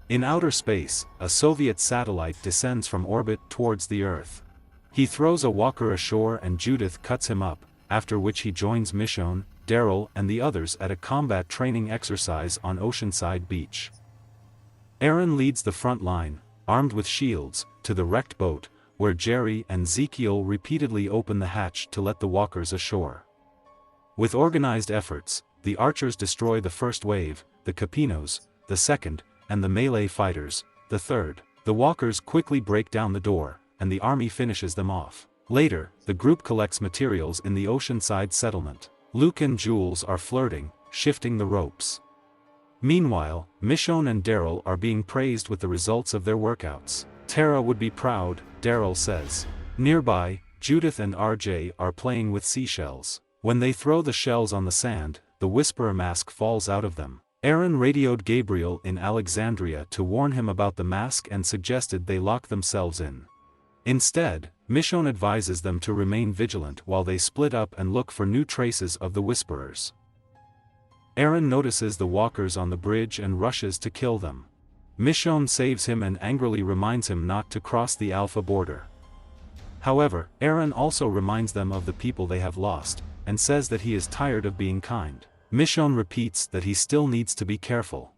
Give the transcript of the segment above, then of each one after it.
In outer space, a Soviet satellite descends from orbit towards the Earth. He throws a walker ashore and Judith cuts him up, after which he joins Michonne, Daryl and the others at a combat training exercise on Oceanside Beach. Aaron leads the front line, armed with shields, to the wrecked boat, where Jerry and Ezekiel repeatedly open the hatch to let the walkers ashore. With organized efforts, the archers destroy the first wave, the Capinos, the second, and the melee fighters, the third. The walkers quickly break down the door, and the army finishes them off. Later, the group collects materials in the Oceanside settlement. Luke and Jules are flirting, shifting the ropes. Meanwhile, Michonne and Daryl are being praised with the results of their workouts. Tara would be proud, Daryl says. Nearby, Judith and RJ are playing with seashells. When they throw the shells on the sand, the Whisperer mask falls out of them. Aaron radioed Gabriel in Alexandria to warn him about the mask and suggested they lock themselves in. Instead, Michonne advises them to remain vigilant while they split up and look for new traces of the Whisperers. Aaron notices the walkers on the bridge and rushes to kill them. Michonne saves him and angrily reminds him not to cross the Alpha border. However, Aaron also reminds them of the people they have lost, and says that he is tired of being kind. Michonne repeats that he still needs to be careful.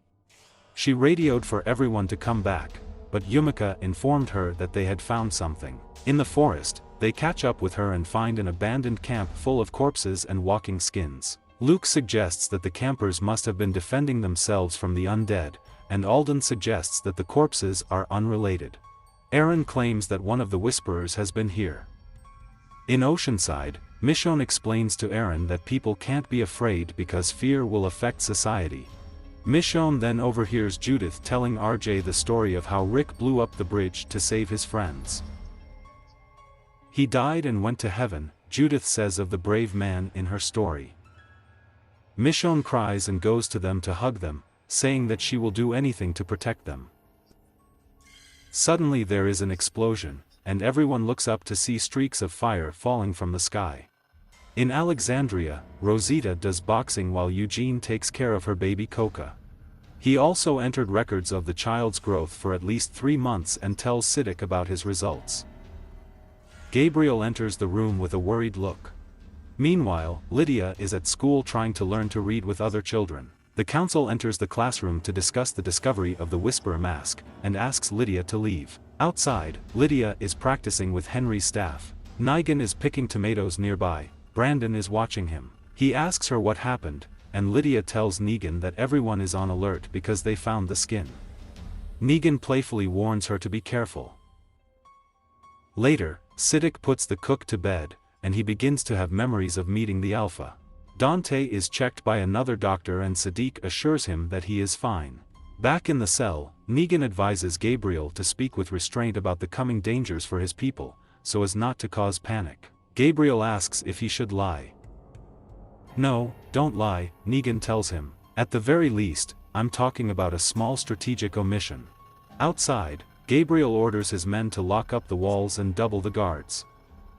She radioed for everyone to come back, but Yumika informed her that they had found something. In the forest, they catch up with her and find an abandoned camp full of corpses and walking skins. Luke suggests that the campers must have been defending themselves from the undead, and Alden suggests that the corpses are unrelated. Aaron claims that one of the Whisperers has been here. In Oceanside, Michonne explains to Aaron that people can't be afraid because fear will affect society. Michonne then overhears Judith telling RJ the story of how Rick blew up the bridge to save his friends. He died and went to heaven, Judith says of the brave man in her story. Michonne cries and goes to them to hug them, saying that she will do anything to protect them. Suddenly there is an explosion, and everyone looks up to see streaks of fire falling from the sky. In Alexandria, Rosita does boxing while Eugene takes care of her baby Coca. He also entered records of the child's growth for at least 3 months and tells Siddiq about his results. Gabriel enters the room with a worried look. Meanwhile, Lydia is at school trying to learn to read with other children. The council enters the classroom to discuss the discovery of the Whisperer mask, and asks Lydia to leave. Outside, Lydia is practicing with Henry's staff. Negan is picking tomatoes nearby. Brandon is watching him. He asks her what happened, and Lydia tells Negan that everyone is on alert because they found the skin. Negan playfully warns her to be careful. Later, Siddiq puts the cook to bed, and he begins to have memories of meeting the Alpha. Dante is checked by another doctor and Siddiq assures him that he is fine. Back in the cell, Negan advises Gabriel to speak with restraint about the coming dangers for his people, so as not to cause panic. Gabriel asks if he should lie. No, don't lie, Negan tells him. At the very least, I'm talking about a small strategic omission. Outside, Gabriel orders his men to lock up the walls and double the guards.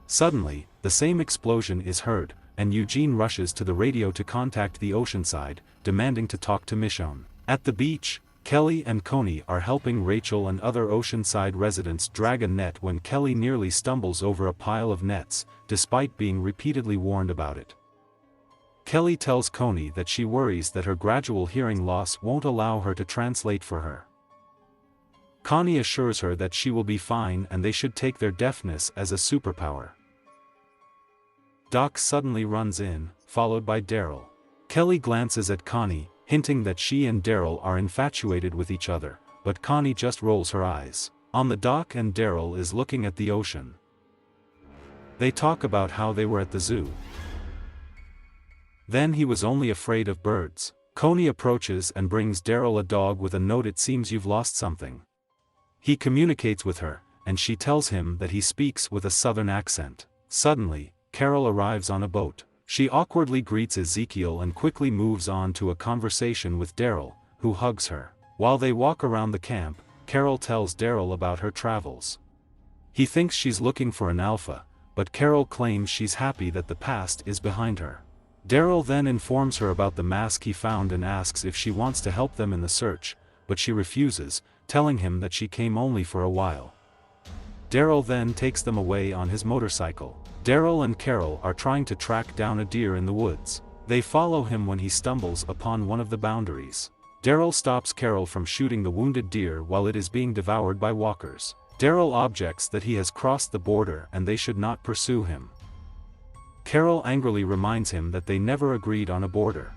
Suddenly, the same explosion is heard, and Eugene rushes to the radio to contact the Oceanside, demanding to talk to Michonne. At the beach, Kelly and Coney are helping Rachel and other Oceanside residents drag a net when Kelly nearly stumbles over a pile of nets, despite being repeatedly warned about it. Kelly tells Coney that she worries that her gradual hearing loss won't allow her to translate for her. Connie assures her that she will be fine and they should take their deafness as a superpower. Doc suddenly runs in, followed by Daryl. Kelly glances at Connie, hinting that she and Daryl are infatuated with each other, but Connie just rolls her eyes. On the dock and Daryl is looking at the ocean. They talk about how they were at the zoo. Then he was only afraid of birds. Coney approaches and brings Daryl a dog with a note: "It seems you've lost something." He communicates with her, and she tells him that he speaks with a southern accent. Suddenly, Carol arrives on a boat. She awkwardly greets Ezekiel and quickly moves on to a conversation with Daryl, who hugs her. While they walk around the camp, Carol tells Daryl about her travels. He thinks she's looking for an alpha, but Carol claims she's happy that the past is behind her. Daryl then informs her about the mask he found and asks if she wants to help them in the search, but she refuses, telling him that she came only for a while. Daryl then takes them away on his motorcycle. Daryl and Carol are trying to track down a deer in the woods. They follow him when he stumbles upon one of the boundaries. Daryl stops Carol from shooting the wounded deer while it is being devoured by walkers. Daryl objects that he has crossed the border and they should not pursue him. Carol angrily reminds him that they never agreed on a border.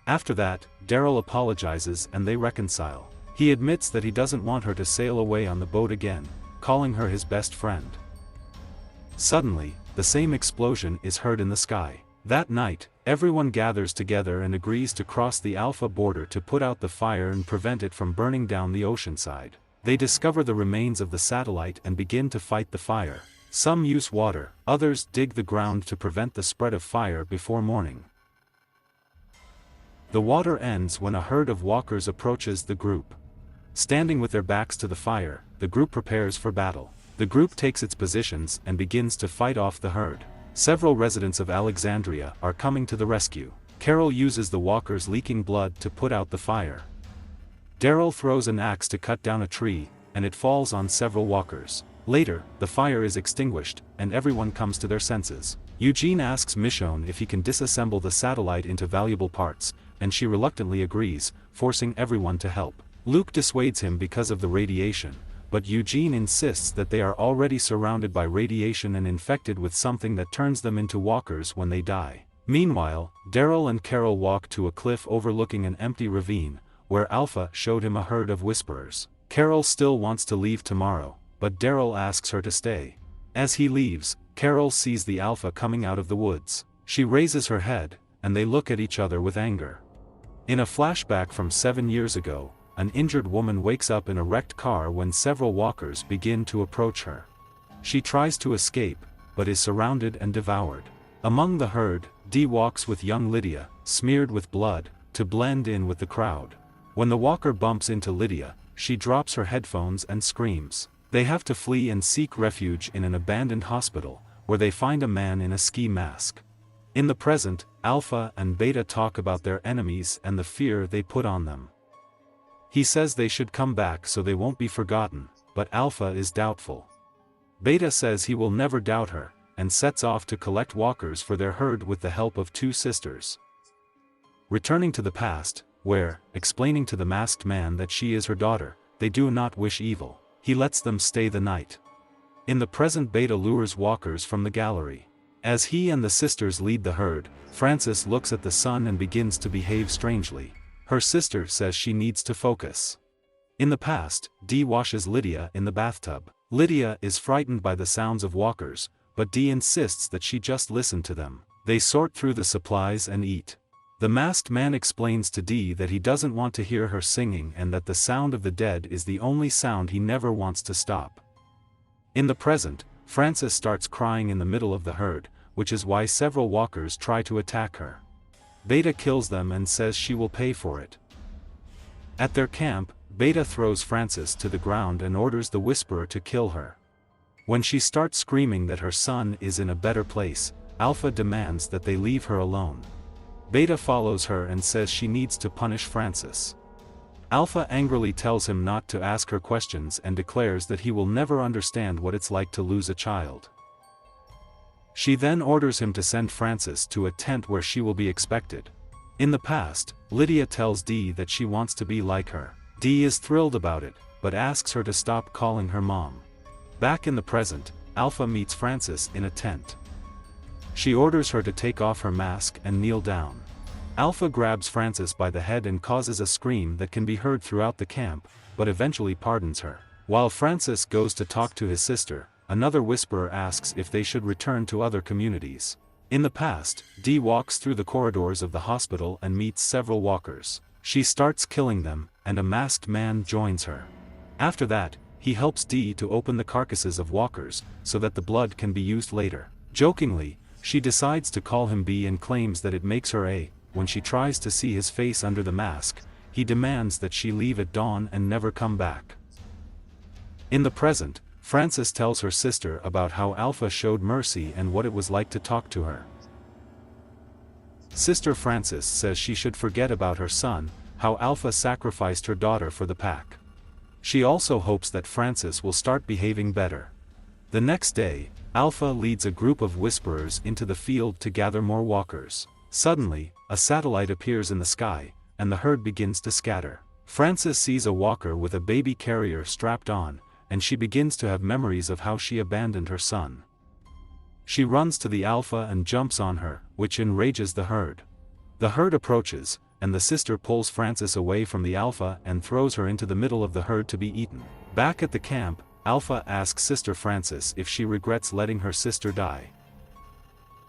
After that, Daryl apologizes and they reconcile. He admits that he doesn't want her to sail away on the boat again, calling her his best friend. Suddenly, the same explosion is heard in the sky. That night, everyone gathers together and agrees to cross the Alpha border to put out the fire and prevent it from burning down the oceanside. They discover the remains of the satellite and begin to fight the fire. Some use water, others dig the ground to prevent the spread of fire before morning. The water ends when a herd of walkers approaches the group. Standing with their backs to the fire, the group prepares for battle. The group takes its positions and begins to fight off the herd. Several residents of Alexandria are coming to the rescue. Carol uses the walkers' leaking blood to put out the fire. Daryl throws an axe to cut down a tree, and it falls on several walkers. Later, the fire is extinguished, and everyone comes to their senses. Eugene asks Michonne if he can disassemble the satellite into valuable parts, and she reluctantly agrees, forcing everyone to help. Luke dissuades him because of the radiation, but Eugene insists that they are already surrounded by radiation and infected with something that turns them into walkers when they die. Meanwhile, Daryl and Carol walk to a cliff overlooking an empty ravine, where Alpha showed him a herd of whisperers. Carol still wants to leave tomorrow, but Daryl asks her to stay. As he leaves, Carol sees the Alpha coming out of the woods. She raises her head, and they look at each other with anger. In a flashback from 7 years ago, an injured woman wakes up in a wrecked car when several walkers begin to approach her. She tries to escape, but is surrounded and devoured. Among the herd, Dee walks with young Lydia, smeared with blood, to blend in with the crowd. When the walker bumps into Lydia, she drops her headphones and screams. They have to flee and seek refuge in an abandoned hospital, where they find a man in a ski mask. In the present, Alpha and Beta talk about their enemies and the fear they put on them. He says they should come back so they won't be forgotten, but Alpha is doubtful. Beta says he will never doubt her, and sets off to collect walkers for their herd with the help of 2 sisters. Returning to the past, where, explaining to the masked man that she is her daughter, they do not wish evil, he lets them stay the night. In the present, Beta lures walkers from the gallery. As he and the sisters lead the herd, Frances looks at the sun and begins to behave strangely. Her sister says she needs to focus. In the past, Dee washes Lydia in the bathtub. Lydia is frightened by the sounds of walkers, but Dee insists that she just listen to them. They sort through the supplies and eat. The masked man explains to Dee that he doesn't want to hear her singing and that the sound of the dead is the only sound he never wants to stop. In the present, Frances starts crying in the middle of the herd, which is why several walkers try to attack her. Beta kills them and says she will pay for it. At their camp, Beta throws Frances to the ground and orders the Whisperer to kill her. When she starts screaming that her son is in a better place, Alpha demands that they leave her alone. Beta follows her and says she needs to punish Frances. Alpha angrily tells him not to ask her questions and declares that he will never understand what it's like to lose a child. She then orders him to send Frances to a tent where she will be expected. In the past, Lydia tells Dee that she wants to be like her. Dee is thrilled about it, but asks her to stop calling her mom. Back in the present, Alpha meets Frances in a tent. She orders her to take off her mask and kneel down. Alpha grabs Frances by the head and causes a scream that can be heard throughout the camp, but eventually pardons her. While Frances goes to talk to his sister, another Whisperer asks if they should return to other communities. In the past, Dee walks through the corridors of the hospital and meets several walkers. She starts killing them, and a masked man joins her. After that, he helps Dee to open the carcasses of walkers, so that the blood can be used later. Jokingly, she decides to call him B and claims that it makes her A. When she tries to see his face under the mask, he demands that she leave at dawn and never come back. In the present, Frances tells her sister about how Alpha showed mercy and what it was like to talk to her. Sister Frances says she should forget about her son, how Alpha sacrificed her daughter for the pack. She also hopes that Francis will start behaving better. The next day, Alpha leads a group of Whisperers into the field to gather more walkers. Suddenly, a satellite appears in the sky, and the herd begins to scatter. Francis sees a walker with a baby carrier strapped on, and she begins to have memories of how she abandoned her son. She runs to the Alpha and jumps on her, which enrages the herd. The herd approaches, and the sister pulls Francis away from the Alpha and throws her into the middle of the herd to be eaten. Back at the camp, Alpha asks Sister Francis if she regrets letting her sister die.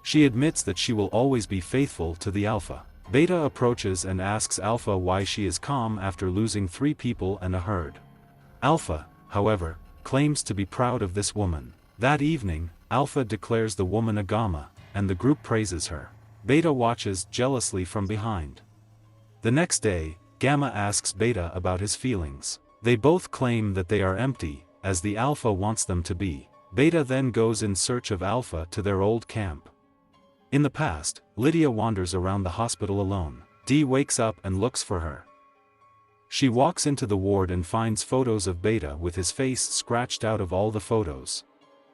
She admits that she will always be faithful to the Alpha. Beta approaches and asks Alpha why she is calm after losing 3 people and a herd. Alpha, however, claims to be proud of this woman. That evening, Alpha declares the woman a Gamma, and the group praises her. Beta watches jealously from behind. The next day, Gamma asks Beta about his feelings. They both claim that they are empty, as the Alpha wants them to be. Beta then goes in search of Alpha to their old camp. In the past, Lydia wanders around the hospital alone. Dee wakes up and looks for her. She walks into the ward and finds photos of Beta with his face scratched out of all the photos.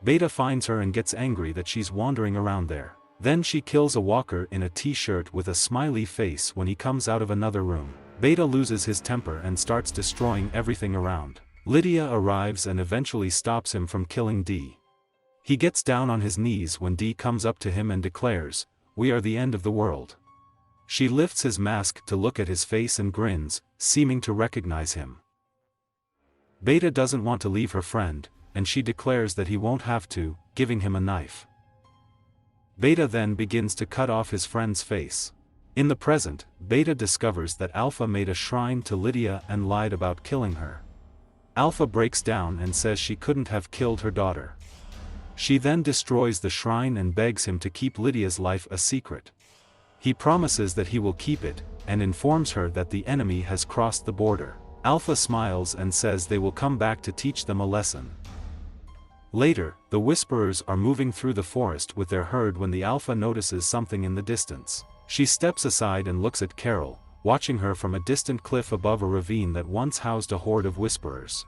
Beta finds her and gets angry that she's wandering around there. Then she kills a walker in a t-shirt with a smiley face when he comes out of another room. Beta loses his temper and starts destroying everything around. Lydia arrives and eventually stops him from killing Dee. He gets down on his knees when Dee comes up to him and declares, "We are the end of the world." She lifts his mask to look at his face and grins, seeming to recognize him. Beta doesn't want to leave her friend, and she declares that he won't have to, giving him a knife. Beta then begins to cut off his friend's face. In the present, Beta discovers that Alpha made a shrine to Lydia and lied about killing her. Alpha breaks down and says she couldn't have killed her daughter. She then destroys the shrine and begs him to keep Lydia's life a secret. He promises that he will keep it, and informs her that the enemy has crossed the border. Alpha smiles and says they will come back to teach them a lesson. Later, the Whisperers are moving through the forest with their herd when the Alpha notices something in the distance. She steps aside and looks at Carol, watching her from a distant cliff above a ravine that once housed a horde of Whisperers.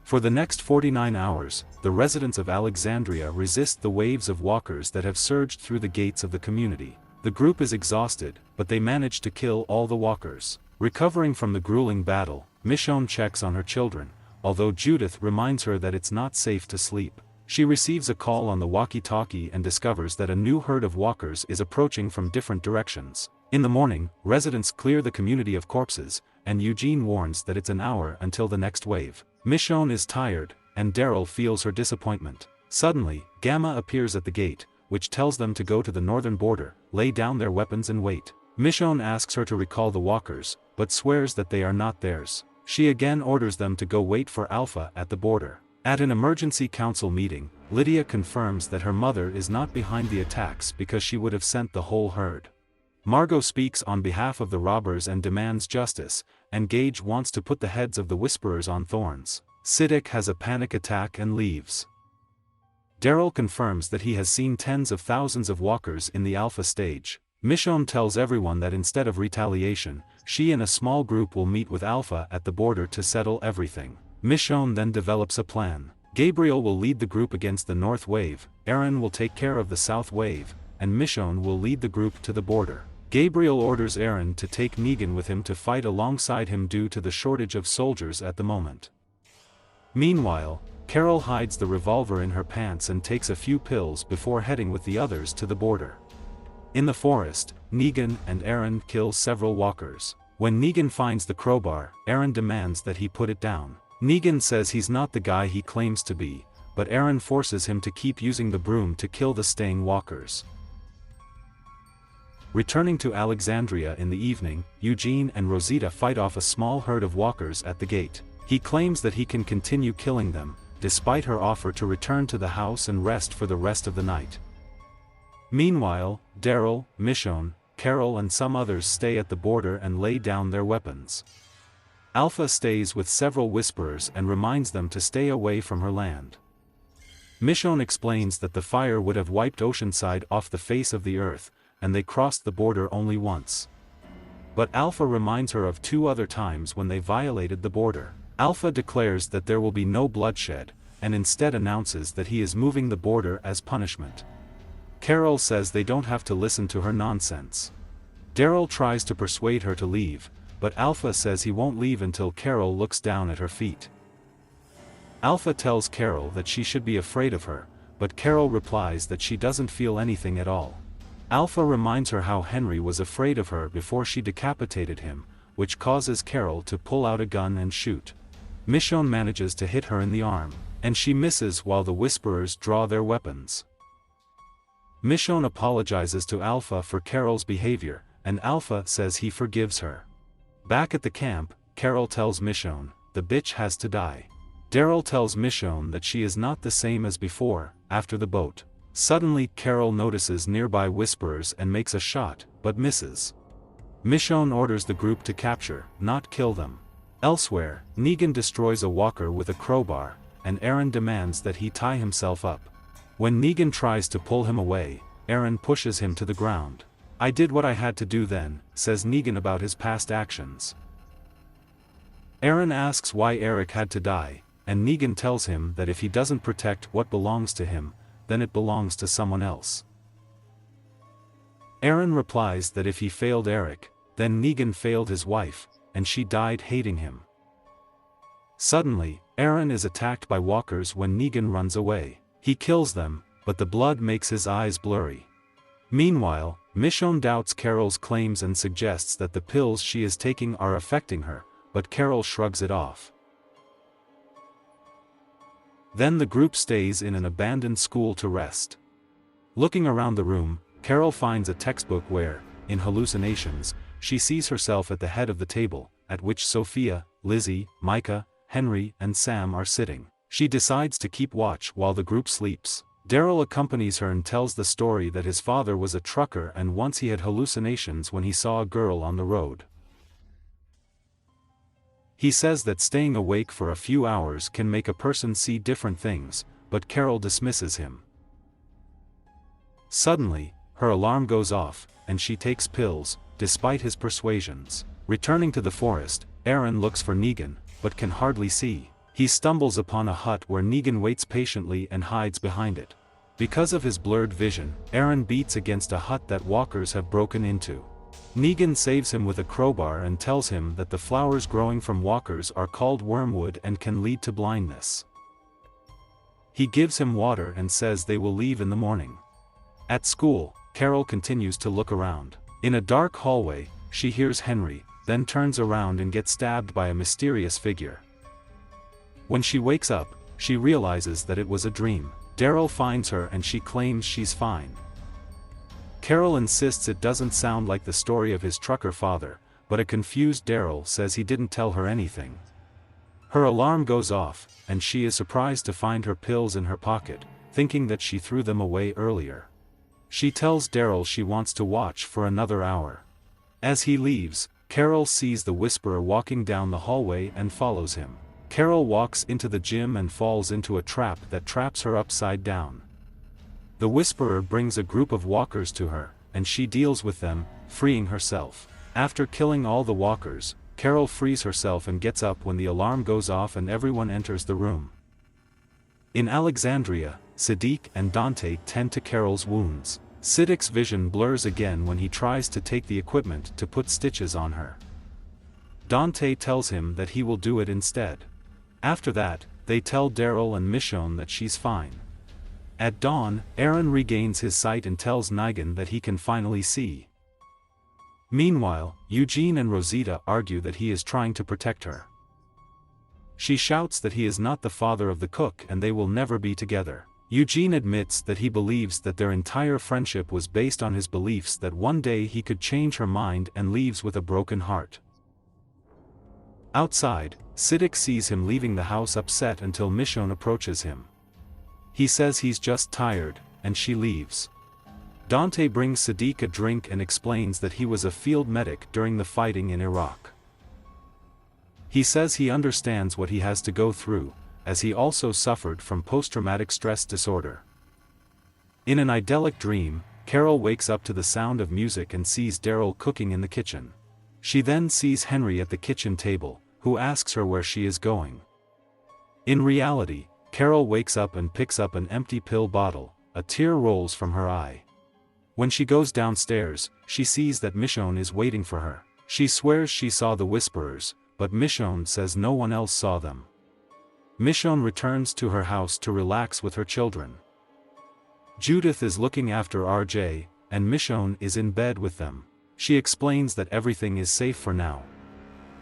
For the next 49 hours, the residents of Alexandria resist the waves of walkers that have surged through the gates of the community. The group is exhausted, but they manage to kill all the walkers. Recovering from the grueling battle, Michonne checks on her children, although Judith reminds her that it's not safe to sleep. She receives a call on the walkie-talkie and discovers that a new herd of walkers is approaching from different directions. In the morning, residents clear the community of corpses, and Eugene warns that it's an hour until the next wave. Michonne is tired, and Daryl feels her disappointment. Suddenly, Gamma appears at the gate, which tells them to go to the northern border, lay down their weapons and wait. Michonne asks her to recall the walkers, but swears that they are not theirs. She again orders them to go wait for Alpha at the border. At an emergency council meeting, Lydia confirms that her mother is not behind the attacks because she would have sent the whole herd. Margot speaks on behalf of the robbers and demands justice, and Gage wants to put the heads of the Whisperers on thorns. Siddiq has a panic attack and leaves. Daryl confirms that he has seen tens of thousands of walkers in the Alpha stage. Michonne tells everyone that instead of retaliation, she and a small group will meet with Alpha at the border to settle everything. Michonne then develops a plan. Gabriel will lead the group against the North Wave, Aaron will take care of the South Wave, and Michonne will lead the group to the border. Gabriel orders Aaron to take Negan with him to fight alongside him due to the shortage of soldiers at the moment. Meanwhile, Carol hides the revolver in her pants and takes a few pills before heading with the others to the border. In the forest, Negan and Aaron kill several walkers. When Negan finds the crowbar, Aaron demands that he put it down. Negan says he's not the guy he claims to be, but Aaron forces him to keep using the broom to kill the staying walkers. Returning to Alexandria in the evening, Eugene and Rosita fight off a small herd of walkers at the gate. He claims that he can continue killing them, despite her offer to return to the house and rest for the rest of the night. Meanwhile, Daryl, Michonne, Carol and some others stay at the border and lay down their weapons. Alpha stays with several Whisperers and reminds them to stay away from her land. Michonne explains that the fire would have wiped Oceanside off the face of the earth, and they crossed the border only once. but Alpha reminds her of 2 other times when they violated the border. Alpha declares that there will be no bloodshed, and instead announces that he is moving the border as punishment. Carol says they don't have to listen to her nonsense. Daryl tries to persuade her to leave, but Alpha says he won't leave until Carol looks down at her feet. Alpha tells Carol that she should be afraid of her, but Carol replies that she doesn't feel anything at all. Alpha reminds her how Henry was afraid of her before she decapitated him, which causes Carol to pull out a gun and shoot. Michonne manages to hit her in the arm, and she misses while the Whisperers draw their weapons. Michonne apologizes to Alpha for Carol's behavior, and Alpha says he forgives her. Back at the camp, Carol tells Michonne, "The bitch has to die." Daryl tells Michonne that she is not the same as before, after the boat. Suddenly Carol notices nearby Whisperers and makes a shot, but misses. Michonne orders the group to capture, not kill them. Elsewhere, Negan destroys a walker with a crowbar, and Aaron demands that he tie himself up. When Negan tries to pull him away, Aaron pushes him to the ground. "I did what I had to do then," says Negan about his past actions. Aaron asks why Eric had to die, and Negan tells him that if he doesn't protect what belongs to him, then it belongs to someone else. Aaron replies that if he failed Eric, then Negan failed his wife, and she died hating him. Suddenly, Aaron is attacked by walkers when Negan runs away. He kills them, but the blood makes his eyes blurry. Meanwhile, Michonne doubts Carol's claims and suggests that the pills she is taking are affecting her, but Carol shrugs it off. Then the group stays in an abandoned school to rest. Looking around the room, Carol finds a textbook where, in hallucinations, she sees herself at the head of the table, at which Sophia, Lizzie, Micah, Henry and Sam are sitting. She decides to keep watch while the group sleeps. Daryl accompanies her and tells the story that his father was a trucker and once he had hallucinations when he saw a girl on the road. He says that staying awake for a few hours can make a person see different things, but Carol dismisses him. Suddenly, her alarm goes off, and she takes pills, despite his persuasions. Returning to the forest, Aaron looks for Negan, but can hardly see. He stumbles upon a hut where Negan waits patiently and hides behind it. Because of his blurred vision, Aaron beats against a hut that walkers have broken into. Negan saves him with a crowbar and tells him that the flowers growing from walkers are called wormwood and can lead to blindness. He gives him water and says they will leave in the morning. At school, Carol continues to look around. In a dark hallway, she hears Henry, then turns around and gets stabbed by a mysterious figure. When she wakes up, she realizes that it was a dream. Daryl finds her and she claims she's fine. Carol insists it doesn't sound like the story of his trucker father, but a confused Daryl says he didn't tell her anything. Her alarm goes off, and she is surprised to find her pills in her pocket, thinking that she threw them away earlier. She tells Daryl she wants to watch for another hour. As he leaves, Carol sees the Whisperer walking down the hallway and follows him. Carol walks into the gym and falls into a trap that traps her upside down. The Whisperer brings a group of walkers to her, and she deals with them, freeing herself. After killing all the walkers, Carol frees herself and gets up when the alarm goes off and everyone enters the room. In Alexandria, Siddiq and Dante tend to Carol's wounds. Siddiq's vision blurs again when he tries to take the equipment to put stitches on her. Dante tells him that he will do it instead. After that, they tell Daryl and Michonne that she's fine. At dawn, Aaron regains his sight and tells Negan that he can finally see. Meanwhile, Eugene and Rosita argue that he is trying to protect her. She shouts that he is not the father of the cook and they will never be together. Eugene admits that he believes that their entire friendship was based on his beliefs that one day he could change her mind and leaves with a broken heart. Outside, Siddiq sees him leaving the house upset until Michonne approaches him. He says he's just tired, and she leaves. Dante brings Siddiq a drink and explains that he was a field medic during the fighting in Iraq. He says he understands what he has to go through, as he also suffered from post-traumatic stress disorder. In an idyllic dream, Carol wakes up to the sound of music and sees Daryl cooking in the kitchen. She then sees Henry at the kitchen table, who asks her where she is going. In reality, Carol wakes up and picks up an empty pill bottle. A tear rolls from her eye. When she goes downstairs, she sees that Michonne is waiting for her. She swears she saw the Whisperers, but Michonne says no one else saw them. Michonne returns to her house to relax with her children. Judith is looking after RJ, and Michonne is in bed with them. She explains that everything is safe for now.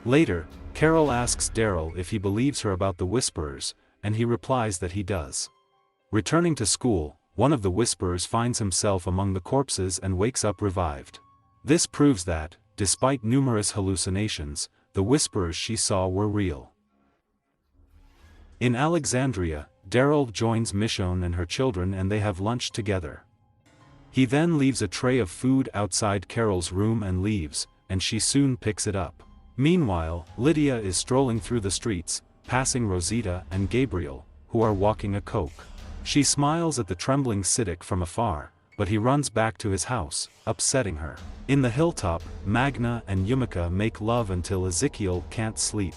Later, Carol asks Daryl if he believes her about the Whisperers, and he replies that he does. Returning to school, one of the Whisperers finds himself among the corpses and wakes up revived. This proves that, despite numerous hallucinations, the Whisperers she saw were real. In Alexandria, Daryl joins Michonne and her children and they have lunch together. He then leaves a tray of food outside Carol's room and leaves, and she soon picks it up. Meanwhile, Lydia is strolling through the streets, passing Rosita and Gabriel, who are walking a coke. She smiles at the trembling Siddiq from afar, but he runs back to his house, upsetting her. In the hilltop, Magna and Yumika make love until Ezekiel can't sleep.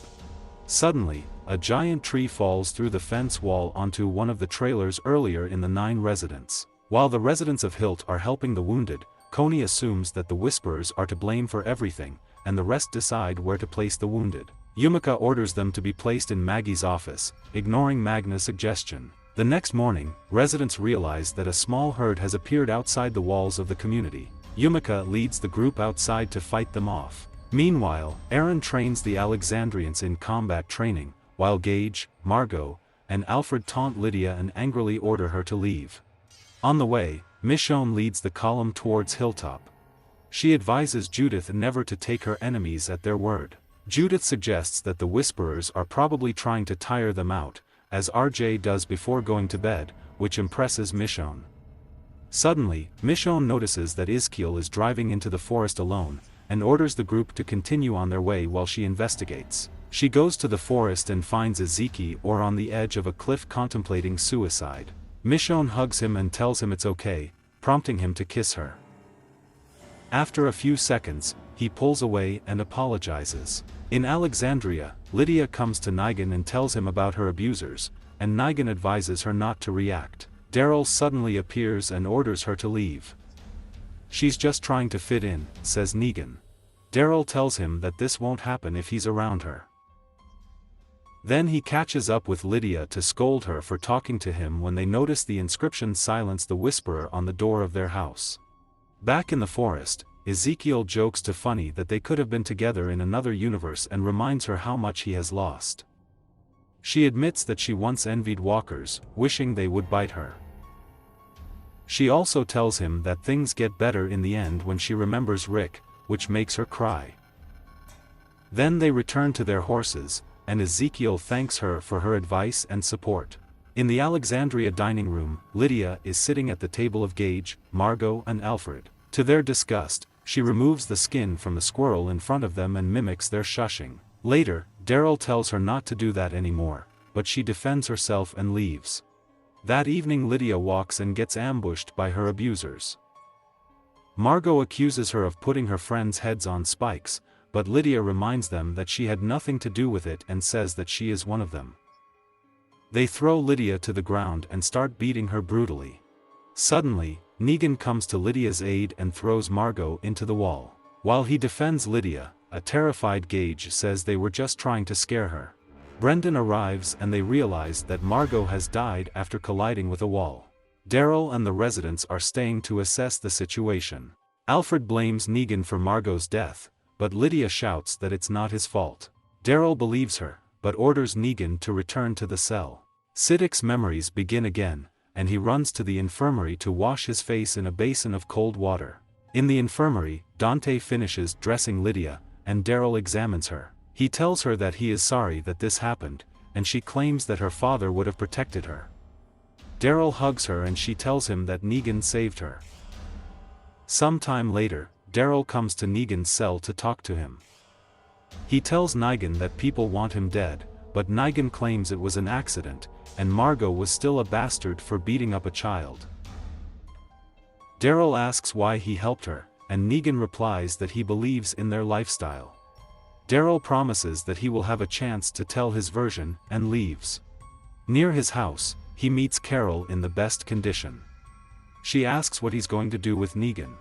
Suddenly, a giant tree falls through the fence wall onto one of the trailers earlier in the 9 residents. While the residents of Hilt are helping the wounded, Coney assumes that the Whisperers are to blame for everything, and the rest decide where to place the wounded. Yumika orders them to be placed in Maggie's office, ignoring Magna's suggestion. The next morning, residents realize that a small herd has appeared outside the walls of the community. Yumika leads the group outside to fight them off. Meanwhile, Aaron trains the Alexandrians in combat training, while Gage, Margot, and Alfred taunt Lydia and angrily order her to leave. On the way, Michonne leads the column towards Hilltop. She advises Judith never to take her enemies at their word. Judith suggests that the Whisperers are probably trying to tire them out, as RJ does before going to bed, which impresses Michonne. Suddenly, Michonne notices that Ezekiel is driving into the forest alone, and orders the group to continue on their way while she investigates. She goes to the forest and finds Ezekiel on the edge of a cliff contemplating suicide. Michonne hugs him and tells him it's okay, prompting him to kiss her. After a few seconds, he pulls away and apologizes. In Alexandria, Lydia comes to Nigan and tells him about her abusers, and Nigan advises her not to react. Daryl suddenly appears and orders her to leave. She's just trying to fit in, says Negan. Daryl tells him that this won't happen if he's around her. Then he catches up with Lydia to scold her for talking to him when they notice the inscription "Silence the Whisperer" on the door of their house. Back in the forest, Ezekiel jokes to Funny that they could have been together in another universe and reminds her how much he has lost. She admits that she once envied walkers, wishing they would bite her. She also tells him that things get better in the end when she remembers Rick, which makes her cry. Then they return to their horses, and Ezekiel thanks her for her advice and support. In the Alexandria dining room, Lydia is sitting at the table of Gage, Margot and Alfred. To their disgust, she removes the skin from the squirrel in front of them and mimics their shushing. Later, Daryl tells her not to do that anymore, but she defends herself and leaves. That evening Lydia walks and gets ambushed by her abusers. Margot accuses her of putting her friends' heads on spikes, but Lydia reminds them that she had nothing to do with it and says that she is one of them. They throw Lydia to the ground and start beating her brutally. Suddenly, Negan comes to Lydia's aid and throws Margot into the wall. While he defends Lydia, a terrified Gage says they were just trying to scare her. Brendan arrives and they realize that Margot has died after colliding with a wall. Daryl and the residents are staying to assess the situation. Alfred blames Negan for Margot's death, but Lydia shouts that it's not his fault. Daryl believes her, but orders Negan to return to the cell. Siddiq's memories begin again, and he runs to the infirmary to wash his face in a basin of cold water. In the infirmary, Dante finishes dressing Lydia, and Daryl examines her. He tells her that he is sorry that this happened, and she claims that her father would have protected her. Daryl hugs her and she tells him that Negan saved her. Some time later, Daryl comes to Negan's cell to talk to him. He tells Negan that people want him dead, but Negan claims it was an accident, and Margot was still a bastard for beating up a child. Daryl asks why he helped her, and Negan replies that he believes in their lifestyle. Daryl promises that he will have a chance to tell his version, and leaves. Near his house, he meets Carol in the best condition. She asks what he's going to do with Negan.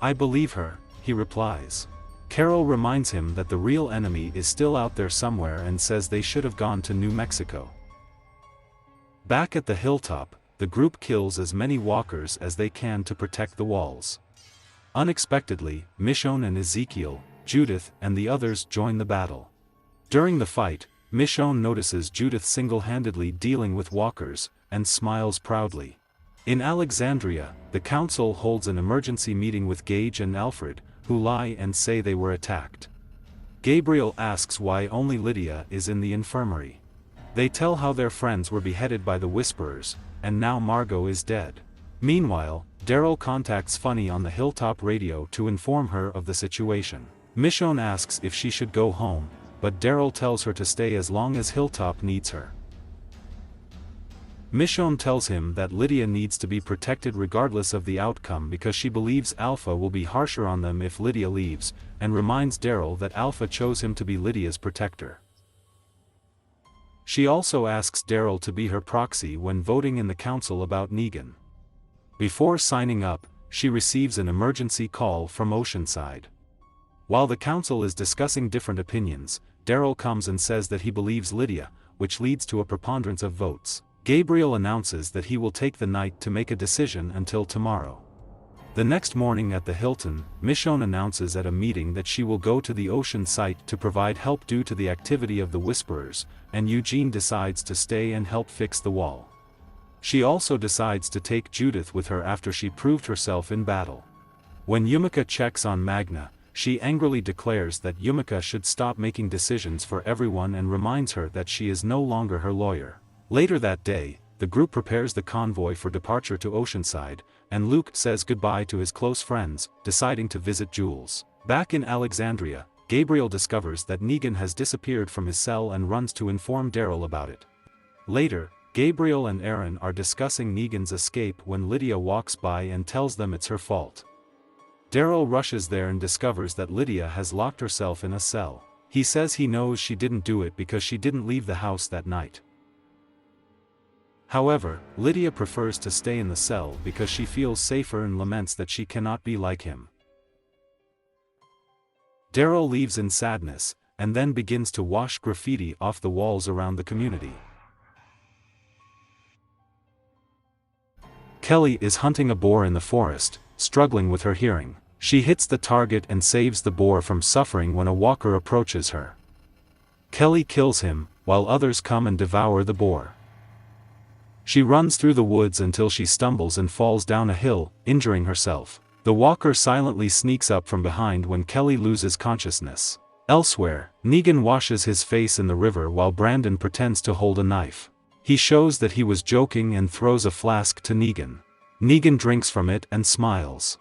"I believe her," he replies. Carol reminds him that the real enemy is still out there somewhere and says they should have gone to New Mexico. Back at the hilltop, the group kills as many walkers as they can to protect the walls. Unexpectedly, Michonne and Ezekiel, Judith and the others join the battle. During the fight, Michonne notices Judith single-handedly dealing with walkers, and smiles proudly. In Alexandria, the council holds an emergency meeting with Gage and Alfred, who lie and say they were attacked. Gabriel asks why only Lydia is in the infirmary. They tell how their friends were beheaded by the Whisperers, and now Margot is dead. Meanwhile, Daryl contacts Funny on the hilltop radio to inform her of the situation. Michonne asks if she should go home, but Daryl tells her to stay as long as Hilltop needs her. Michonne tells him that Lydia needs to be protected regardless of the outcome because she believes Alpha will be harsher on them if Lydia leaves, and reminds Daryl that Alpha chose him to be Lydia's protector. She also asks Daryl to be her proxy when voting in the council about Negan. Before signing up, she receives an emergency call from Oceanside. While the council is discussing different opinions, Daryl comes and says that he believes Lydia, which leads to a preponderance of votes. Gabriel announces that he will take the night to make a decision until tomorrow. The next morning at the Hilton, Michonne announces at a meeting that she will go to the ocean site to provide help due to the activity of the Whisperers, and Eugene decides to stay and help fix the wall. She also decides to take Judith with her after she proved herself in battle. When Yumika checks on Magna, she angrily declares that Yumika should stop making decisions for everyone and reminds her that she is no longer her lawyer. Later that day, the group prepares the convoy for departure to Oceanside, and Luke says goodbye to his close friends, deciding to visit Jules. Back in Alexandria, Gabriel discovers that Negan has disappeared from his cell and runs to inform Daryl about it. Later, Gabriel and Aaron are discussing Negan's escape when Lydia walks by and tells them it's her fault. Daryl rushes there and discovers that Lydia has locked herself in a cell. He says he knows she didn't do it because she didn't leave the house that night. However, Lydia prefers to stay in the cell because she feels safer and laments that she cannot be like him. Daryl leaves in sadness, and then begins to wash graffiti off the walls around the community. Kelly is hunting a boar in the forest, struggling with her hearing. She hits the target and saves the boar from suffering when a walker approaches her. Kelly kills him, while others come and devour the boar. She runs through the woods until she stumbles and falls down a hill, injuring herself. The walker silently sneaks up from behind when Kelly loses consciousness. Elsewhere, Negan washes his face in the river while Brandon pretends to hold a knife. He shows that he was joking and throws a flask to Negan. Negan drinks from it and smiles.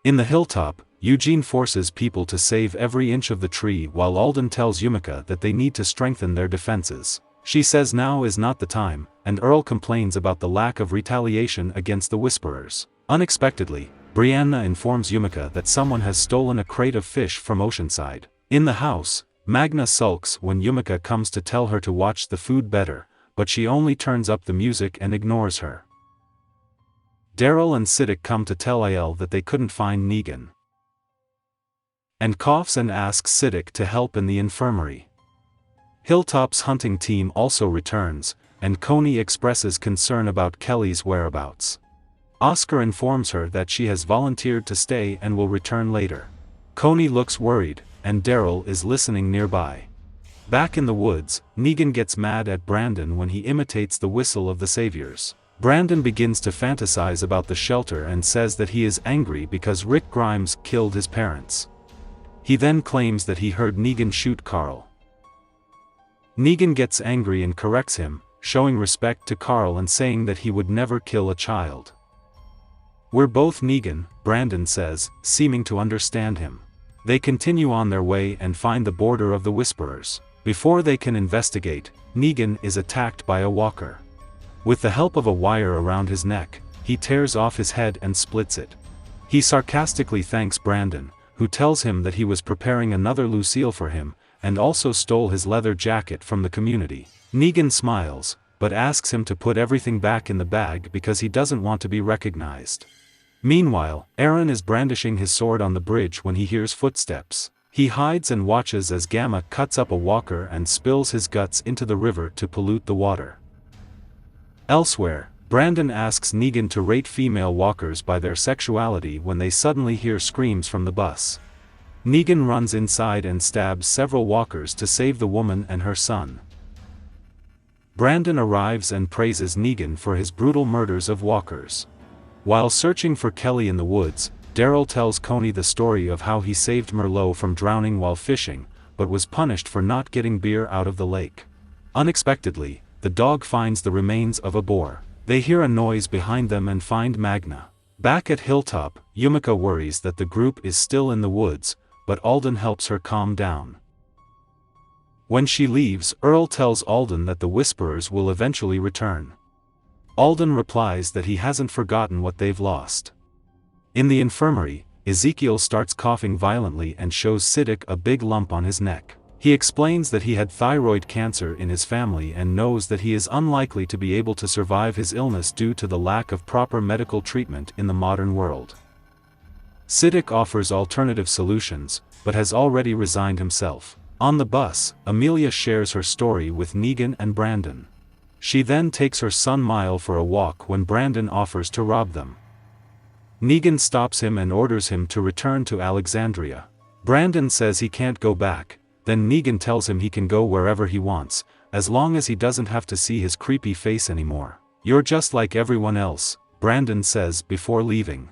In the hilltop, Eugene forces people to save every inch of the tree while Alden tells Yumika that they need to strengthen their defenses. She says now is not the time, and Earl complains about the lack of retaliation against the Whisperers. Unexpectedly, Brianna informs Yumika that someone has stolen a crate of fish from Oceanside. In the house, Magna sulks when Yumika comes to tell her to watch the food better, but she only turns up the music and ignores her. Daryl and Siddiq come to tell Aiel that they couldn't find Negan, and coughs and asks Siddiq to help in the infirmary. Hilltop's hunting team also returns, and Coney expresses concern about Kelly's whereabouts. Oscar informs her that she has volunteered to stay and will return later. Coney looks worried, and Daryl is listening nearby. Back in the woods, Negan gets mad at Brandon when he imitates the whistle of the Saviors. Brandon begins to fantasize about the shelter and says that he is angry because Rick Grimes killed his parents. He then claims that he heard Negan shoot Carl. Negan gets angry and corrects him, showing respect to Carl and saying that he would never kill a child. "We're both Negan," Brandon says, seeming to understand him. They continue on their way and find the border of the Whisperers. Before they can investigate, Negan is attacked by a walker. With the help of a wire around his neck, he tears off his head and splits it. He sarcastically thanks Brandon, who tells him that he was preparing another Lucille for him, and also stole his leather jacket from the community. Negan smiles, but asks him to put everything back in the bag because he doesn't want to be recognized. Meanwhile, Aaron is brandishing his sword on the bridge when he hears footsteps. He hides and watches as Gamma cuts up a walker and spills his guts into the river to pollute the water. Elsewhere, Brandon asks Negan to rate female walkers by their sexuality when they suddenly hear screams from the bus. Negan runs inside and stabs several walkers to save the woman and her son. Brandon arrives and praises Negan for his brutal murders of walkers. While searching for Kelly in the woods, Daryl tells Coney the story of how he saved Merlot from drowning while fishing, but was punished for not getting beer out of the lake. Unexpectedly, the dog finds the remains of a boar. They hear a noise behind them and find Magna. Back at Hilltop, Yumika worries that the group is still in the woods, but Alden helps her calm down. When she leaves, Earl tells Alden that the Whisperers will eventually return. Alden replies that he hasn't forgotten what they've lost. In the infirmary, Ezekiel starts coughing violently and shows Siddiq a big lump on his neck. He explains that he had thyroid cancer in his family and knows that he is unlikely to be able to survive his illness due to the lack of proper medical treatment in the modern world. Siddiq offers alternative solutions, but has already resigned himself. On the bus, Amelia shares her story with Negan and Brandon. She then takes her son Mile for a walk when Brandon offers to rob them. Negan stops him and orders him to return to Alexandria. Brandon says he can't go back. Then Negan tells him he can go wherever he wants, as long as he doesn't have to see his creepy face anymore. "You're just like everyone else," Brandon says before leaving.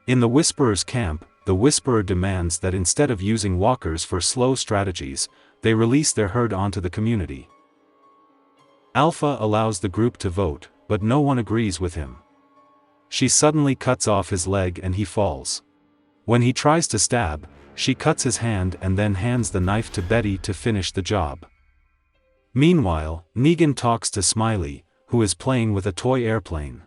In the Whisperers' camp, the Whisperer demands that instead of using walkers for slow strategies, they release their herd onto the community. Alpha allows the group to vote, but no one agrees with him. She suddenly cuts off his leg and he falls. When he tries to stab, she cuts his hand and then hands the knife to Betty to finish the job. Meanwhile, Negan talks to Smiley, who is playing with a toy airplane.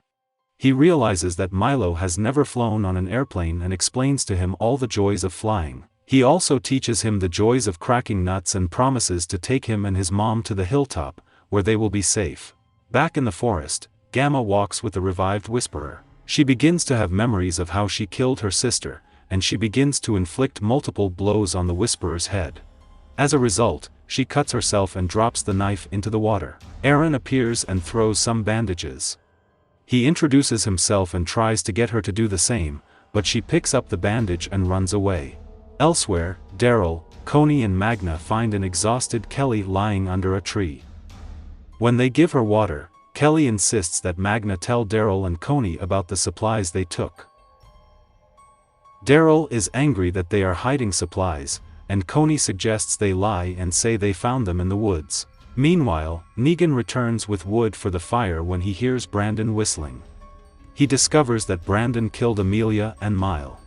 He realizes that Milo has never flown on an airplane and explains to him all the joys of flying. He also teaches him the joys of cracking nuts and promises to take him and his mom to the hilltop, where they will be safe. Back in the forest, Gamma walks with the revived Whisperer. She begins to have memories of how she killed her sister, and she begins to inflict multiple blows on the Whisperer's head. As a result, she cuts herself and drops the knife into the water. Aaron appears and throws some bandages. He introduces himself and tries to get her to do the same, but she picks up the bandage and runs away. Elsewhere, Daryl, Coney and Magna find an exhausted Kelly lying under a tree. When they give her water, Kelly insists that Magna tell Daryl and Coney about the supplies they took. Daryl is angry that they are hiding supplies, and Coney suggests they lie and say they found them in the woods. Meanwhile, Negan returns with wood for the fire when he hears Brandon whistling. He discovers that Brandon killed Amelia and Mile.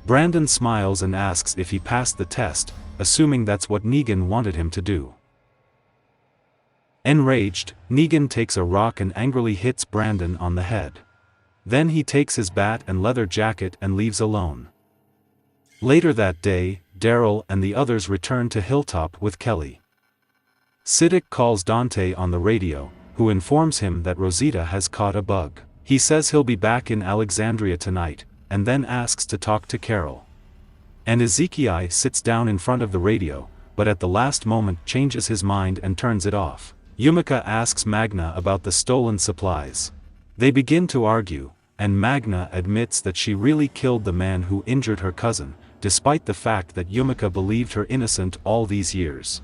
Brandon smiles and asks if he passed the test, assuming that's what Negan wanted him to do. Enraged, Negan takes a rock and angrily hits Brandon on the head. Then he takes his bat and leather jacket and leaves alone. Later that day, Daryl and the others return to Hilltop with Kelly. Siddiq calls Dante on the radio, who informs him that Rosita has caught a bug. He says he'll be back in Alexandria tonight, and then asks to talk to Carol. And Ezekiel sits down in front of the radio, but at the last moment changes his mind and turns it off. Yumika asks Magna about the stolen supplies. They begin to argue, and Magna admits that she really killed the man who injured her cousin, despite the fact that Yumika believed her innocent all these years.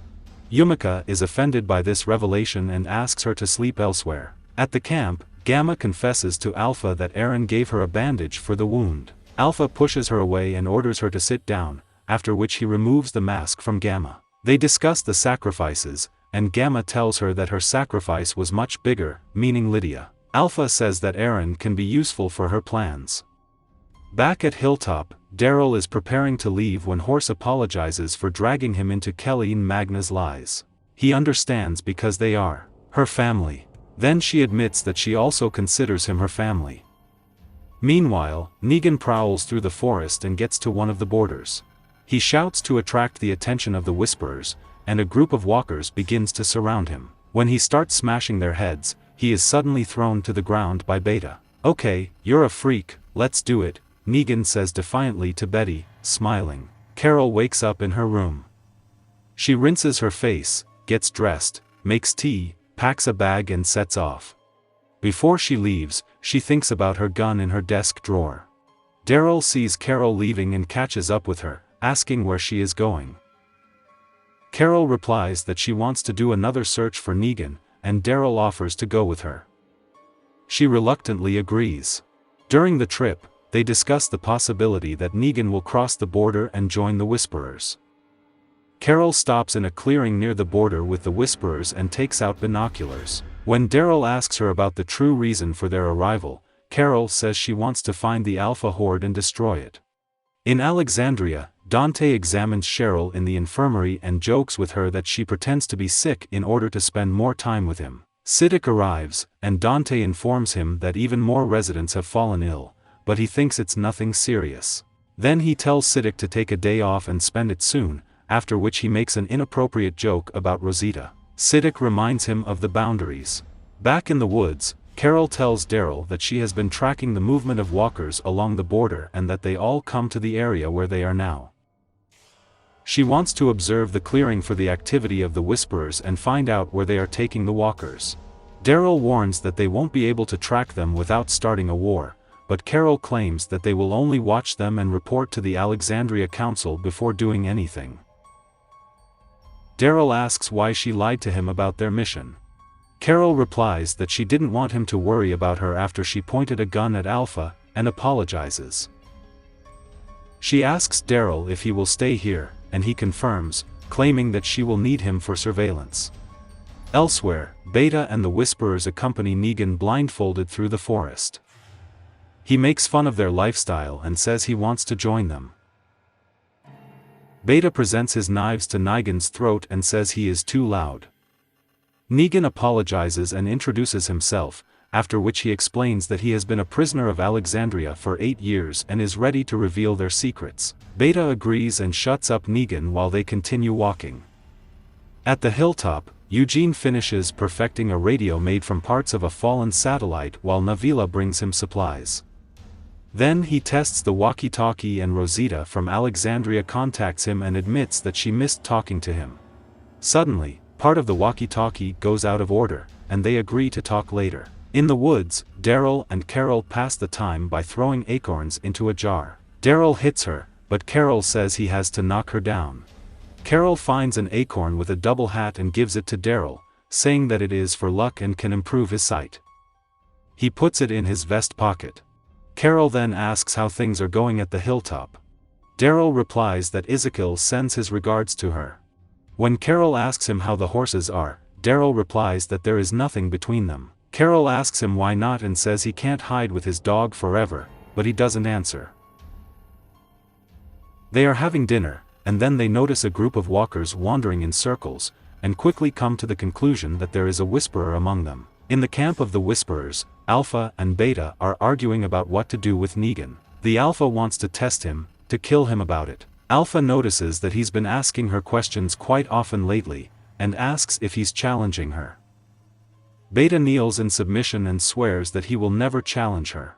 Yumika is offended by this revelation and asks her to sleep elsewhere. At the camp, Gamma confesses to Alpha that Aaron gave her a bandage for the wound. Alpha pushes her away and orders her to sit down, after which he removes the mask from Gamma. They discuss the sacrifices, and Gamma tells her that her sacrifice was much bigger, meaning Lydia. Alpha says that Aaron can be useful for her plans. Back at Hilltop, Daryl is preparing to leave when Horse apologizes for dragging him into Kelly and Magna's lies. He understands because they are her family. Then she admits that she also considers him her family. Meanwhile, Negan prowls through the forest and gets to one of the borders. He shouts to attract the attention of the Whisperers, and a group of walkers begins to surround him. When he starts smashing their heads, he is suddenly thrown to the ground by Beta. "Okay, you're a freak, let's do it," Negan says defiantly to Betty, smiling. Carol wakes up in her room. She rinses her face, gets dressed, makes tea, packs a bag and sets off. Before she leaves, she thinks about her gun in her desk drawer. Daryl sees Carol leaving and catches up with her, asking where she is going. Carol replies that she wants to do another search for Negan, and Daryl offers to go with her. She reluctantly agrees. During the trip, they discuss the possibility that Negan will cross the border and join the Whisperers. Carol stops in a clearing near the border with the Whisperers and takes out binoculars. When Daryl asks her about the true reason for their arrival, Carol says she wants to find the Alpha Horde and destroy it. In Alexandria, Dante examines Cheryl in the infirmary and jokes with her that she pretends to be sick in order to spend more time with him. Siddiq arrives, and Dante informs him that even more residents have fallen ill, but he thinks it's nothing serious. Then he tells Siddiq to take a day off and spend it soon, after which he makes an inappropriate joke about Rosita. Siddiq reminds him of the boundaries. Back in the woods, Carol tells Daryl that she has been tracking the movement of walkers along the border and that they all come to the area where they are now. She wants to observe the clearing for the activity of the Whisperers and find out where they are taking the walkers. Daryl warns that they won't be able to track them without starting a war, but Carol claims that they will only watch them and report to the Alexandria Council before doing anything. Daryl asks why she lied to him about their mission. Carol replies that she didn't want him to worry about her after she pointed a gun at Alpha, and apologizes. She asks Daryl if he will stay here, and he confirms, claiming that she will need him for surveillance. Elsewhere, Beta and the Whisperers accompany Negan blindfolded through the forest. He makes fun of their lifestyle and says he wants to join them. Beta presents his knives to Negan's throat and says he is too loud. Negan apologizes and introduces himself, after which he explains that he has been a prisoner of Alexandria for 8 years and is ready to reveal their secrets. Beta agrees and shuts up Negan while they continue walking. At the hilltop, Eugene finishes perfecting a radio made from parts of a fallen satellite while Navila brings him supplies. Then he tests the walkie-talkie and Rosita from Alexandria contacts him and admits that she missed talking to him. Suddenly, part of the walkie-talkie goes out of order, and they agree to talk later. In the woods, Daryl and Carol pass the time by throwing acorns into a jar. Daryl hits her, but Carol says he has to knock her down. Carol finds an acorn with a double hat and gives it to Daryl, saying that it is for luck and can improve his sight. He puts it in his vest pocket. Carol then asks how things are going at the hilltop. Daryl replies that Ezekiel sends his regards to her. When Carol asks him how the horses are, Daryl replies that there is nothing between them. Carol asks him why not and says he can't hide with his dog forever, but he doesn't answer. They are having dinner, and then they notice a group of walkers wandering in circles, and quickly come to the conclusion that there is a Whisperer among them. In the camp of the Whisperers, Alpha and Beta are arguing about what to do with Negan. The Alpha wants to test him, to kill him about it. Alpha notices that he's been asking her questions quite often lately, and asks if he's challenging her. Beta kneels in submission and swears that he will never challenge her.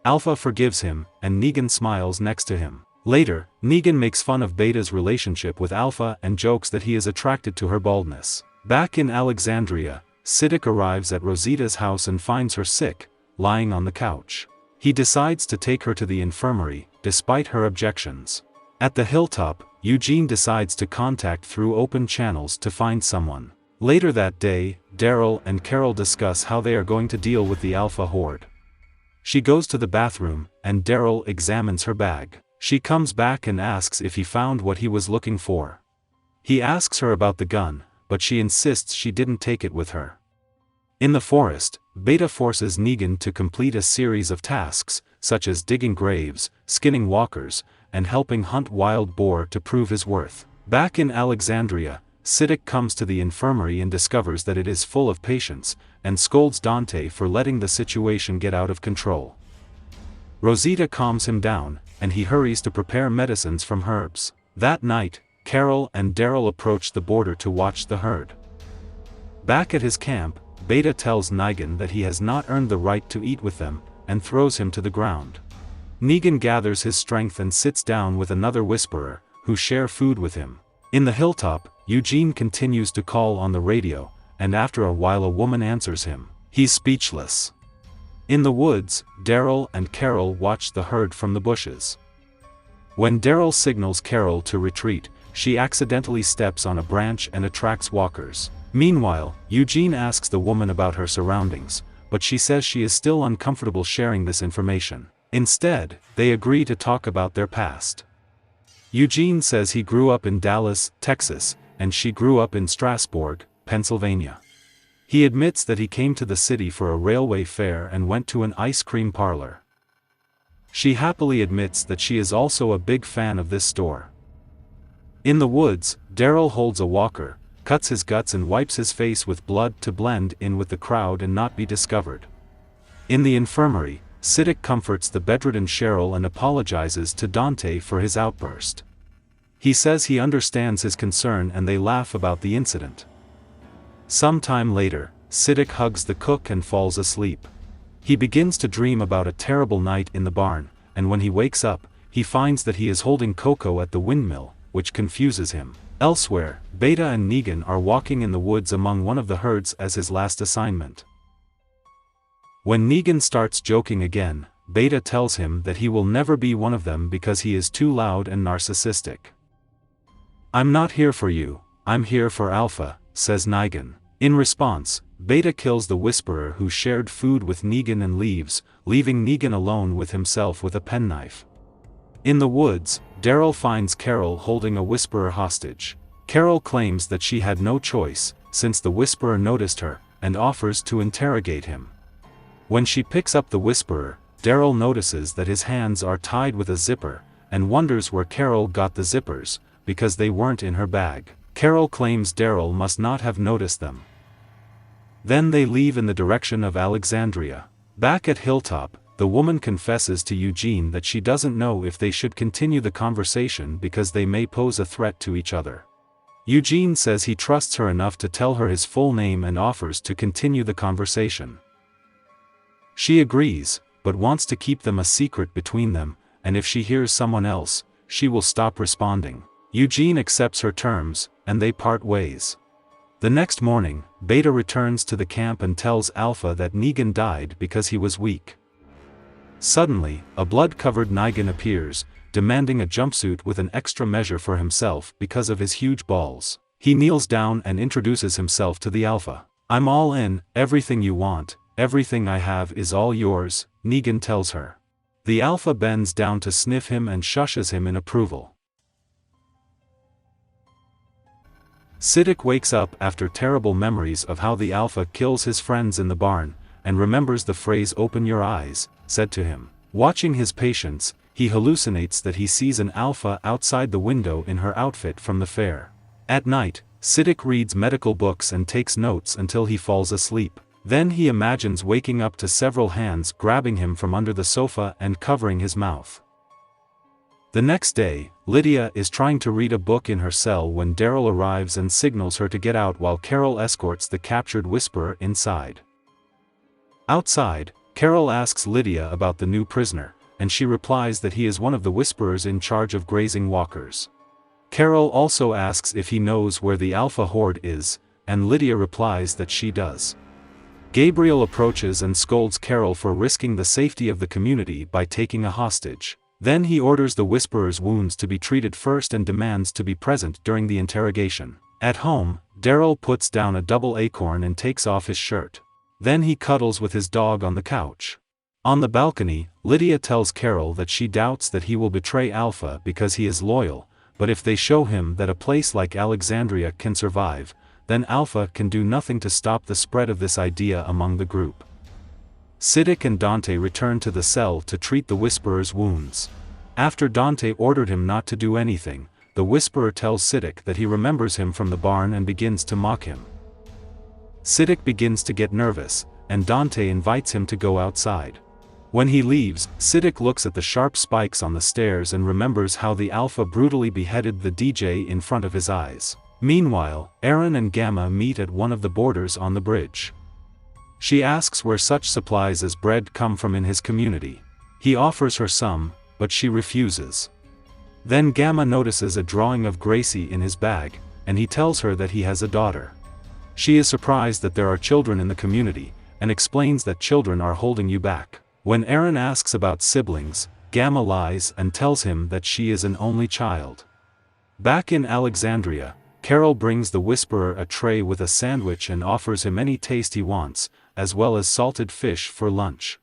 Alpha forgives him, and Negan smiles next to him. Later, Negan makes fun of Beta's relationship with Alpha and jokes that he is attracted to her baldness. Back in Alexandria, Siddiq arrives at Rosita's house and finds her sick, lying on the couch. He decides to take her to the infirmary, despite her objections. At the hilltop, Eugene decides to contact through open channels to find someone. Later that day, Daryl and Carol discuss how they are going to deal with the Alpha Horde. She goes to the bathroom, and Daryl examines her bag. She comes back and asks if he found what he was looking for. He asks her about the gun, but she insists she didn't take it with her. In the forest, Beta forces Negan to complete a series of tasks, such as digging graves, skinning walkers, and helping hunt wild boar to prove his worth. Back in Alexandria, Siddiq comes to the infirmary and discovers that it is full of patients, and scolds Dante for letting the situation get out of control. Rosita calms him down, and he hurries to prepare medicines from herbs. That night, Carol and Daryl approach the border to watch the herd. Back at his camp, Beta tells Negan that he has not earned the right to eat with them, and throws him to the ground. Negan gathers his strength and sits down with another Whisperer, who share food with him. In the hilltop, Eugene continues to call on the radio, and after a while a woman answers him. He's speechless. In the woods, Daryl and Carol watch the herd from the bushes. When Daryl signals Carol to retreat, she accidentally steps on a branch and attracts walkers. Meanwhile, Eugene asks the woman about her surroundings, but she says she is still uncomfortable sharing this information. Instead, they agree to talk about their past. Eugene says he grew up in Dallas, Texas, and she grew up in Strasbourg, Pennsylvania. He admits that he came to the city for a railway fare and went to an ice cream parlor. She happily admits that she is also a big fan of this store. In the woods, Daryl holds a walker, cuts his guts and wipes his face with blood to blend in with the crowd and not be discovered. In the infirmary, Siddiq comforts the bedridden Cheryl and apologizes to Dante for his outburst. He says he understands his concern and they laugh about the incident. Some time later, Siddiq hugs the cook and falls asleep. He begins to dream about a terrible night in the barn, and when he wakes up, he finds that he is holding Coco at the windmill, which confuses him. Elsewhere, Beta and Negan are walking in the woods among one of the herds as his last assignment. When Negan starts joking again, Beta tells him that he will never be one of them because he is too loud and narcissistic. "I'm not here for you, I'm here for Alpha," says Negan. In response, Beta kills the Whisperer who shared food with Negan and leaves, leaving Negan alone with himself with a penknife. In the woods, Daryl finds Carol holding a Whisperer hostage. Carol claims that she had no choice, since the Whisperer noticed her, and offers to interrogate him. When she picks up the Whisperer, Daryl notices that his hands are tied with a zipper, and wonders where Carol got the zippers, because they weren't in her bag. Carol claims Daryl must not have noticed them. Then they leave in the direction of Alexandria. Back at Hilltop, the woman confesses to Eugene that she doesn't know if they should continue the conversation because they may pose a threat to each other. Eugene says he trusts her enough to tell her his full name and offers to continue the conversation. She agrees, but wants to keep them a secret between them, and if she hears someone else, she will stop responding. Eugene accepts her terms, and they part ways. The next morning, Beta returns to the camp and tells Alpha that Negan died because he was weak. Suddenly, a blood-covered Negan appears, demanding a jumpsuit with an extra measure for himself because of his huge balls. He kneels down and introduces himself to the Alpha. "I'm all in, everything you want, everything I have is all yours," Negan tells her. The Alpha bends down to sniff him and shushes him in approval. Siddiq wakes up after terrible memories of how the Alpha kills his friends in the barn, and remembers the phrase "open your eyes," said to him. Watching his patients, he hallucinates that he sees an Alpha outside the window in her outfit from the fair. At night, Siddiq reads medical books and takes notes until he falls asleep. Then he imagines waking up to several hands grabbing him from under the sofa and covering his mouth. The next day, Lydia is trying to read a book in her cell when Daryl arrives and signals her to get out while Carol escorts the captured Whisperer inside. Outside, Carol asks Lydia about the new prisoner, and she replies that he is one of the Whisperers in charge of grazing walkers. Carol also asks if he knows where the Alpha horde is, and Lydia replies that she does. Gabriel approaches and scolds Carol for risking the safety of the community by taking a hostage. Then he orders the Whisperer's wounds to be treated first and demands to be present during the interrogation. At home, Daryl puts down a double acorn and takes off his shirt. Then he cuddles with his dog on the couch. On the balcony, Lydia tells Carol that she doubts that he will betray Alpha because he is loyal, but if they show him that a place like Alexandria can survive, then Alpha can do nothing to stop the spread of this idea among the group. Siddiq and Dante return to the cell to treat the Whisperer's wounds. After Dante ordered him not to do anything, the Whisperer tells Siddiq that he remembers him from the barn and begins to mock him. Siddiq begins to get nervous, and Dante invites him to go outside. When he leaves, Siddiq looks at the sharp spikes on the stairs and remembers how the Alpha brutally beheaded the DJ in front of his eyes. Meanwhile, Eren and Gamma meet at one of the boarders on the bridge. She asks where such supplies as bread come from in his community. He offers her some, but she refuses. Then Gamma notices a drawing of Gracie in his bag, and he tells her that he has a daughter. She is surprised that there are children in the community, and explains that children are holding you back. When Eren asks about siblings, Gamma lies and tells him that she is an only child. Back in Alexandria, Carol brings the Whisperer a tray with a sandwich and offers him any taste he wants, as well as salted fish for lunch.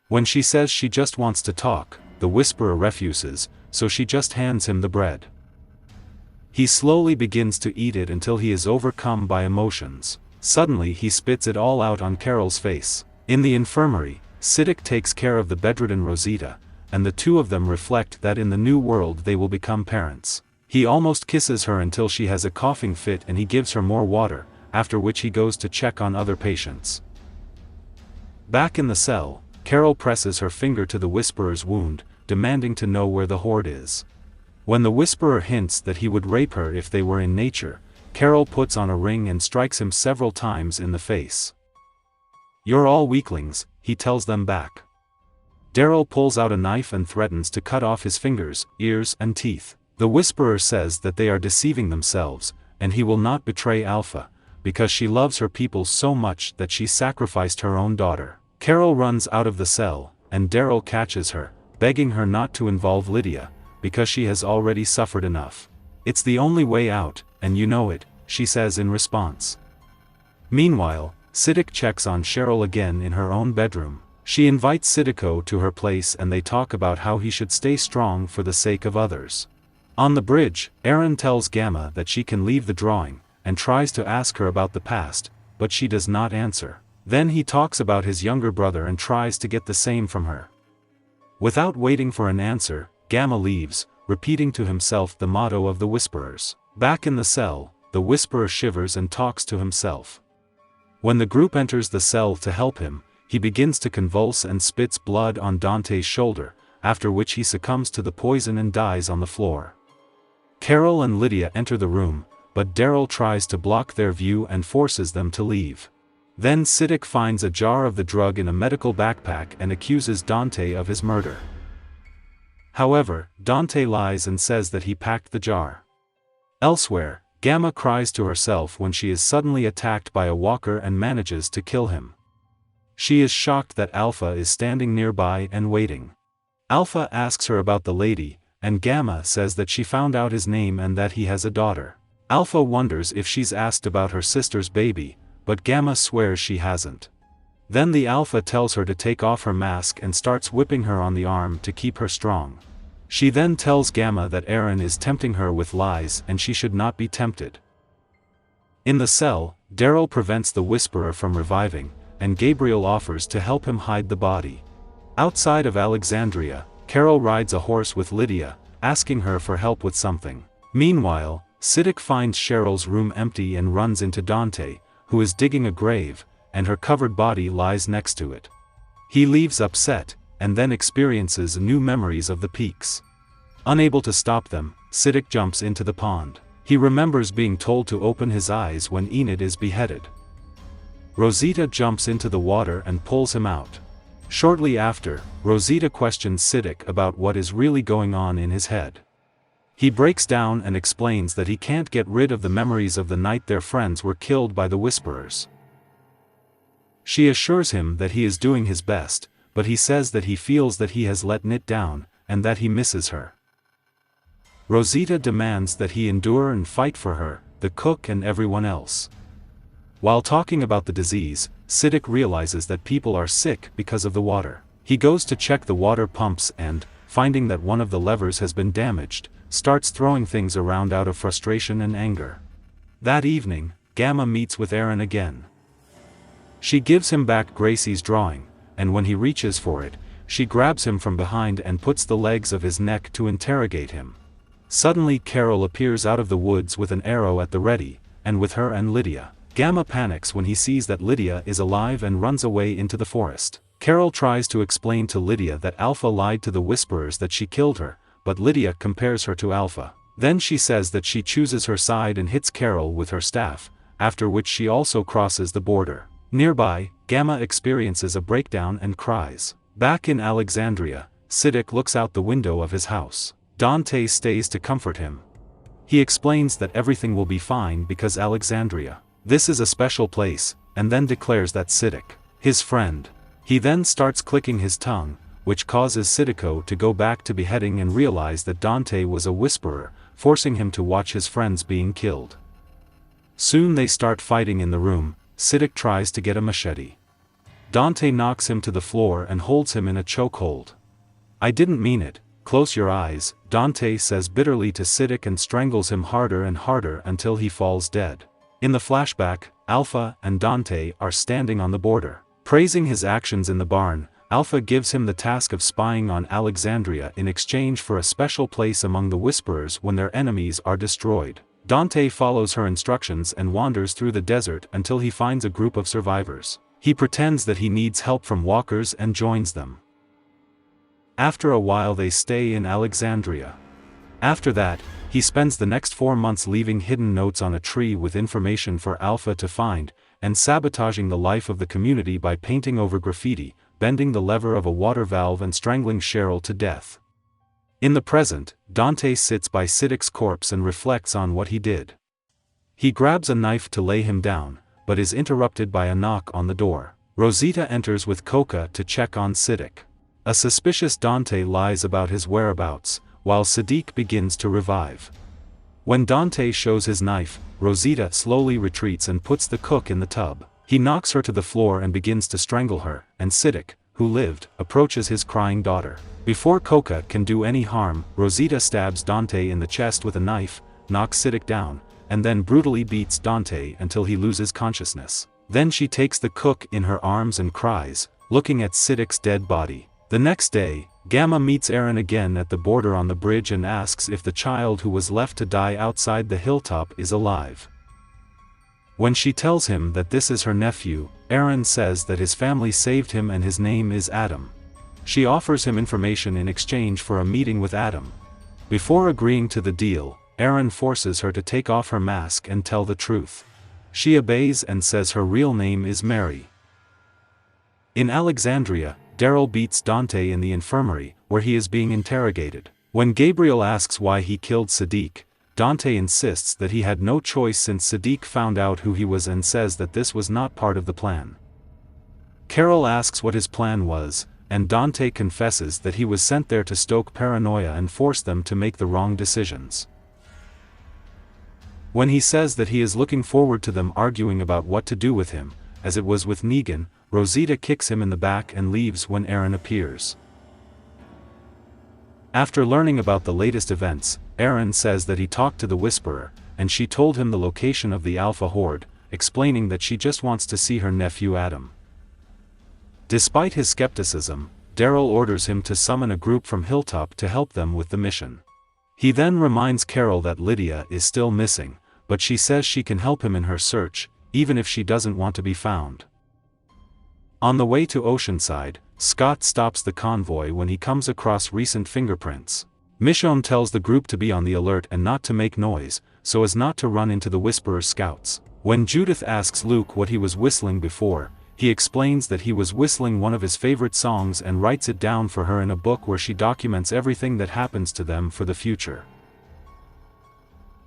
When she says she just wants to talk, the Whisperer refuses, so she just hands him the bread. He slowly begins to eat it until he is overcome by emotions. Suddenly he spits it all out on Carol's face. In the infirmary, Siddiq takes care of the bedridden Rosita, and the two of them reflect that in the new world they will become parents. He almost kisses her until she has a coughing fit and he gives her more water, after which he goes to check on other patients. Back in the cell, Carol presses her finger to the Whisperer's wound, demanding to know where the Horde is. When the Whisperer hints that he would rape her if they were in nature, Carol puts on a ring and strikes him several times in the face. "You're all weaklings," he tells them back. Daryl pulls out a knife and threatens to cut off his fingers, ears, and teeth. The Whisperer says that they are deceiving themselves, and he will not betray Alpha, because she loves her people so much that she sacrificed her own daughter. Carol runs out of the cell, and Daryl catches her, begging her not to involve Lydia, because she has already suffered enough. "It's the only way out, and you know it," she says in response. Meanwhile, Siddiq checks on Cheryl again in her own bedroom. She invites Siddiqo to her place and they talk about how he should stay strong for the sake of others. On the bridge, Eren tells Gamma that she can leave the drawing, and tries to ask her about the past, but she does not answer. Then he talks about his younger brother and tries to get the same from her. Without waiting for an answer, Gamma leaves, repeating to himself the motto of the Whisperers. Back in the cell, the Whisperer shivers and talks to himself. When the group enters the cell to help him, he begins to convulse and spits blood on Dante's shoulder, after which he succumbs to the poison and dies on the floor. Carol and Lydia enter the room, but Daryl tries to block their view and forces them to leave. Then Siddiq finds a jar of the drug in a medical backpack and accuses Dante of his murder. However, Dante lies and says that he packed the jar. Elsewhere, Gamma cries to herself when she is suddenly attacked by a walker and manages to kill him. She is shocked that Alpha is standing nearby and waiting. Alpha asks her about the lady, and Gamma says that she found out his name and that he has a daughter. Alpha wonders if she's asked about her sister's baby, but Gamma swears she hasn't. Then the Alpha tells her to take off her mask and starts whipping her on the arm to keep her strong. She then tells Gamma that Eren is tempting her with lies and she should not be tempted. In the cell, Daryl prevents the Whisperer from reviving, and Gabriel offers to help him hide the body. Outside of Alexandria, Carol rides a horse with Lydia, asking her for help with something. Meanwhile, Siddiq finds Cheryl's room empty and runs into Dante, who is digging a grave, and her covered body lies next to it. He leaves upset, and then experiences new memories of the peaks. Unable to stop them, Siddiq jumps into the pond. He remembers being told to open his eyes when Enid is beheaded. Rosita jumps into the water and pulls him out. Shortly after, Rosita questions Siddiq about what is really going on in his head. He breaks down and explains that he can't get rid of the memories of the night their friends were killed by the Whisperers. She assures him that he is doing his best, but he says that he feels that he has let Nit down, and that he misses her. Rosita demands that he endure and fight for her, the cook and everyone else. While talking about the disease, Siddiq realizes that people are sick because of the water. He goes to check the water pumps and, finding that one of the levers has been damaged, starts throwing things around out of frustration and anger. That evening, Gamma meets with Eren again. She gives him back Gracie's drawing, and when he reaches for it, she grabs him from behind and puts the legs of his neck to interrogate him. Suddenly Carol appears out of the woods with an arrow at the ready, and with her and Lydia. Gamma panics when he sees that Lydia is alive and runs away into the forest. Carol tries to explain to Lydia that Alpha lied to the Whisperers that she killed her, but Lydia compares her to Alpha. Then she says that she chooses her side and hits Carol with her staff, after which she also crosses the border. Nearby, Gamma experiences a breakdown and cries. Back in Alexandria, Siddiq looks out the window of his house. Dante stays to comfort him. He explains that everything will be fine because Alexandria. This is a special place, and then declares that Siddiq, his friend. He then starts clicking his tongue, which causes Siddiq to go back to beheading and realize that Dante was a Whisperer, forcing him to watch his friends being killed. Soon they start fighting in the room. Siddiq tries to get a machete. Dante knocks him to the floor and holds him in a chokehold. "I didn't mean it, close your eyes," Dante says bitterly to Siddiq and strangles him harder and harder until he falls dead. In the flashback, Alpha and Dante are standing on the border. Praising his actions in the barn, Alpha gives him the task of spying on Alexandria in exchange for a special place among the Whisperers when their enemies are destroyed. Dante follows her instructions and wanders through the desert until he finds a group of survivors. He pretends that he needs help from walkers and joins them. After a while they stay in Alexandria. After that, he spends the next 4 months leaving hidden notes on a tree with information for Alpha to find, and sabotaging the life of the community by painting over graffiti, bending the lever of a water valve and strangling Cheryl to death. In the present, Dante sits by Siddiq's corpse and reflects on what he did. He grabs a knife to lay him down, but is interrupted by a knock on the door. Rosita enters with Coca to check on Siddiq. A suspicious Dante lies about his whereabouts, while Siddiq begins to revive. When Dante shows his knife, Rosita slowly retreats and puts the cook in the tub. He knocks her to the floor and begins to strangle her, and Siddiq, who lived, approaches his crying daughter. Before Coca can do any harm, Rosita stabs Dante in the chest with a knife, knocks Siddiq down, and then brutally beats Dante until he loses consciousness. Then she takes the cook in her arms and cries, looking at Siddiq's dead body. The next day, Gamma meets Aaron again at the border on the bridge and asks if the child who was left to die outside the hilltop is alive. When she tells him that this is her nephew, Aaron says that his family saved him and his name is Adam. She offers him information in exchange for a meeting with Adam. Before agreeing to the deal, Aaron forces her to take off her mask and tell the truth. She obeys and says her real name is Mary. In Alexandria, Daryl beats Dante in the infirmary, where he is being interrogated. When Gabriel asks why he killed Siddiq, Dante insists that he had no choice since Siddiq found out who he was and says that this was not part of the plan. Carol asks what his plan was, and Dante confesses that he was sent there to stoke paranoia and force them to make the wrong decisions. When he says that he is looking forward to them arguing about what to do with him, as it was with Negan, Rosita kicks him in the back and leaves when Aaron appears. After learning about the latest events, Aaron says that he talked to the Whisperer, and she told him the location of the Alpha Horde, explaining that she just wants to see her nephew Adam. Despite his skepticism, Daryl orders him to summon a group from Hilltop to help them with the mission. He then reminds Carol that Lydia is still missing, but she says she can help him in her search, even if she doesn't want to be found. On the way to Oceanside, Scott stops the convoy when he comes across recent fingerprints. Michonne tells the group to be on the alert and not to make noise, so as not to run into the Whisperer scouts. When Judith asks Luke what he was whistling before, he explains that he was whistling one of his favorite songs and writes it down for her in a book where she documents everything that happens to them for the future.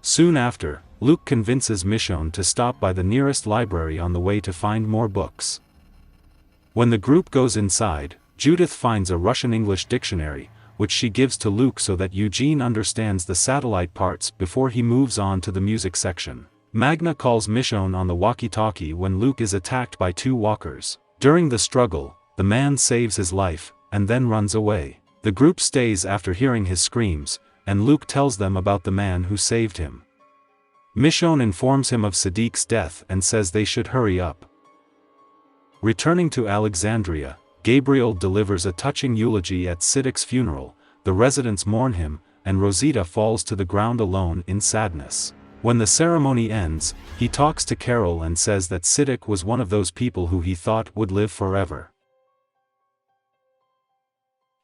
Soon after, Luke convinces Michonne to stop by the nearest library on the way to find more books. When the group goes inside, Judith finds a Russian-English dictionary, which she gives to Luke so that Eugene understands the satellite parts before he moves on to the music section. Magna calls Michonne on the walkie-talkie when Luke is attacked by 2 walkers. During the struggle, the man saves his life, and then runs away. The group stays after hearing his screams, and Luke tells them about the man who saved him. Michonne informs him of Siddiq's death and says they should hurry up. Returning to Alexandria, Gabriel delivers a touching eulogy at Siddiq's funeral. The residents mourn him, and Rosita falls to the ground alone in sadness. When the ceremony ends, he talks to Carol and says that Siddiq was one of those people who he thought would live forever.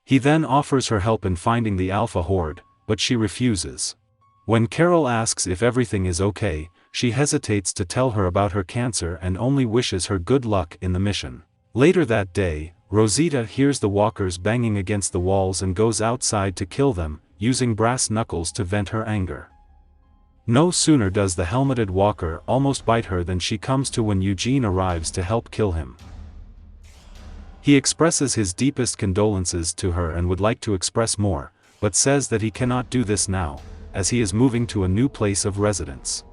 He then offers her help in finding the Alpha Horde, but she refuses. When Carol asks if everything is okay, she hesitates to tell her about her cancer and only wishes her good luck in the mission. Later that day, Rosita hears the walkers banging against the walls and goes outside to kill them, using brass knuckles to vent her anger. No sooner does the helmeted walker almost bite her than she comes to when Eugene arrives to help kill him. He expresses his deepest condolences to her and would like to express more, but says that he cannot do this now, as he is moving to a new place of residence.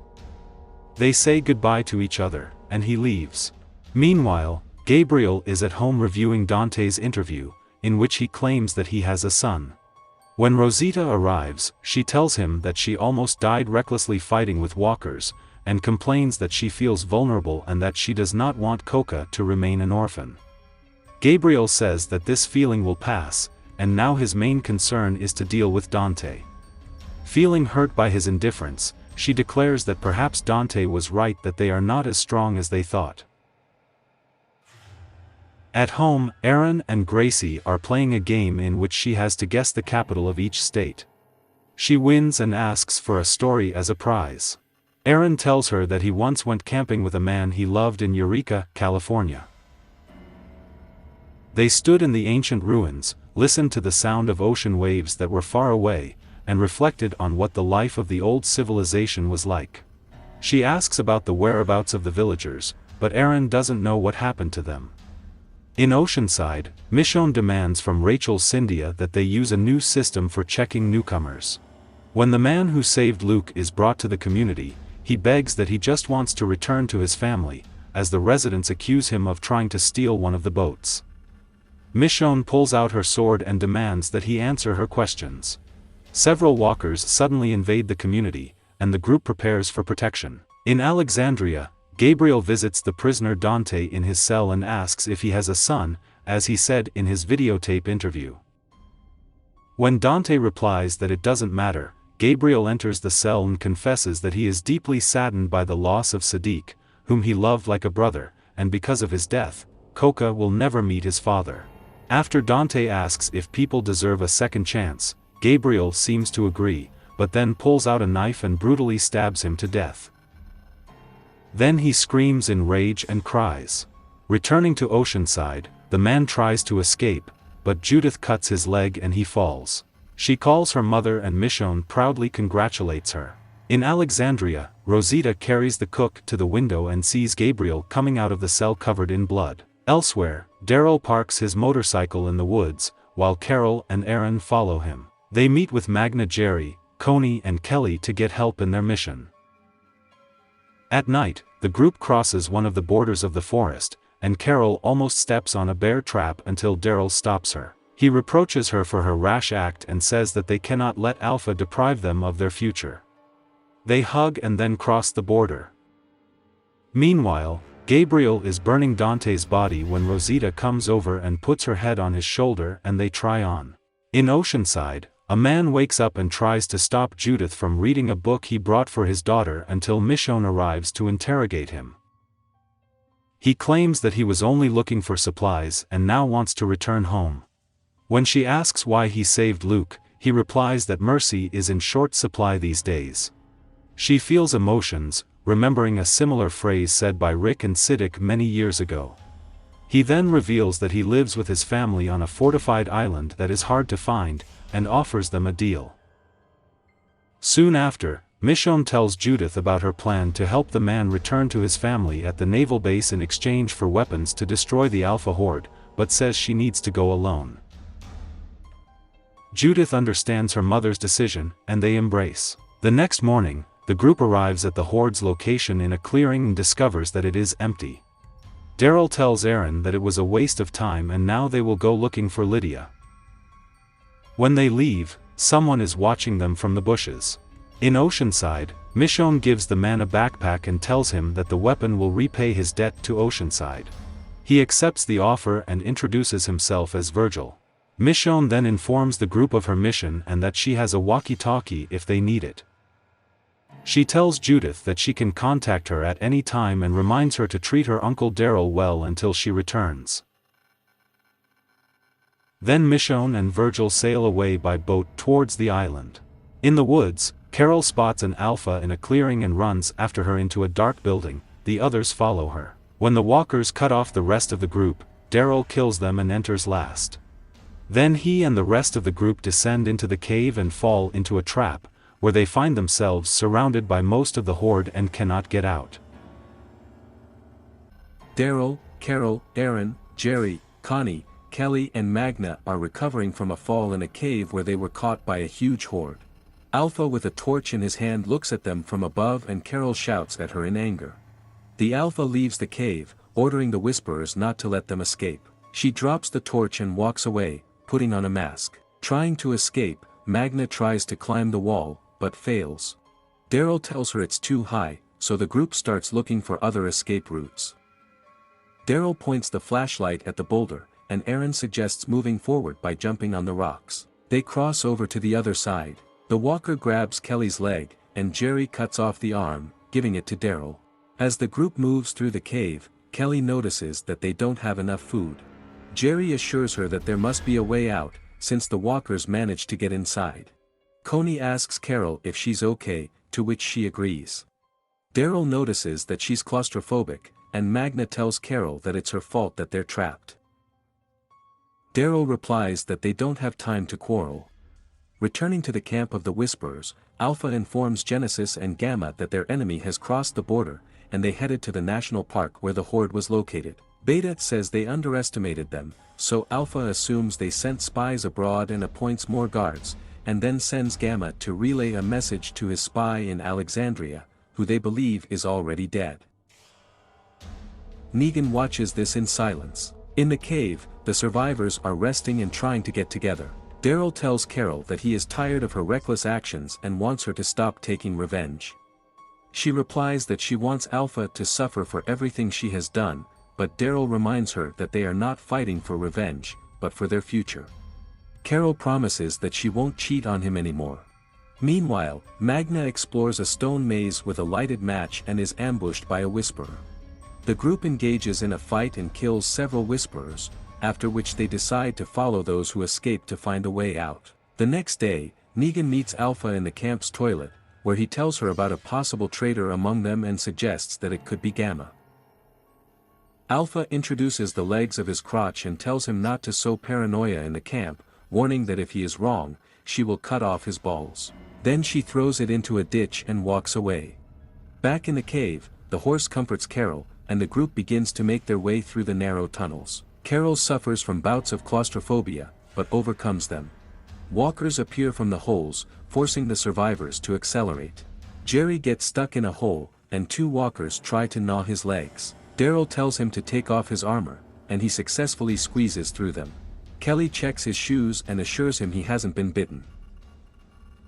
They say goodbye to each other, and he leaves. Meanwhile, Gabriel is at home reviewing Dante's interview, in which he claims that he has a son. When Rosita arrives, she tells him that she almost died recklessly fighting with walkers, and complains that she feels vulnerable and that she does not want Coca to remain an orphan. Gabriel says that this feeling will pass, and now his main concern is to deal with Dante. Feeling hurt by his indifference, she declares that perhaps Dante was right, that they are not as strong as they thought. At home, Erin and Gracie are playing a game in which she has to guess the capital of each state. She wins and asks for a story as a prize. Erin tells her that he once went camping with a man he loved in Eureka, California. They stood in the ancient ruins, listened to the sound of ocean waves that were far away, and reflected on what the life of the old civilization was like. She asks about the whereabouts of the villagers, but Erin doesn't know what happened to them. In Oceanside, Michonne demands from Rachel Cyndia that they use a new system for checking newcomers. When the man who saved Luke is brought to the community, he begs that he just wants to return to his family, as the residents accuse him of trying to steal one of the boats. Michonne pulls out her sword and demands that he answer her questions. Several walkers suddenly invade the community, and the group prepares for protection. In Alexandria, Gabriel visits the prisoner Dante in his cell and asks if he has a son, as he said in his videotape interview. When Dante replies that it doesn't matter, Gabriel enters the cell and confesses that he is deeply saddened by the loss of Siddiq, whom he loved like a brother, and because of his death, Coca will never meet his father. After Dante asks if people deserve a second chance, Gabriel seems to agree, but then pulls out a knife and brutally stabs him to death. Then he screams in rage and cries. Returning to Oceanside, the man tries to escape, but Judith cuts his leg and he falls. She calls her mother and Michonne proudly congratulates her. In Alexandria, Rosita carries the cook to the window and sees Gabriel coming out of the cell covered in blood. Elsewhere, Daryl parks his motorcycle in the woods, while Carol and Erin follow him. They meet with Magna Jerry, Coney and Kelly to get help in their mission. At night, the group crosses one of the borders of the forest, and Carol almost steps on a bear trap until Daryl stops her. He reproaches her for her rash act and says that they cannot let Alpha deprive them of their future. They hug and then cross the border. Meanwhile, Gabriel is burning Dante's body when Rosita comes over and puts her head on his shoulder and they try on. In Oceanside, a man wakes up and tries to stop Judith from reading a book he brought for his daughter until Michonne arrives to interrogate him. He claims that he was only looking for supplies and now wants to return home. When she asks why he saved Luke, he replies that mercy is in short supply these days. She feels emotions, remembering a similar phrase said by Rick and Siddiq many years ago. He then reveals that he lives with his family on a fortified island that is hard to find, and offers them a deal. Soon after, Michonne tells Judith about her plan to help the man return to his family at the naval base in exchange for weapons to destroy the Alpha Horde, but says she needs to go alone. Judith understands her mother's decision, and they embrace. The next morning, the group arrives at the Horde's location in a clearing and discovers that it is empty. Daryl tells Erin that it was a waste of time and now they will go looking for Lydia. When they leave, someone is watching them from the bushes. In Oceanside, Michonne gives the man a backpack and tells him that the weapon will repay his debt to Oceanside. He accepts the offer and introduces himself as Virgil. Michonne then informs the group of her mission and that she has a walkie-talkie if they need it. She tells Judith that she can contact her at any time and reminds her to treat her Uncle Daryl well until she returns. Then Michonne and Virgil sail away by boat towards the island. In the woods, Carol spots an Alpha in a clearing and runs after her into a dark building. The others follow her. When the walkers cut off the rest of the group, Daryl kills them and enters last. Then he and the rest of the group descend into the cave and fall into a trap, where they find themselves surrounded by most of the horde and cannot get out. Daryl, Carol, Aaron, Jerry, Connie, Kelly and Magna are recovering from a fall in a cave where they were caught by a huge horde. Alpha with a torch in his hand looks at them from above and Carol shouts at her in anger. The Alpha leaves the cave, ordering the Whisperers not to let them escape. She drops the torch and walks away, putting on a mask. Trying to escape, Magna tries to climb the wall, but fails. Daryl tells her it's too high, so the group starts looking for other escape routes. Daryl points the flashlight at the boulder, and Aaron suggests moving forward by jumping on the rocks. They cross over to the other side. The walker grabs Kelly's leg, and Jerry cuts off the arm, giving it to Daryl. As the group moves through the cave, Kelly notices that they don't have enough food. Jerry assures her that there must be a way out, since the walkers managed to get inside. Connie asks Carol if she's okay, to which she agrees. Daryl notices that she's claustrophobic, and Magna tells Carol that it's her fault that they're trapped. Daryl replies that they don't have time to quarrel. Returning to the camp of the Whisperers, Alpha informs Genesis and Gamma that their enemy has crossed the border, and they headed to the national park where the horde was located. Beta says they underestimated them, so Alpha assumes they sent spies abroad and appoints more guards, and then sends Gamma to relay a message to his spy in Alexandria, who they believe is already dead. Negan watches this in silence. In the cave, the survivors are resting and trying to get together. Daryl tells Carol that he is tired of her reckless actions and wants her to stop taking revenge. She replies that she wants Alpha to suffer for everything she has done, but Daryl reminds her that they are not fighting for revenge, but for their future. Carol promises that she won't cheat on him anymore. Meanwhile, Magna explores a stone maze with a lighted match and is ambushed by a Whisperer. The group engages in a fight and kills several Whisperers, after which they decide to follow those who escape to find a way out. The next day, Negan meets Alpha in the camp's toilet, where he tells her about a possible traitor among them and suggests that it could be Gamma. Alpha introduces the legs of his crotch and tells him not to sow paranoia in the camp, warning that if he is wrong, she will cut off his balls. Then she throws it into a ditch and walks away. Back in the cave, the horse comforts Carol, and the group begins to make their way through the narrow tunnels. Carol suffers from bouts of claustrophobia, but overcomes them. Walkers appear from the holes, forcing the survivors to accelerate. Jerry gets stuck in a hole, and two walkers try to gnaw his legs. Daryl tells him to take off his armor, and he successfully squeezes through them. Kelly checks his shoes and assures him he hasn't been bitten.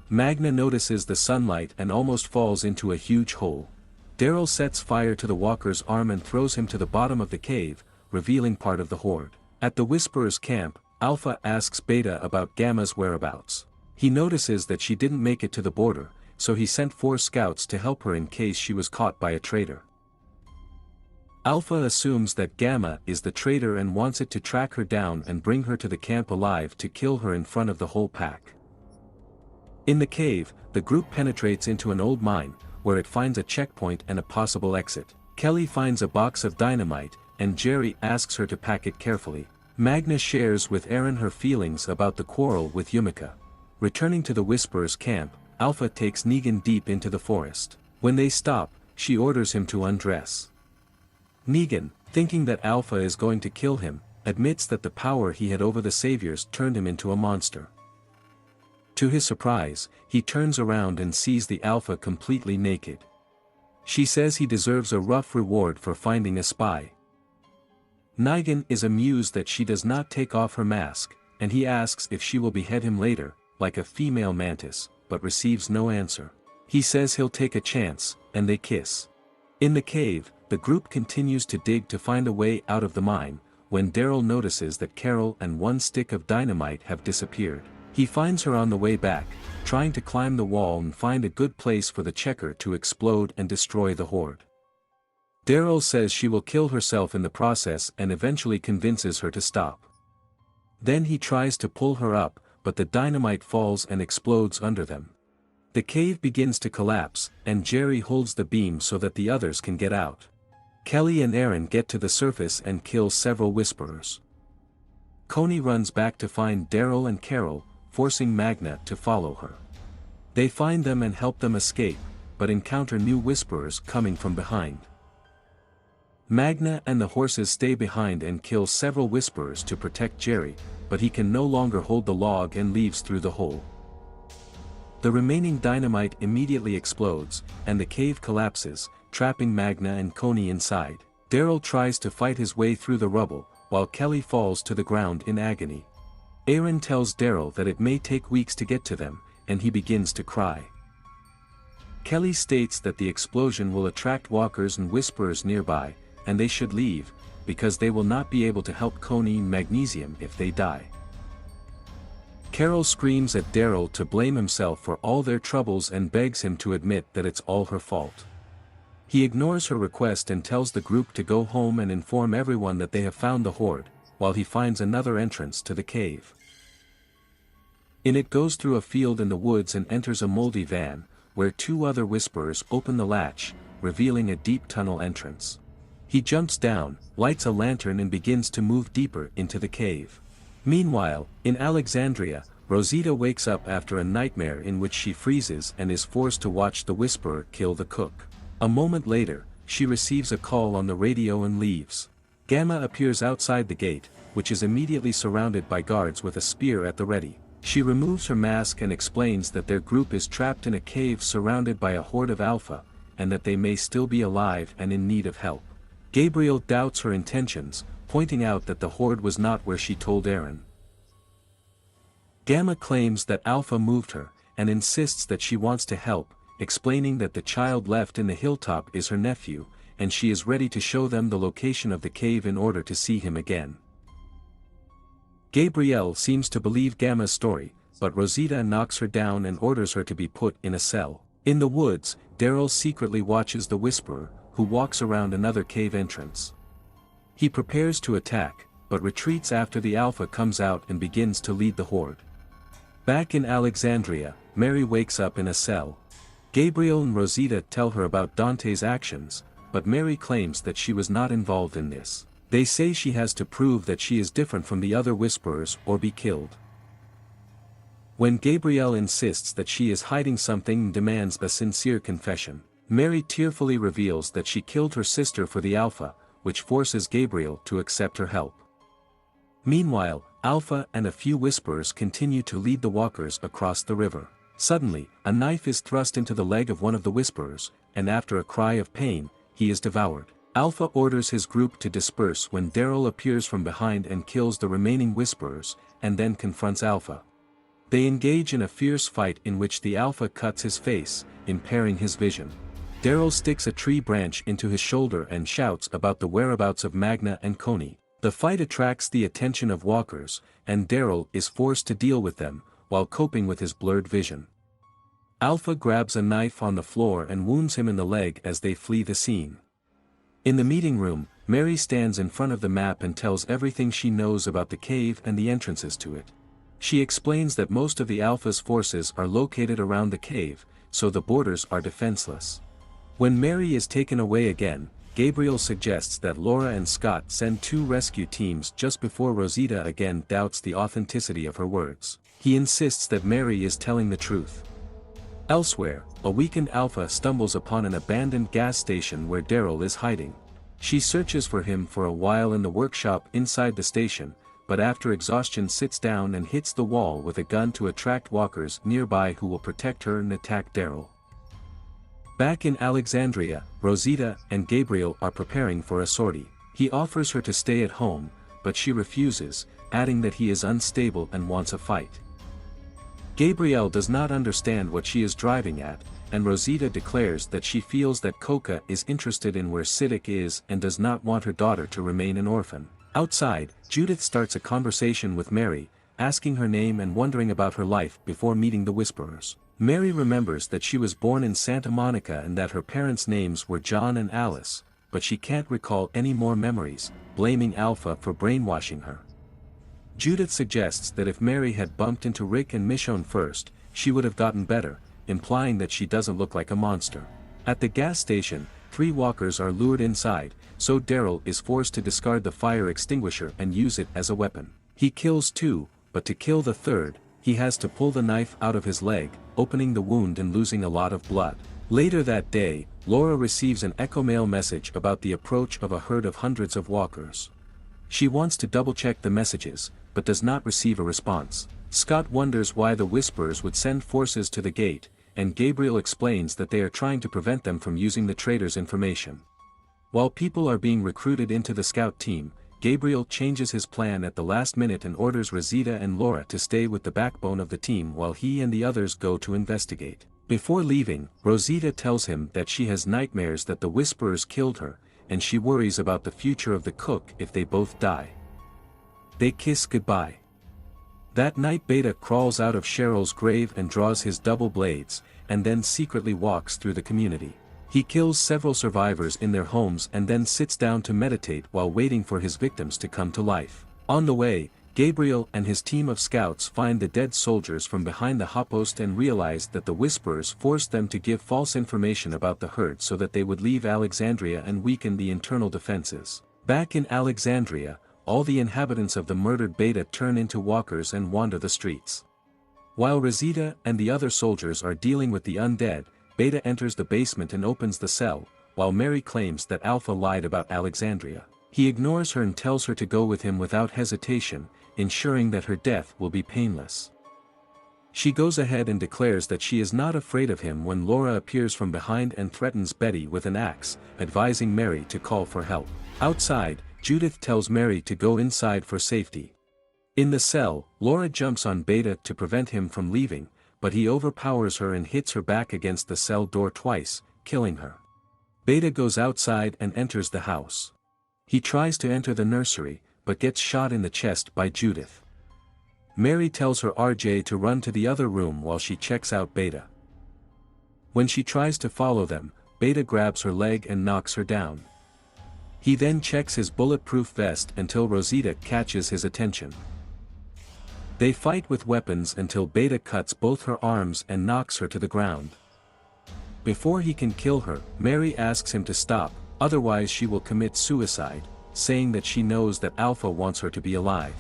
Magna notices the sunlight and almost falls into a huge hole. Daryl sets fire to the walker's arm and throws him to the bottom of the cave, revealing part of the horde. At the Whisperer's camp, Alpha asks Beta about Gamma's whereabouts. He notices that she didn't make it to the border, so he sent 4 scouts to help her in case she was caught by a traitor. Alpha assumes that Gamma is the traitor and wants it to track her down and bring her to the camp alive to kill her in front of the whole pack. In the cave, the group penetrates into an old mine, where it finds a checkpoint and a possible exit. Kelly finds a box of dynamite, and Jerry asks her to pack it carefully. Magna shares with Aaron her feelings about the quarrel with Yumika. Returning to the Whisperer's camp, Alpha takes Negan deep into the forest. When they stop, she orders him to undress. Negan, thinking that Alpha is going to kill him, admits that the power he had over the Saviors turned him into a monster. To his surprise, he turns around and sees the Alpha completely naked. She says he deserves a rough reward for finding a spy. Negan is amused that she does not take off her mask, and he asks if she will behead him later, like a female mantis, but receives no answer. He says he'll take a chance, and they kiss. In the cave, the group continues to dig to find a way out of the mine, when Daryl notices that Carol and one stick of dynamite have disappeared. He finds her on the way back, trying to climb the wall and find a good place for the checker to explode and destroy the horde. Daryl says she will kill herself in the process and eventually convinces her to stop. Then he tries to pull her up, but the dynamite falls and explodes under them. The cave begins to collapse, and Jerry holds the beam so that the others can get out. Kelly and Aaron get to the surface and kill several Whisperers. Coney runs back to find Daryl and Carol, forcing Magna to follow her. They find them and help them escape, but encounter new Whisperers coming from behind. Magna and the horses stay behind and kill several Whisperers to protect Jerry, but he can no longer hold the log and leaves through the hole. The remaining dynamite immediately explodes, and the cave collapses, trapping Magna and Coney inside. Daryl tries to fight his way through the rubble, while Kelly falls to the ground in agony. Aaron tells Daryl that it may take weeks to get to them, and he begins to cry. Kelly states that the explosion will attract walkers and Whisperers nearby, and they should leave, because they will not be able to help Coney and Magnesium if they die. Carol screams at Daryl to blame himself for all their troubles and begs him to admit that it's all her fault. He ignores her request and tells the group to go home and inform everyone that they have found the horde, while he finds another entrance to the cave. It goes through a field in the woods and enters a moldy van, where two other Whisperers open the latch, revealing a deep tunnel entrance. He jumps down, lights a lantern and begins to move deeper into the cave. Meanwhile, in Alexandria, Rosita wakes up after a nightmare in which she freezes and is forced to watch the Whisperer kill the cook. A moment later, she receives a call on the radio and leaves. Gamma appears outside the gate, which is immediately surrounded by guards with a spear at the ready. She removes her mask and explains that their group is trapped in a cave surrounded by a horde of Alpha, and that they may still be alive and in need of help. Gabriel doubts her intentions, pointing out that the horde was not where she told Aaron. Gamma claims that Alpha moved her, and insists that she wants to help, explaining that the child left in the hilltop is her nephew, and she is ready to show them the location of the cave in order to see him again. Gabrielle seems to believe Gamma's story, but Rosita knocks her down and orders her to be put in a cell. In the woods, Daryl secretly watches the Whisperer, who walks around another cave entrance. He prepares to attack, but retreats after the Alpha comes out and begins to lead the horde. Back in Alexandria, Mary wakes up in a cell. Gabriel and Rosita tell her about Dante's actions, but Mary claims that she was not involved in this. They say she has to prove that she is different from the other Whisperers or be killed. When Gabrielle insists that she is hiding something and demands a sincere confession, Mary tearfully reveals that she killed her sister for the Alpha, which forces Gabriel to accept her help. Meanwhile, Alpha and a few Whisperers continue to lead the walkers across the river. Suddenly, a knife is thrust into the leg of one of the Whisperers, and after a cry of pain, he is devoured. Alpha orders his group to disperse when Daryl appears from behind and kills the remaining Whisperers, and then confronts Alpha. They engage in a fierce fight in which the Alpha cuts his face, impairing his vision. Daryl sticks a tree branch into his shoulder and shouts about the whereabouts of Magna and Coney. The fight attracts the attention of walkers, and Daryl is forced to deal with them, while coping with his blurred vision. Alpha grabs a knife on the floor and wounds him in the leg as they flee the scene. In the meeting room, Mary stands in front of the map and tells everything she knows about the cave and the entrances to it. She explains that most of the Alpha's forces are located around the cave, so the borders are defenseless. When Mary is taken away again, Gabriel suggests that Laura and Scott send 2 rescue teams just before Rosita again doubts the authenticity of her words. He insists that Mary is telling the truth. Elsewhere, a weakened Alpha stumbles upon an abandoned gas station where Daryl is hiding. She searches for him for a while in the workshop inside the station, but after exhaustion sits down and hits the wall with a gun to attract walkers nearby who will protect her and attack Daryl. Back in Alexandria, Rosita and Gabriel are preparing for a sortie. He offers her to stay at home, but she refuses, adding that he is unstable and wants a fight. Gabrielle does not understand what she is driving at, and Rosita declares that she feels that Coca is interested in where Siddiq is and does not want her daughter to remain an orphan. Outside, Judith starts a conversation with Mary, asking her name and wondering about her life before meeting the Whisperers. Mary remembers that she was born in Santa Monica and that her parents' names were John and Alice, but she can't recall any more memories, blaming Alpha for brainwashing her. Judith suggests that if Mary had bumped into Rick and Michonne first, she would have gotten better, implying that she doesn't look like a monster. At the gas station, 3 walkers are lured inside, so Daryl is forced to discard the fire extinguisher and use it as a weapon. He kills 2, but to kill the 3rd, he has to pull the knife out of his leg, opening the wound and losing a lot of blood. Later that day, Laura receives an echo-mail message about the approach of a herd of hundreds of walkers. She wants to double-check the messages, but does not receive a response. Scott wonders why the Whisperers would send forces to the gate, and Gabriel explains that they are trying to prevent them from using the traitors' information. While people are being recruited into the scout team, Gabriel changes his plan at the last minute and orders Rosita and Laura to stay with the backbone of the team while he and the others go to investigate. Before leaving, Rosita tells him that she has nightmares that the Whisperers killed her, and she worries about the future of the cook if they both die. They kiss goodbye. That night Beta crawls out of Cheryl's grave and draws his double blades, and then secretly walks through the community. He kills several survivors in their homes and then sits down to meditate while waiting for his victims to come to life. On the way, Gabriel and his team of scouts find the dead soldiers from behind the hotpost and realize that the Whisperers forced them to give false information about the herd so that they would leave Alexandria and weaken the internal defenses. Back in Alexandria, all the inhabitants of the murdered Beta turn into walkers and wander the streets. While Rosita and the other soldiers are dealing with the undead, Beta enters the basement and opens the cell, while Mary claims that Alpha lied about Alexandria. He ignores her and tells her to go with him without hesitation, ensuring that her death will be painless. She goes ahead and declares that she is not afraid of him when Laura appears from behind and threatens Betty with an axe, advising Mary to call for help. Outside, Judith tells Mary to go inside for safety. In the cell, Laura jumps on Beta to prevent him from leaving, but he overpowers her and hits her back against the cell door twice, killing her. Beta goes outside and enters the house. He tries to enter the nursery, but gets shot in the chest by Judith. Mary tells her RJ to run to the other room while she checks out Beta. When she tries to follow them, Beta grabs her leg and knocks her down. He then checks his bulletproof vest until Rosita catches his attention. They fight with weapons until Beta cuts both her arms and knocks her to the ground. Before he can kill her, Mary asks him to stop, otherwise she will commit suicide, saying that she knows that Alpha wants her to be alive.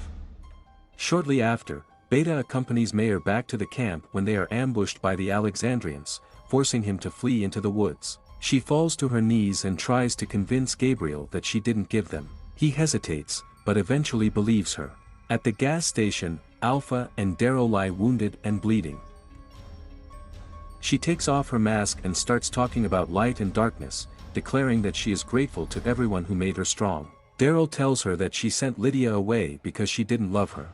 Shortly after, Beta accompanies Mayer back to the camp when they are ambushed by the Alexandrians, forcing him to flee into the woods. She falls to her knees and tries to convince Gabriel that she didn't give them. He hesitates, but eventually believes her. At the gas station, Alpha and Daryl lie wounded and bleeding. She takes off her mask and starts talking about light and darkness, declaring that she is grateful to everyone who made her strong. Daryl tells her that she sent Lydia away because she didn't love her.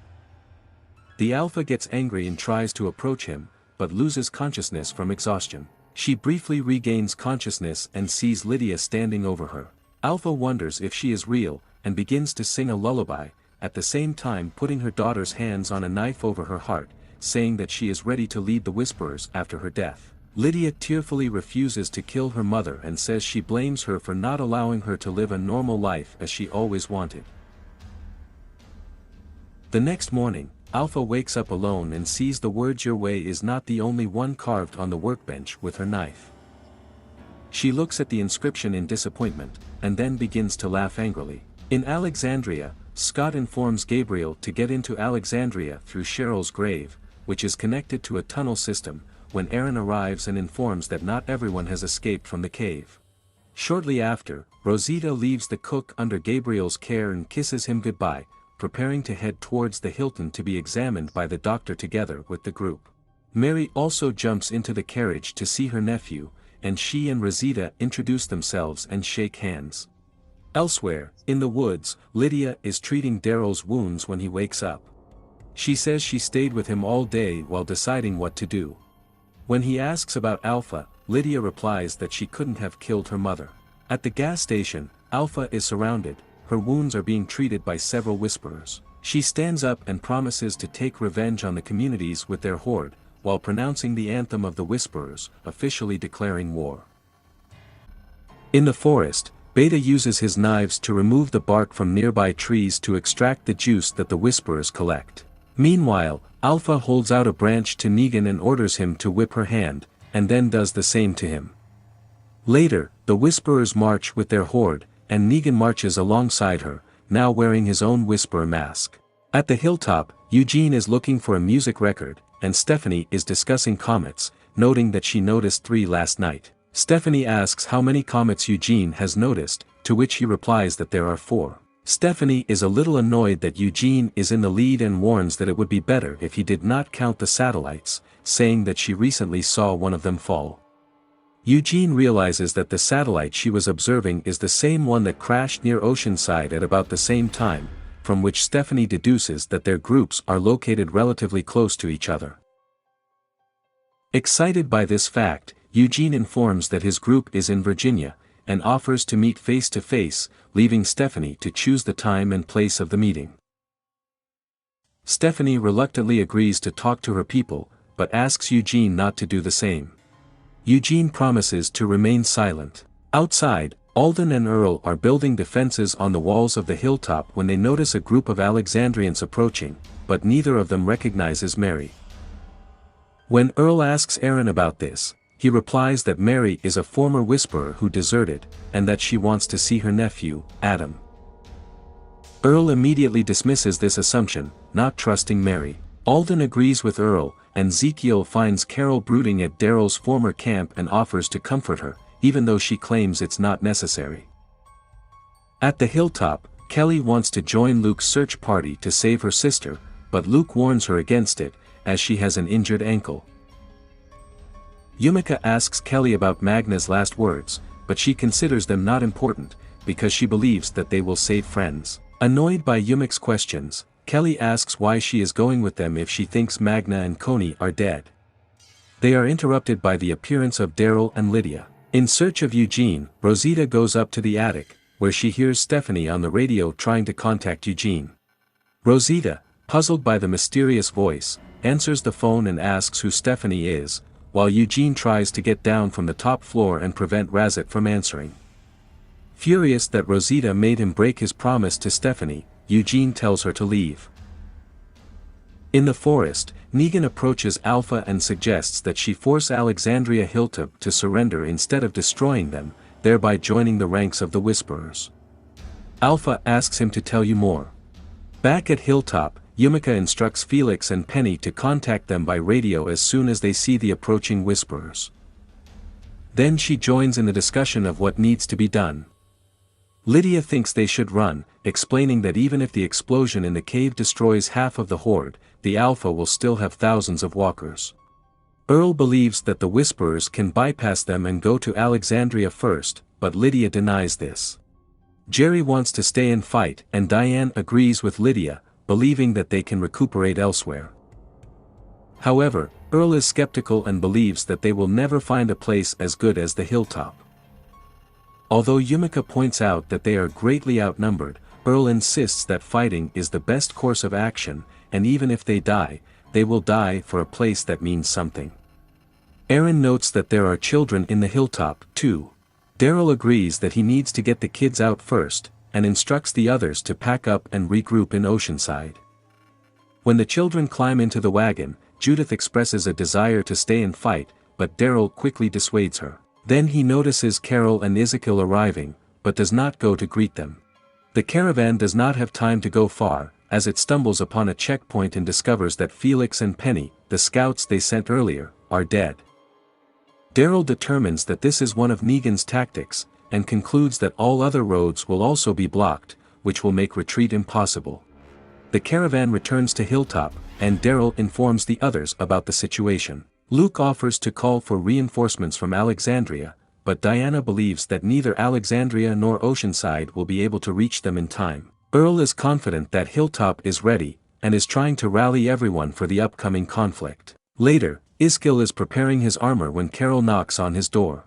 The Alpha gets angry and tries to approach him, but loses consciousness from exhaustion. She briefly regains consciousness and sees Lydia standing over her. Alpha wonders if she is real, and begins to sing a lullaby, at the same time putting her daughter's hands on a knife over her heart, saying that she is ready to lead the Whisperers after her death. Lydia tearfully refuses to kill her mother and says she blames her for not allowing her to live a normal life as she always wanted. The next morning, Alpha wakes up alone and sees the words "Your way" is not the only one carved on the workbench with her knife. She looks at the inscription in disappointment, and then begins to laugh angrily. In Alexandria, Scott informs Gabriel to get into Alexandria through Cheryl's grave, which is connected to a tunnel system, when Aaron arrives and informs that not everyone has escaped from the cave. Shortly after, Rosita leaves the cook under Gabriel's care and kisses him goodbye, preparing to head towards the Hilton to be examined by the doctor together with the group. Mary also jumps into the carriage to see her nephew, and she and Rosita introduce themselves and shake hands. Elsewhere, in the woods, Lydia is treating Daryl's wounds when he wakes up. She says she stayed with him all day while deciding what to do. When he asks about Alpha, Lydia replies that she couldn't have killed her mother. At the gas station, Alpha is surrounded, her wounds are being treated by several whisperers. She stands up and promises to take revenge on the communities with their horde, while pronouncing the anthem of the whisperers, officially declaring war. In the forest, Beta uses his knives to remove the bark from nearby trees to extract the juice that the whisperers collect. Meanwhile, Alpha holds out a branch to Negan and orders him to whip her hand, and then does the same to him. Later, the whisperers march with their horde, and Negan marches alongside her, now wearing his own whisperer mask. At the hilltop, Eugene is looking for a music record, and Stephanie is discussing comets, noting that she noticed 3 last night. Stephanie asks how many comets Eugene has noticed, to which he replies that there are 4. Stephanie is a little annoyed that Eugene is in the lead and warns that it would be better if he did not count the satellites, saying that she recently saw one of them fall. Eugene realizes that the satellite she was observing is the same one that crashed near Oceanside at about the same time, from which Stephanie deduces that their groups are located relatively close to each other. Excited by this fact, Eugene informs that his group is in Virginia, and offers to meet face to face, leaving Stephanie to choose the time and place of the meeting. Stephanie reluctantly agrees to talk to her people, but asks Eugene not to do the same. Eugene promises to remain silent. Outside, Alden and Earl are building defenses on the walls of the hilltop when they notice a group of Alexandrians approaching, but neither of them recognizes Mary. When Earl asks Aaron about this, he replies that Mary is a former whisperer who deserted, and that she wants to see her nephew, Adam. Earl immediately dismisses this assumption, not trusting Mary. Alden agrees with Earl, and Ezekiel finds Carol brooding at Daryl's former camp and offers to comfort her, even though she claims it's not necessary. At the hilltop, Kelly wants to join Luke's search party to save her sister, but Luke warns her against it, as she has an injured ankle. Yumika asks Kelly about Magna's last words, but she considers them not important, because she believes that they will save friends. Annoyed by Yumik's questions, Kelly asks why she is going with them if she thinks Magna and Coney are dead. They are interrupted by the appearance of Daryl and Lydia. In search of Eugene, Rosita goes up to the attic, where she hears Stephanie on the radio trying to contact Eugene. Rosita, puzzled by the mysterious voice, answers the phone and asks who Stephanie is, while Eugene tries to get down from the top floor and prevent Razit from answering. Furious that Rosita made him break his promise to Stephanie, Eugene tells her to leave. In the forest, Negan approaches Alpha and suggests that she force Alexandria Hilltop to surrender instead of destroying them, thereby joining the ranks of the Whisperers. Alpha asks him to tell you more. Back at Hilltop, Yumika instructs Felix and Penny to contact them by radio as soon as they see the approaching Whisperers. Then she joins in the discussion of what needs to be done. Lydia thinks they should run, explaining that even if the explosion in the cave destroys half of the horde, the Alpha will still have thousands of walkers. Earl believes that the Whisperers can bypass them and go to Alexandria first, but Lydia denies this. Jerry wants to stay and fight, and Diane agrees with Lydia, believing that they can recuperate elsewhere. However, Earl is skeptical and believes that they will never find a place as good as the hilltop. Although Yumika points out that they are greatly outnumbered, Earl insists that fighting is the best course of action, and even if they die, they will die for a place that means something. Aaron notes that there are children in the hilltop, too. Daryl agrees that he needs to get the kids out first, and instructs the others to pack up and regroup in Oceanside. When the children climb into the wagon, Judith expresses a desire to stay and fight, but Daryl quickly dissuades her. Then he notices Carol and Ezekiel arriving, but does not go to greet them. The caravan does not have time to go far, as it stumbles upon a checkpoint and discovers that Felix and Penny, the scouts they sent earlier, are dead. Daryl determines that this is one of Negan's tactics, and concludes that all other roads will also be blocked, which will make retreat impossible. The caravan returns to Hilltop, and Daryl informs the others about the situation. Luke offers to call for reinforcements from Alexandria, but Diana believes that neither Alexandria nor Oceanside will be able to reach them in time. Earl is confident that Hilltop is ready, and is trying to rally everyone for the upcoming conflict. Later, Iskil is preparing his armor when Carol knocks on his door.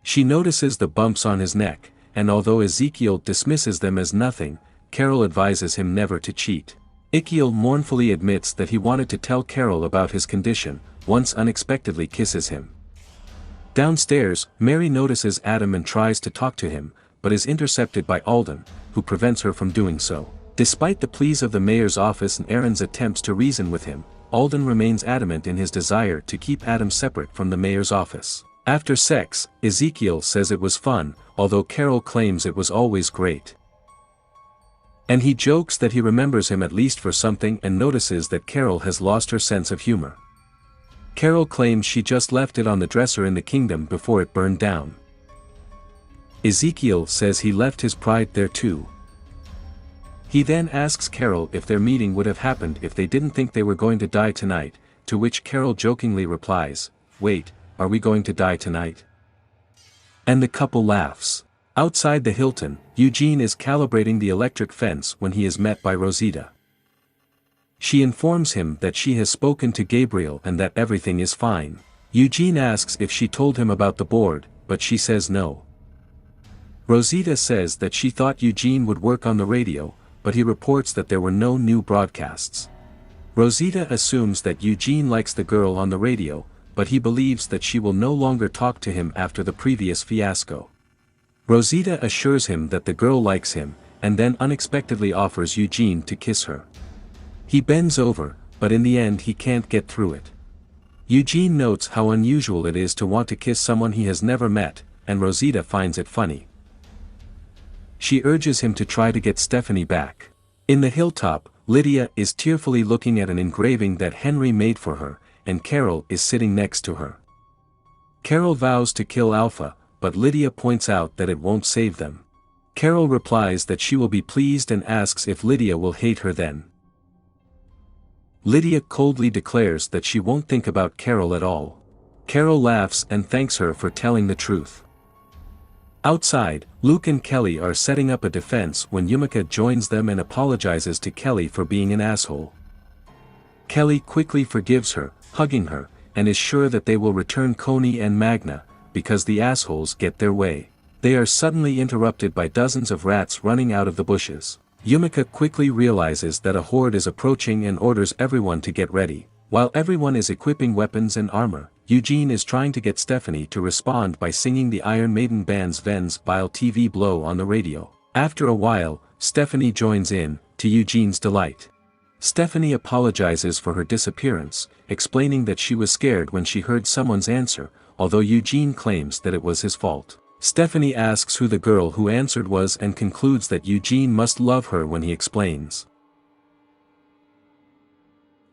She notices the bumps on his neck, and although Ezekiel dismisses them as nothing, Carol advises him never to cheat. Ezekiel mournfully admits that he wanted to tell Carol about his condition, once unexpectedly kisses him. Downstairs, Mary notices Adam and tries to talk to him, but is intercepted by Alden, who prevents her from doing so. Despite the pleas of the mayor's office and Aaron's attempts to reason with him, Alden remains adamant in his desire to keep Adam separate from the mayor's office. After sex, Ezekiel says it was fun, although Carol claims it was always great. And he jokes that he remembers him at least for something and notices that Carol has lost her sense of humor. Carol claims she just left it on the dresser in the kingdom before it burned down. Ezekiel says he left his pride there too. He then asks Carol if their meeting would have happened if they didn't think they were going to die tonight, to which Carol jokingly replies, "Wait, are we going to die tonight?" And the couple laughs. Outside the Hilton, Eugene is calibrating the electric fence when he is met by Rosita. She informs him that she has spoken to Gabriel and that everything is fine. Eugene asks if she told him about the board, but she says no. Rosita says that she thought Eugene would work on the radio, but he reports that there were no new broadcasts. Rosita assumes that Eugene likes the girl on the radio, but he believes that she will no longer talk to him after the previous fiasco. Rosita assures him that the girl likes him, and then unexpectedly offers Eugene to kiss her. He bends over, but in the end he can't get through it. Eugene notes how unusual it is to want to kiss someone he has never met, and Rosita finds it funny. She urges him to try to get Stephanie back. In the hilltop, Lydia is tearfully looking at an engraving that Henry made for her, and Carol is sitting next to her. Carol vows to kill Alpha, but Lydia points out that it won't save them. Carol replies that she will be pleased and asks if Lydia will hate her then. Lydia coldly declares that she won't think about Carol at all. Carol laughs and thanks her for telling the truth. Outside, Luke and Kelly are setting up a defense when Yumika joins them and apologizes to Kelly for being an asshole. Kelly quickly forgives her, hugging her, and is sure that they will return Coney and Magna, because the assholes get their way. They are suddenly interrupted by dozens of rats running out of the bushes. Yumika quickly realizes that a horde is approaching and orders everyone to get ready. While everyone is equipping weapons and armor, Eugene is trying to get Stephanie to respond by singing the Iron Maiden band's Vens Bile TV Blow on the radio. After a while, Stephanie joins in, to Eugene's delight. Stephanie apologizes for her disappearance, explaining that she was scared when she heard someone's answer, although Eugene claims that it was his fault. Stephanie asks who the girl who answered was and concludes that Eugene must love her when he explains.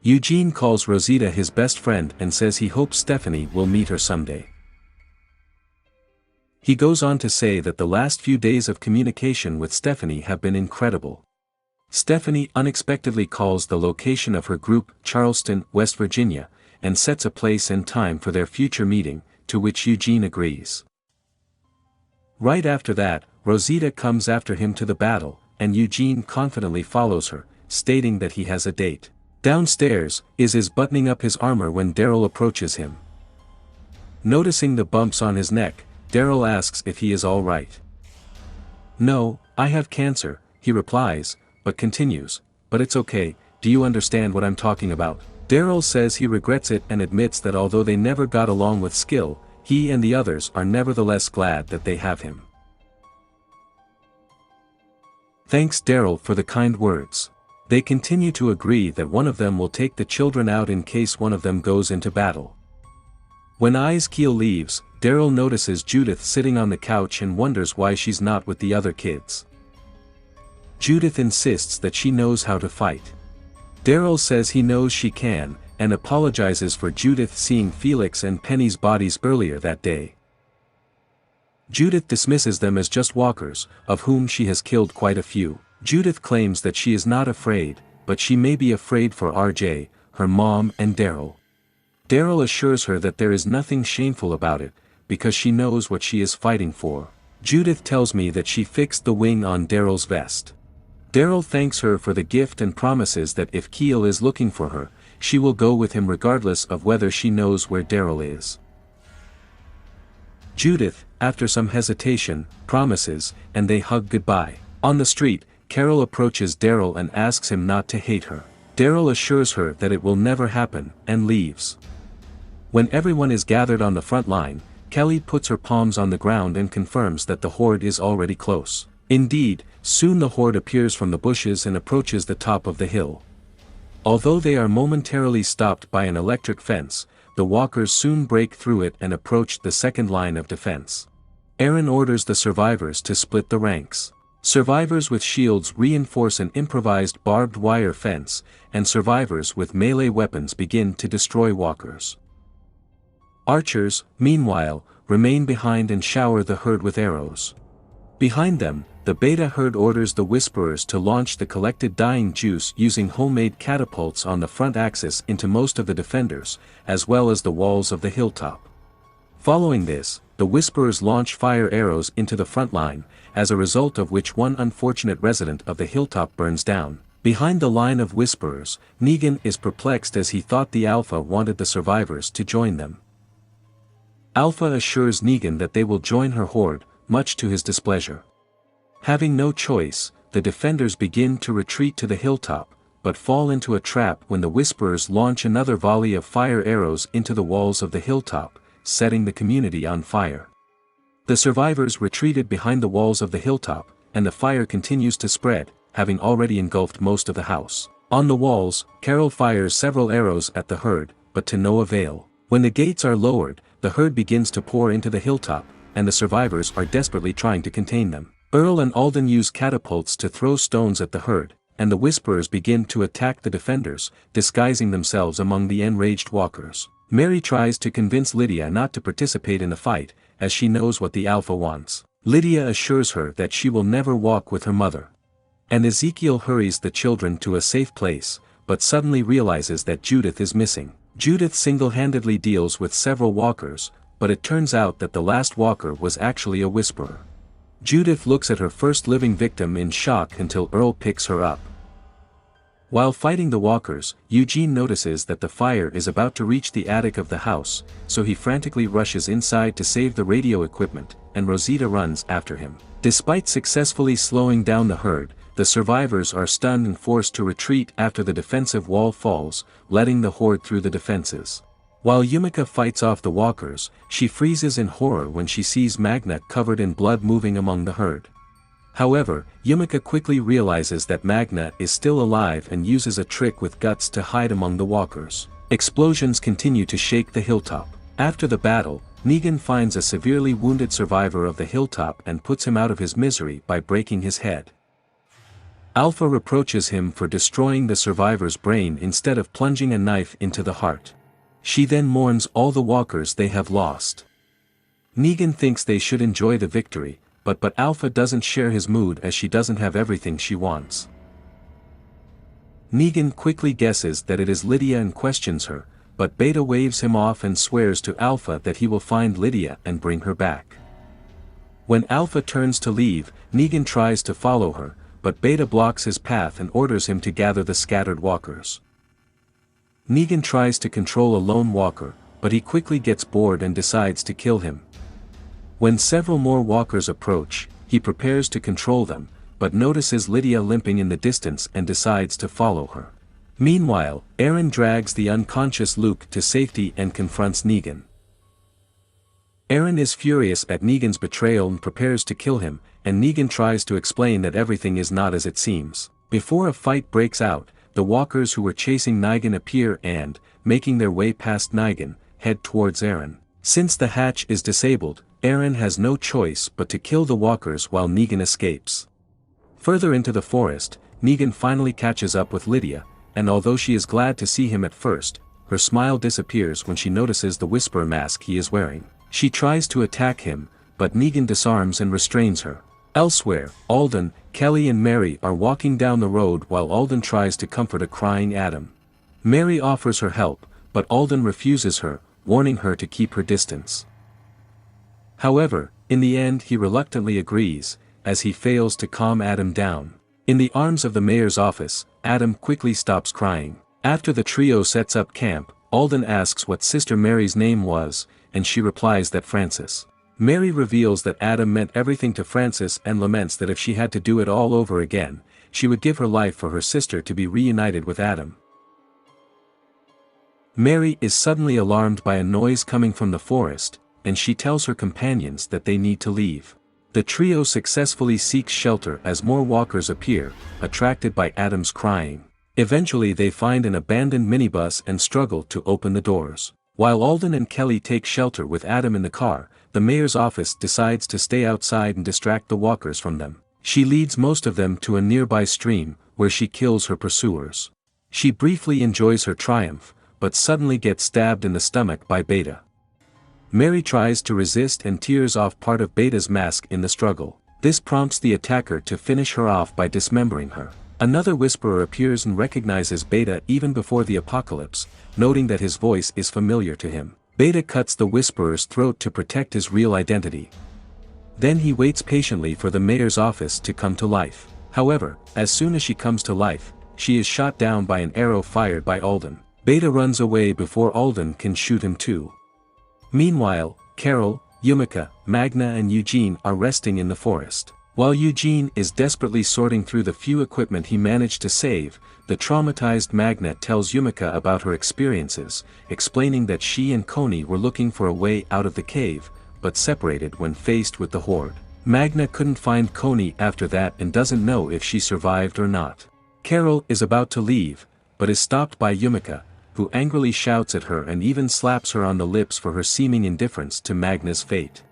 Eugene calls Rosita his best friend and says he hopes Stephanie will meet her someday. He goes on to say that the last few days of communication with Stephanie have been incredible. Stephanie unexpectedly calls the location of her group Charleston, West Virginia, and sets a place and time for their future meeting, to which Eugene agrees. Right after that, Rosita comes after him to the battle, and Eugene confidently follows her, stating that he has a date. Downstairs, is buttoning up his armor when Daryl approaches him. Noticing the bumps on his neck, Daryl asks if he is all right. "No, I have cancer," he replies, but continues, "But it's okay, do you understand what I'm talking about?" Daryl says he regrets it and admits that although they never got along with skill, he and the others are nevertheless glad that they have him. Thanks Daryl for the kind words. They continue to agree that one of them will take the children out in case one of them goes into battle. When Ezekiel leaves, Daryl notices Judith sitting on the couch and wonders why she's not with the other kids. Judith insists that she knows how to fight. Daryl says he knows she can, and apologizes for Judith seeing Felix and Penny's bodies earlier that day. Judith dismisses them as just walkers, of whom she has killed quite a few. Judith claims that she is not afraid, but she may be afraid for RJ, her mom and Daryl. Daryl assures her that there is nothing shameful about it, because she knows what she is fighting for. Judith tells me that she fixed the wing on Daryl's vest. Daryl thanks her for the gift and promises that if Keel is looking for her, she will go with him regardless of whether she knows where Daryl is. Judith, after some hesitation, promises, and they hug goodbye. On the street, Carol approaches Daryl and asks him not to hate her. Daryl assures her that it will never happen, and leaves. When everyone is gathered on the front line, Kelly puts her palms on the ground and confirms that the horde is already close. Indeed, soon the horde appears from the bushes and approaches the top of the hill. Although they are momentarily stopped by an electric fence, the walkers soon break through it and approach the second line of defense. Aaron orders the survivors to split the ranks. Survivors with shields reinforce an improvised barbed wire fence, and survivors with melee weapons begin to destroy walkers. Archers, meanwhile, remain behind and shower the herd with arrows. Behind them, the Beta herd orders the Whisperers to launch the collected dying juice using homemade catapults on the front axis into most of the defenders, as well as the walls of the hilltop. Following this, the Whisperers launch fire arrows into the front line, as a result of which one unfortunate resident of the hilltop burns down. Behind the line of Whisperers, Negan is perplexed as he thought the Alpha wanted the survivors to join them. Alpha assures Negan that they will join her horde, much to his displeasure. Having no choice, the defenders begin to retreat to the hilltop, but fall into a trap when the Whisperers launch another volley of fire arrows into the walls of the hilltop, setting the community on fire. The survivors retreated behind the walls of the hilltop, and the fire continues to spread, having already engulfed most of the house. On the walls, Carol fires several arrows at the herd, but to no avail. When the gates are lowered, the herd begins to pour into the hilltop, and the survivors are desperately trying to contain them. Earl and Alden use catapults to throw stones at the herd, and the Whisperers begin to attack the defenders, disguising themselves among the enraged walkers. Mary tries to convince Lydia not to participate in the fight, as she knows what the Alpha wants. Lydia assures her that she will never walk with her mother. And Ezekiel hurries the children to a safe place, but suddenly realizes that Judith is missing. Judith single-handedly deals with several walkers, but it turns out that the last walker was actually a Whisperer. Judith looks at her first living victim in shock until Earl picks her up. While fighting the walkers, Eugene notices that the fire is about to reach the attic of the house, so he frantically rushes inside to save the radio equipment, and Rosita runs after him. Despite successfully slowing down the herd, the survivors are stunned and forced to retreat after the defensive wall falls, letting the horde through the defenses. While Yumika fights off the walkers, she freezes in horror when she sees Magna covered in blood moving among the herd. However, Yumika quickly realizes that Magna is still alive and uses a trick with Guts to hide among the walkers. Explosions continue to shake the hilltop. After the battle, Negan finds a severely wounded survivor of the hilltop and puts him out of his misery by breaking his head. Alpha reproaches him for destroying the survivor's brain instead of plunging a knife into the heart. She then mourns all the walkers they have lost. Negan thinks they should enjoy the victory, but Alpha doesn't share his mood as she doesn't have everything she wants. Negan quickly guesses that it is Lydia and questions her, but Beta waves him off and swears to Alpha that he will find Lydia and bring her back. When Alpha turns to leave, Negan tries to follow her, but Beta blocks his path and orders him to gather the scattered walkers. Negan tries to control a lone walker, but he quickly gets bored and decides to kill him. When several more walkers approach, he prepares to control them, but notices Lydia limping in the distance and decides to follow her. Meanwhile, Aaron drags the unconscious Luke to safety and confronts Negan. Aaron is furious at Negan's betrayal and prepares to kill him, and Negan tries to explain that everything is not as it seems. Before a fight breaks out, the walkers who were chasing Negan appear and, making their way past Negan, head towards Aaron. Since the hatch is disabled, Aaron has no choice but to kill the walkers while Negan escapes. Further into the forest, Negan finally catches up with Lydia, and although she is glad to see him at first, her smile disappears when she notices the Whisperer mask he is wearing. She tries to attack him, but Negan disarms and restrains her. Elsewhere, Alden, Kelly and Mary are walking down the road while Alden tries to comfort a crying Adam. Mary offers her help, but Alden refuses her, warning her to keep her distance. However, in the end he reluctantly agrees, as he fails to calm Adam down. In the arms of the mayor's office, Adam quickly stops crying. After the trio sets up camp, Alden asks what Sister Mary's name was, and she replies that Frances. Mary reveals that Adam meant everything to Frances and laments that if she had to do it all over again, she would give her life for her sister to be reunited with Adam. Mary is suddenly alarmed by a noise coming from the forest, and she tells her companions that they need to leave. The trio successfully seeks shelter as more walkers appear, attracted by Adam's crying. Eventually they find an abandoned minibus and struggle to open the doors. While Alden and Kelly take shelter with Adam in the car, the mayor's office decides to stay outside and distract the walkers from them. She leads most of them to a nearby stream, where she kills her pursuers. She briefly enjoys her triumph, but suddenly gets stabbed in the stomach by Beta. Mary tries to resist and tears off part of Beta's mask in the struggle. This prompts the attacker to finish her off by dismembering her. Another Whisperer appears and recognizes Beta even before the apocalypse, noting that his voice is familiar to him. Beta cuts the Whisperer's throat to protect his real identity. Then he waits patiently for the mayor's office to come to life. However, as soon as she comes to life, she is shot down by an arrow fired by Alden. Beta runs away before Alden can shoot him too. Meanwhile, Carol, Yumika, Magna and Eugene are resting in the forest. While Eugene is desperately sorting through the few equipment he managed to save, the traumatized Magna tells Yumika about her experiences, explaining that she and Coney were looking for a way out of the cave, but separated when faced with the Horde. Magna couldn't find Coney after that and doesn't know if she survived or not. Carol is about to leave, but is stopped by Yumika, who angrily shouts at her and even slaps her on the lips for her seeming indifference to Magna's fate.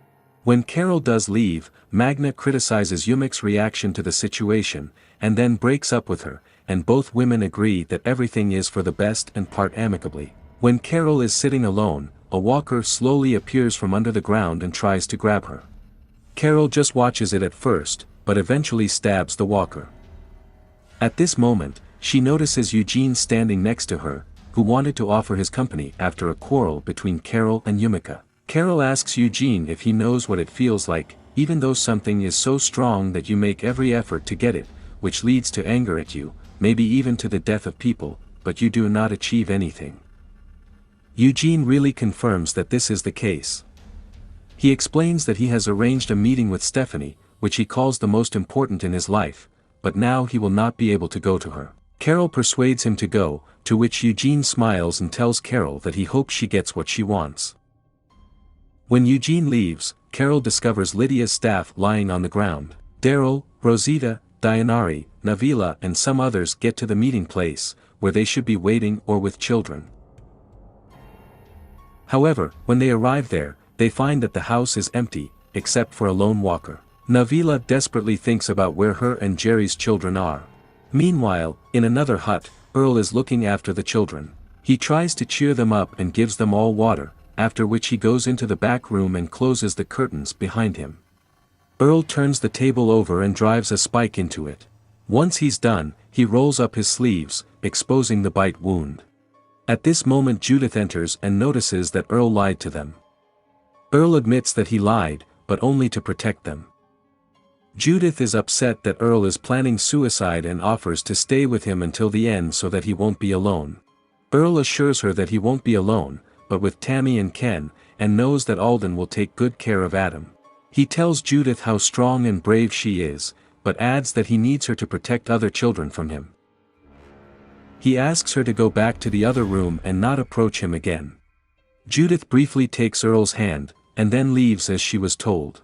When Carol does leave, Magna criticizes Yumika's reaction to the situation, and then breaks up with her, and both women agree that everything is for the best and part amicably. When Carol is sitting alone, a walker slowly appears from under the ground and tries to grab her. Carol just watches it at first, but eventually stabs the walker. At this moment, she notices Eugene standing next to her, who wanted to offer his company after a quarrel between Carol and Yumika. Carol asks Eugene if he knows what it feels like, even though something is so strong that you make every effort to get it, which leads to anger at you, maybe even to the death of people, but you do not achieve anything. Eugene really confirms that this is the case. He explains that he has arranged a meeting with Stephanie, which he calls the most important in his life, but now he will not be able to go to her. Carol persuades him to go, to which Eugene smiles and tells Carol that he hopes she gets what she wants. When Eugene leaves, Carol discovers Lydia's staff lying on the ground. Daryl, Rosita, Dianari, Navila and some others get to the meeting place, where they should be waiting or with children. However, when they arrive there, they find that the house is empty, except for a lone walker. Navila desperately thinks about where her and Jerry's children are. Meanwhile, in another hut, Earl is looking after the children. He tries to cheer them up and gives them all water, after which he goes into the back room and closes the curtains behind him. Earl turns the table over and drives a spike into it. Once he's done, he rolls up his sleeves, exposing the bite wound. At this moment Judith enters and notices that Earl lied to them. Earl admits that he lied, but only to protect them. Judith is upset that Earl is planning suicide and offers to stay with him until the end so that he won't be alone. Earl assures her that he won't be alone, but with Tammy and Ken, and knows that Alden will take good care of Adam. He tells Judith how strong and brave she is, but adds that he needs her to protect other children from him. He asks her to go back to the other room and not approach him again. Judith briefly takes Earl's hand, and then leaves as she was told.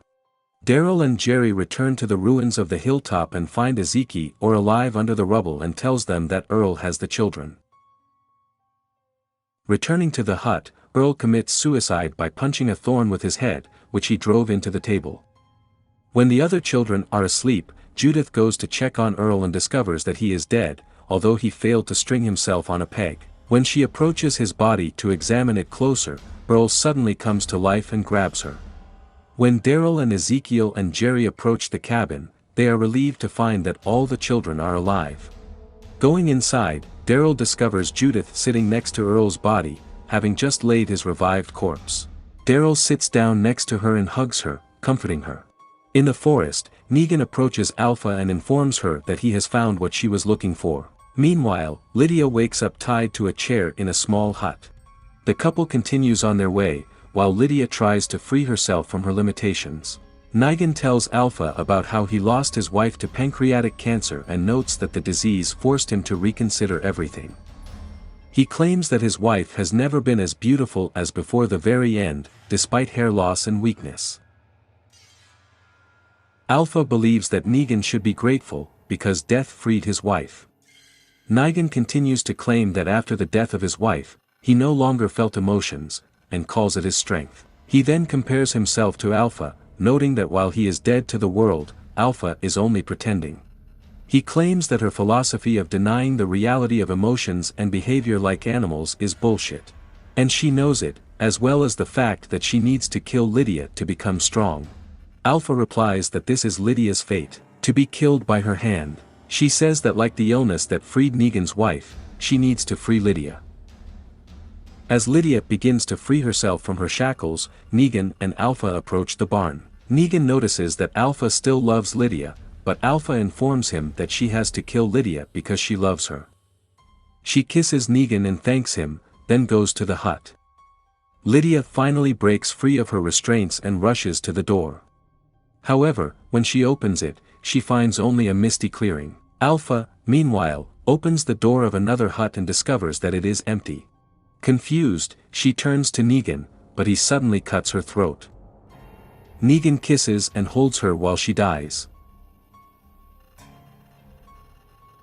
Daryl and Jerry return to the ruins of the hilltop and find Ezekiel alive under the rubble and tells them that Earl has the children. Returning to the hut, Earl commits suicide by punching a thorn with his head, which he drove into the table. When the other children are asleep, Judith goes to check on Earl and discovers that he is dead, although he failed to string himself on a peg. When she approaches his body to examine it closer, Earl suddenly comes to life and grabs her. When Daryl and Ezekiel and Jerry approach the cabin, they are relieved to find that all the children are alive. Going inside, Daryl discovers Judith sitting next to Earl's body, having just laid his revived corpse. Daryl sits down next to her and hugs her, comforting her. In the forest, Negan approaches Alpha and informs her that he has found what she was looking for. Meanwhile, Lydia wakes up tied to a chair in a small hut. The couple continues on their way, while Lydia tries to free herself from her limitations. Negan tells Alpha about how he lost his wife to pancreatic cancer and notes that the disease forced him to reconsider everything. He claims that his wife has never been as beautiful as before the very end, despite hair loss and weakness. Alpha believes that Negan should be grateful, because death freed his wife. Negan continues to claim that after the death of his wife, he no longer felt emotions, and calls it his strength. He then compares himself to Alpha, noting that while he is dead to the world, Alpha is only pretending. He claims that her philosophy of denying the reality of emotions and behavior like animals is bullshit. And she knows it, as well as the fact that she needs to kill Lydia to become strong. Alpha replies that this is Lydia's fate, to be killed by her hand. She says that like the illness that freed Negan's wife, she needs to free Lydia. As Lydia begins to free herself from her shackles, Negan and Alpha approach the barn. Negan notices that Alpha still loves Lydia, but Alpha informs him that she has to kill Lydia because she loves her. She kisses Negan and thanks him, then goes to the hut. Lydia finally breaks free of her restraints and rushes to the door. However, when she opens it, she finds only a misty clearing. Alpha, meanwhile, opens the door of another hut and discovers that it is empty. Confused, she turns to Negan, but he suddenly cuts her throat. Negan kisses and holds her while she dies.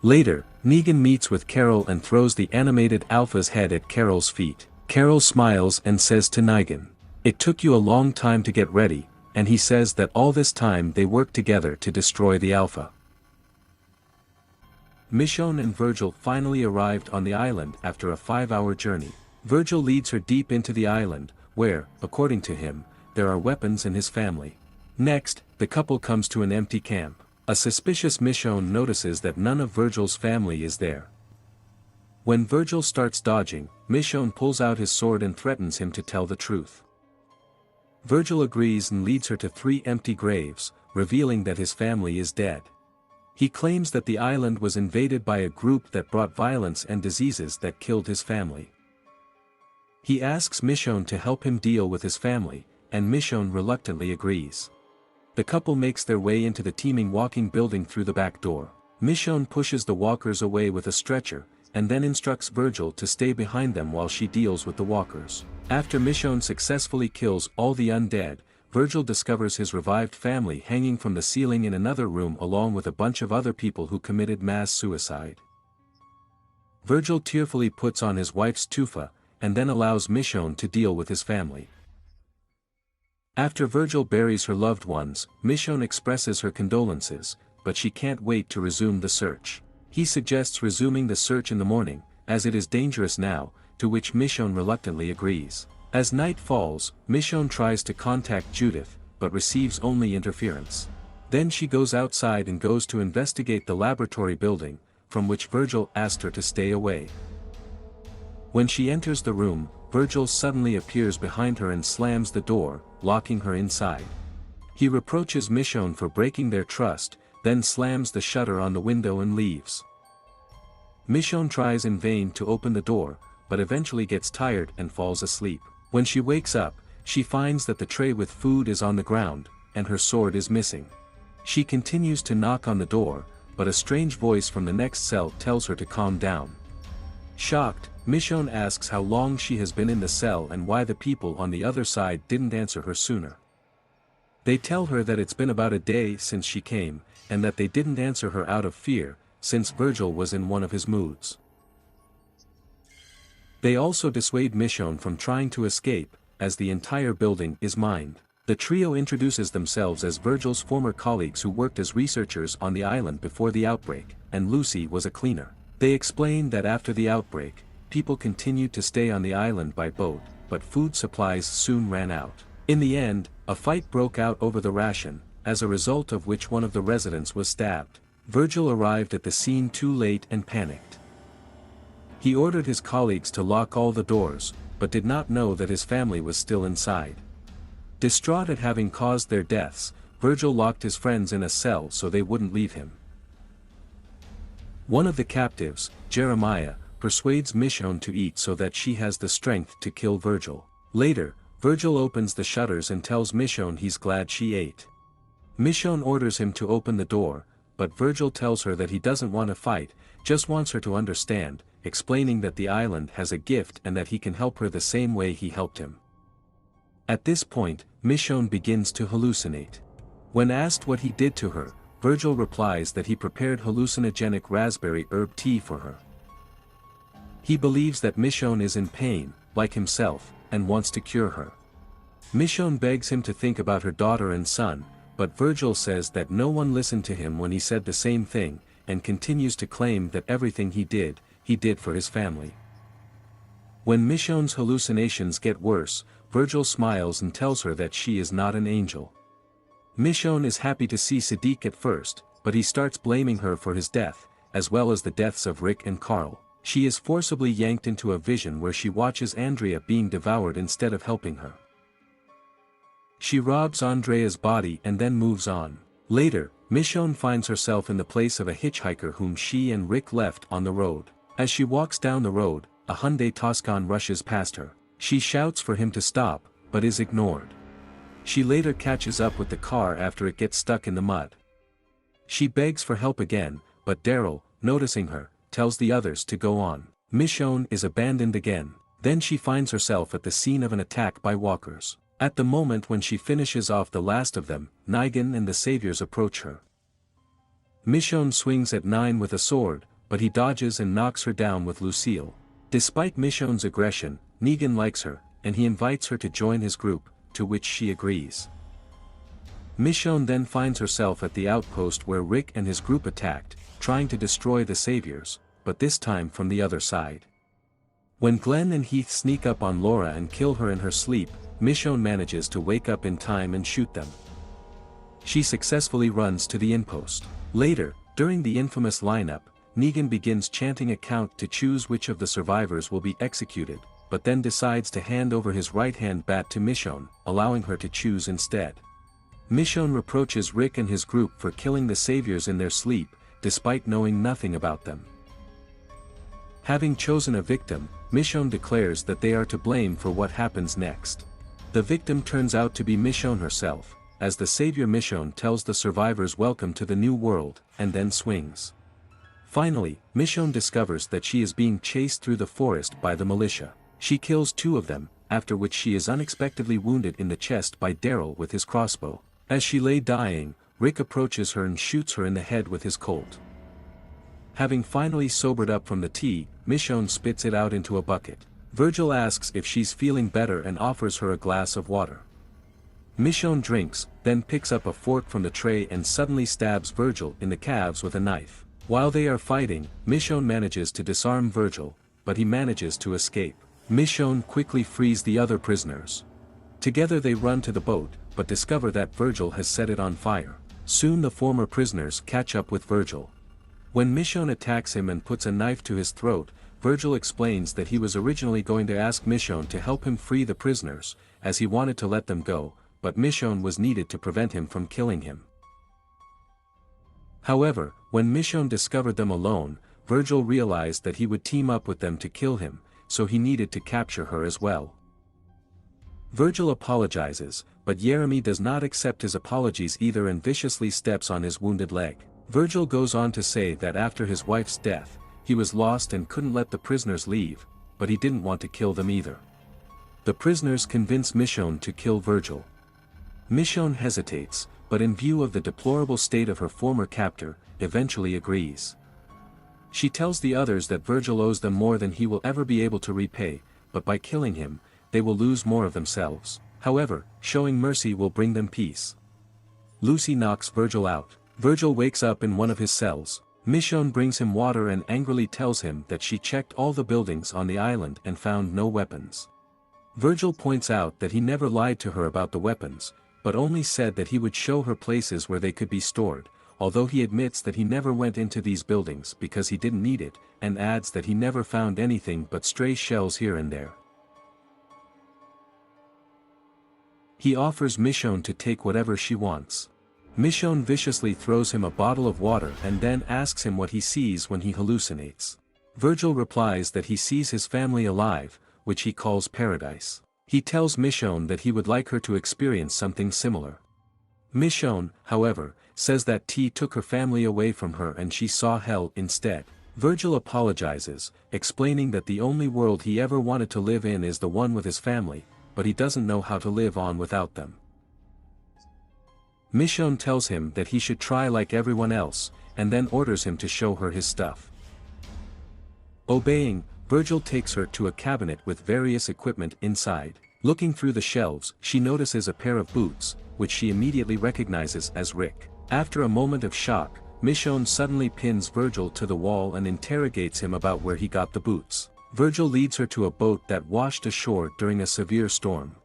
Later, Negan meets with Carol and throws the animated Alpha's head at Carol's feet. Carol smiles and says to Negan, "It took you a long time to get ready," and he says that all this time they worked together to destroy the Alpha. Michonne and Virgil finally arrived on the island after a 5-hour journey. Virgil leads her deep into the island, where, according to him, there are weapons in his family. Next, the couple comes to an empty camp. A suspicious Michonne notices that none of Virgil's family is there. When Virgil starts dodging, Michonne pulls out his sword and threatens him to tell the truth. Virgil agrees and leads her to 3 empty graves, revealing that his family is dead. He claims that the island was invaded by a group that brought violence and diseases that killed his family. He asks Michonne to help him deal with his family, and Michonne reluctantly agrees. The couple makes their way into the teeming walking building through the back door. Michonne pushes the walkers away with a stretcher, and then instructs Virgil to stay behind them while she deals with the walkers. After Michonne successfully kills all the undead, Virgil discovers his revived family hanging from the ceiling in another room along with a bunch of other people who committed mass suicide. Virgil tearfully puts on his wife's tufa, and then allows Michonne to deal with his family. After Virgil buries her loved ones, Michonne expresses her condolences, but she can't wait to resume the search. He suggests resuming the search in the morning, as it is dangerous now, to which Michonne reluctantly agrees. As night falls, Michonne tries to contact Judith, but receives only interference. Then she goes outside and goes to investigate the laboratory building, from which Virgil asked her to stay away. When she enters the room, Virgil suddenly appears behind her and slams the door, locking her inside. He reproaches Michonne for breaking their trust, then slams the shutter on the window and leaves. Michonne tries in vain to open the door, but eventually gets tired and falls asleep. When she wakes up, she finds that the tray with food is on the ground, and her sword is missing. She continues to knock on the door, but a strange voice from the next cell tells her to calm down. Shocked, Michonne asks how long she has been in the cell and why the people on the other side didn't answer her sooner. They tell her that it's been about a day since she came, and that they didn't answer her out of fear, since Virgil was in one of his moods. They also dissuade Michonne from trying to escape, as the entire building is mined. The trio introduces themselves as Virgil's former colleagues who worked as researchers on the island before the outbreak, and Lucy was a cleaner. They explain that after the outbreak, people continued to stay on the island by boat, but food supplies soon ran out. In the end, a fight broke out over the ration, as a result of which one of the residents was stabbed. Virgil arrived at the scene too late and panicked. He ordered his colleagues to lock all the doors, but did not know that his family was still inside. Distraught at having caused their deaths, Virgil locked his friends in a cell so they wouldn't leave him. One of the captives, Jeremiah, persuades Michonne to eat so that she has the strength to kill Virgil. Later, Virgil opens the shutters and tells Michonne he's glad she ate. Michonne orders him to open the door, but Virgil tells her that he doesn't want to fight, just wants her to understand, explaining that the island has a gift and that he can help her the same way he helped him. At this point, Michonne begins to hallucinate. When asked what he did to her, Virgil replies that he prepared hallucinogenic raspberry herb tea for her. He believes that Michonne is in pain, like himself, and wants to cure her. Michonne begs him to think about her daughter and son, but Virgil says that no one listened to him when he said the same thing, and continues to claim that everything he did for his family. When Michonne's hallucinations get worse, Virgil smiles and tells her that she is not an angel. Michonne is happy to see Siddiq at first, but he starts blaming her for his death, as well as the deaths of Rick and Carl. She is forcibly yanked into a vision where she watches Andrea being devoured instead of helping her. She robs Andrea's body and then moves on. Later, Michonne finds herself in the place of a hitchhiker whom she and Rick left on the road. As she walks down the road, a Hyundai Tucson rushes past her. She shouts for him to stop, but is ignored. She later catches up with the car after it gets stuck in the mud. She begs for help again, but Daryl, noticing her, tells the others to go on. Michonne is abandoned again. Then she finds herself at the scene of an attack by walkers. At the moment when she finishes off the last of them, Negan and the Saviors approach her. Michonne swings at Nine with a sword, but he dodges and knocks her down with Lucille. Despite Michonne's aggression, Negan likes her, and he invites her to join his group, to which she agrees. Michonne then finds herself at the outpost where Rick and his group attacked, trying to destroy the Saviors, but this time from the other side. When Glenn and Heath sneak up on Laura and kill her in her sleep, Michonne manages to wake up in time and shoot them. She successfully runs to the inpost. Later, during the infamous lineup, Negan begins chanting a count to choose which of the survivors will be executed, but then decides to hand over his right-hand bat to Michonne, allowing her to choose instead. Michonne reproaches Rick and his group for killing the Saviors in their sleep, despite knowing nothing about them. Having chosen a victim, Michonne declares that they are to blame for what happens next. The victim turns out to be Michonne herself, as the Savior Michonne tells the survivors welcome to the new world, and then swings. Finally, Michonne discovers that she is being chased through the forest by the militia. She kills 2 of them, after which she is unexpectedly wounded in the chest by Daryl with his crossbow. As she lay dying, Rick approaches her and shoots her in the head with his Colt. Having finally sobered up from the tea, Michonne spits it out into a bucket. Virgil asks if she's feeling better and offers her a glass of water. Michonne drinks, then picks up a fork from the tray and suddenly stabs Virgil in the calves with a knife. While they are fighting, Michonne manages to disarm Virgil, but he manages to escape. Michonne quickly frees the other prisoners. Together they run to the boat, but discover that Virgil has set it on fire. Soon the former prisoners catch up with Virgil. When Michonne attacks him and puts a knife to his throat, Virgil explains that he was originally going to ask Michonne to help him free the prisoners, as he wanted to let them go, but Michonne was needed to prevent him from killing him. However, when Michonne discovered them alone, Virgil realized that he would team up with them to kill him, so he needed to capture her as well. Virgil apologizes, but Jeremy does not accept his apologies either and viciously steps on his wounded leg. Virgil goes on to say that after his wife's death, he was lost and couldn't let the prisoners leave, but he didn't want to kill them either. The prisoners convince Michonne to kill Virgil. Michonne hesitates, but in view of the deplorable state of her former captor, eventually agrees. She tells the others that Virgil owes them more than he will ever be able to repay, but by killing him, they will lose more of themselves. However, showing mercy will bring them peace. Lucy knocks Virgil out. Virgil wakes up in one of his cells. Michonne brings him water and angrily tells him that she checked all the buildings on the island and found no weapons. Virgil points out that he never lied to her about the weapons, but only said that he would show her places where they could be stored, although he admits that he never went into these buildings because he didn't need it, and adds that he never found anything but stray shells here and there. He offers Michonne to take whatever she wants. Michonne viciously throws him a bottle of water and then asks him what he sees when he hallucinates. Virgil replies that he sees his family alive, which he calls paradise. He tells Michonne that he would like her to experience something similar. Michonne, however, says that T took her family away from her and she saw hell instead. Virgil apologizes, explaining that the only world he ever wanted to live in is the one with his family, but he doesn't know how to live on without them. Michonne tells him that he should try like everyone else, and then orders him to show her his stuff. Obeying, Virgil takes her to a cabinet with various equipment inside. Looking through the shelves, she notices a pair of boots, which she immediately recognizes as Rick. After a moment of shock, Michonne suddenly pins Virgil to the wall and interrogates him about where he got the boots. Virgil leads her to a boat that washed ashore during a severe storm.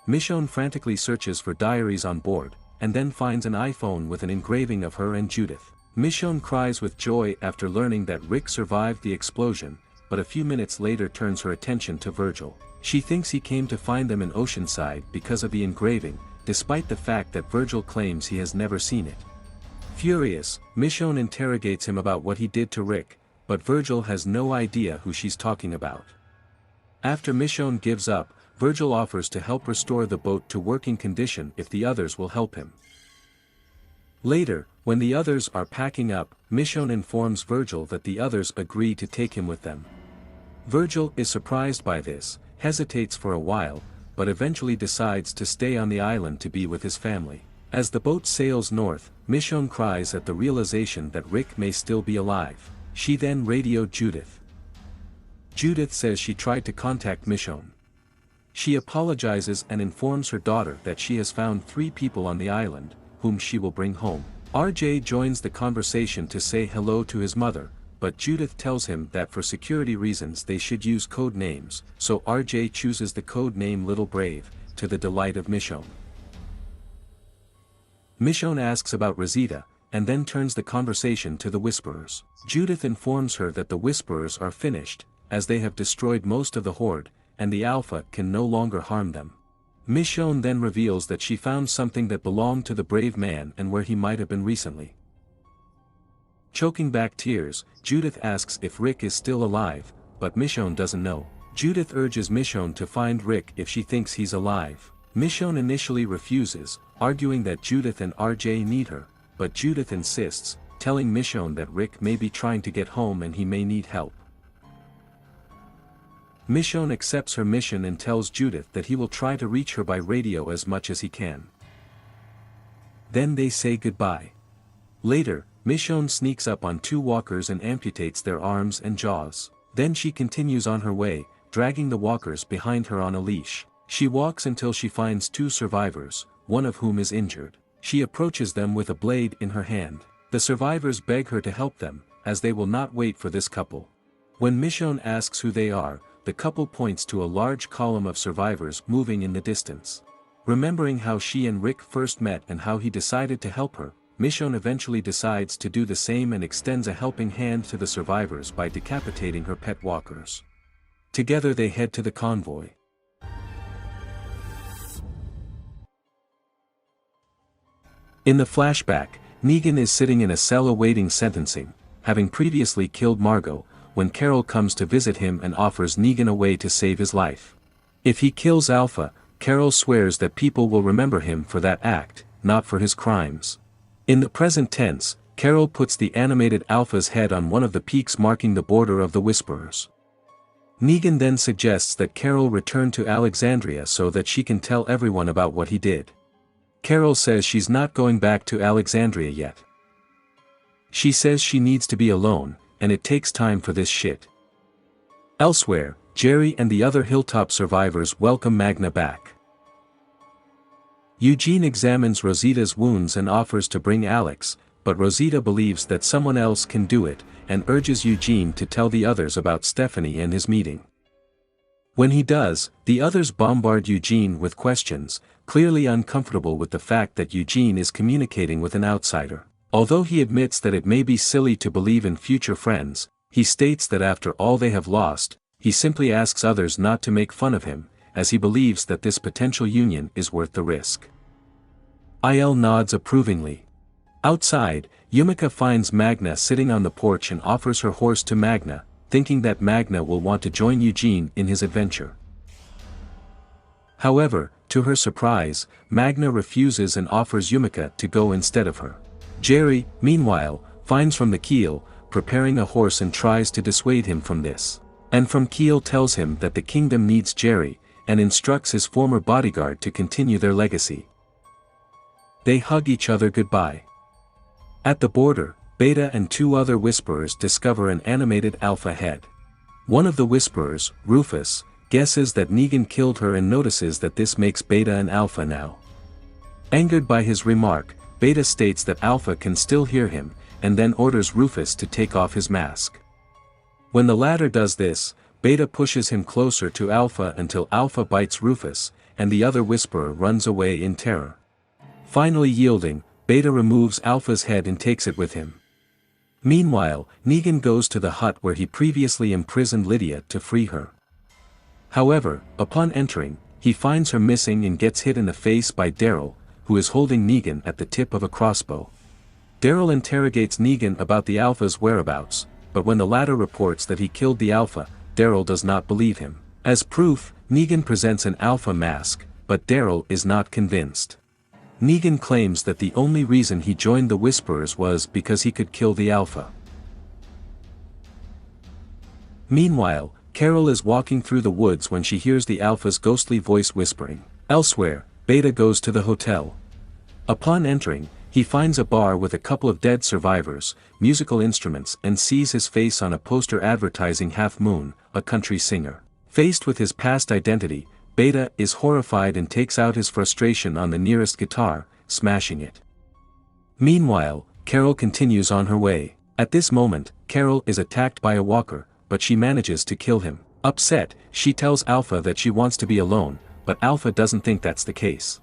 Michonne frantically searches for diaries on board, and then finds an iPhone with an engraving of her and Judith. Michonne cries with joy after learning that Rick survived the explosion, but a few minutes later turns her attention to Virgil. She thinks he came to find them in Oceanside because of the engraving, despite the fact that Virgil claims he has never seen it. Furious, Michonne interrogates him about what he did to Rick, but Virgil has no idea who she's talking about. After Michonne gives up, Virgil offers to help restore the boat to working condition if the others will help him. Later, when the others are packing up, Michonne informs Virgil that the others agree to take him with them. Virgil is surprised by this, hesitates for a while, but eventually decides to stay on the island to be with his family. As the boat sails north, Michonne cries at the realization that Rick may still be alive. She then radioed Judith. Judith says she tried to contact Michonne. She apologizes and informs her daughter that she has found 3 people on the island, whom she will bring home. RJ joins the conversation to say hello to his mother, but Judith tells him that for security reasons they should use code names, so RJ chooses the code name Little Brave, to the delight of Michonne. Michonne asks about Rosita, and then turns the conversation to the Whisperers. Judith informs her that the Whisperers are finished, as they have destroyed most of the Horde, and the Alpha can no longer harm them. Michonne then reveals that she found something that belonged to the brave man and where he might have been recently. Choking back tears, Judith asks if Rick is still alive, but Michonne doesn't know. Judith urges Michonne to find Rick if she thinks he's alive. Michonne initially refuses, arguing that Judith and RJ need her, but Judith insists, telling Michonne that Rick may be trying to get home and he may need help. Michonne accepts her mission and tells Judith that he will try to reach her by radio as much as he can. Then they say goodbye. Later, Michonne sneaks up on 2 walkers and amputates their arms and jaws. Then she continues on her way, dragging the walkers behind her on a leash. She walks until she finds 2 survivors, one of whom is injured. She approaches them with a blade in her hand. The survivors beg her to help them, as they will not wait for this couple. When Michonne asks who they are, the couple points to a large column of survivors moving in the distance. Remembering how she and Rick first met and how he decided to help her, Michonne eventually decides to do the same and extends a helping hand to the survivors by decapitating her pet walkers. Together they head to the convoy. In the flashback, Negan is sitting in a cell awaiting sentencing, having previously killed Margot, when Carol comes to visit him and offers Negan a way to save his life. If he kills Alpha, Carol swears that people will remember him for that act, not for his crimes. In the present tense, Carol puts the animated Alpha's head on one of the peaks marking the border of the Whisperers. Negan then suggests that Carol return to Alexandria so that she can tell everyone about what he did. Carol says she's not going back to Alexandria yet. She says she needs to be alone, and it takes time for this shit. Elsewhere, Jerry and the other Hilltop survivors welcome Magna back. Eugene examines Rosita's wounds and offers to bring Alex, but Rosita believes that someone else can do it, and urges Eugene to tell the others about Stephanie and his meeting. When he does, the others bombard Eugene with questions, clearly uncomfortable with the fact that Eugene is communicating with an outsider. Although he admits that it may be silly to believe in future friends, he states that after all they have lost, he simply asks others not to make fun of him, as he believes that this potential union is worth the risk. Il nods approvingly. Outside, Yumika finds Magna sitting on the porch and offers her horse to Magna, thinking that Magna will want to join Eugene in his adventure. However, to her surprise, Magna refuses and offers Yumika to go instead of her. Jerry, meanwhile, finds from the Keel, preparing a horse and tries to dissuade him from this. And from Keel tells him that the kingdom needs Jerry, and instructs his former bodyguard to continue their legacy. They hug each other goodbye. At the border, Beta and two other Whisperers discover an animated Alpha head. One of the Whisperers, Rufus, guesses that Negan killed her and notices that this makes Beta an Alpha now. Angered by his remark, Beta states that Alpha can still hear him, and then orders Rufus to take off his mask. When the latter does this, Beta pushes him closer to Alpha until Alpha bites Rufus, and the other Whisperer runs away in terror. Finally yielding, Beta removes Alpha's head and takes it with him. Meanwhile, Negan goes to the hut where he previously imprisoned Lydia to free her. However, upon entering, he finds her missing and gets hit in the face by Daryl, who is holding Negan at the tip of a crossbow. Daryl interrogates Negan about the Alpha's whereabouts, but when the latter reports that he killed the Alpha, Daryl does not believe him. As proof, Negan presents an Alpha mask, but Daryl is not convinced. Negan claims that the only reason he joined the Whisperers was because he could kill the Alpha. Meanwhile, Carol is walking through the woods when she hears the Alpha's ghostly voice whispering. Elsewhere, Beta goes to the hotel. Upon entering, he finds a bar with a couple of dead survivors, musical instruments, and sees his face on a poster advertising Half Moon, a country singer. Faced with his past identity, Beta is horrified and takes out his frustration on the nearest guitar, smashing it. Meanwhile, Carol continues on her way. At this moment, Carol is attacked by a walker, but she manages to kill him. Upset, she tells Alpha that she wants to be alone, but Alpha doesn't think that's the case.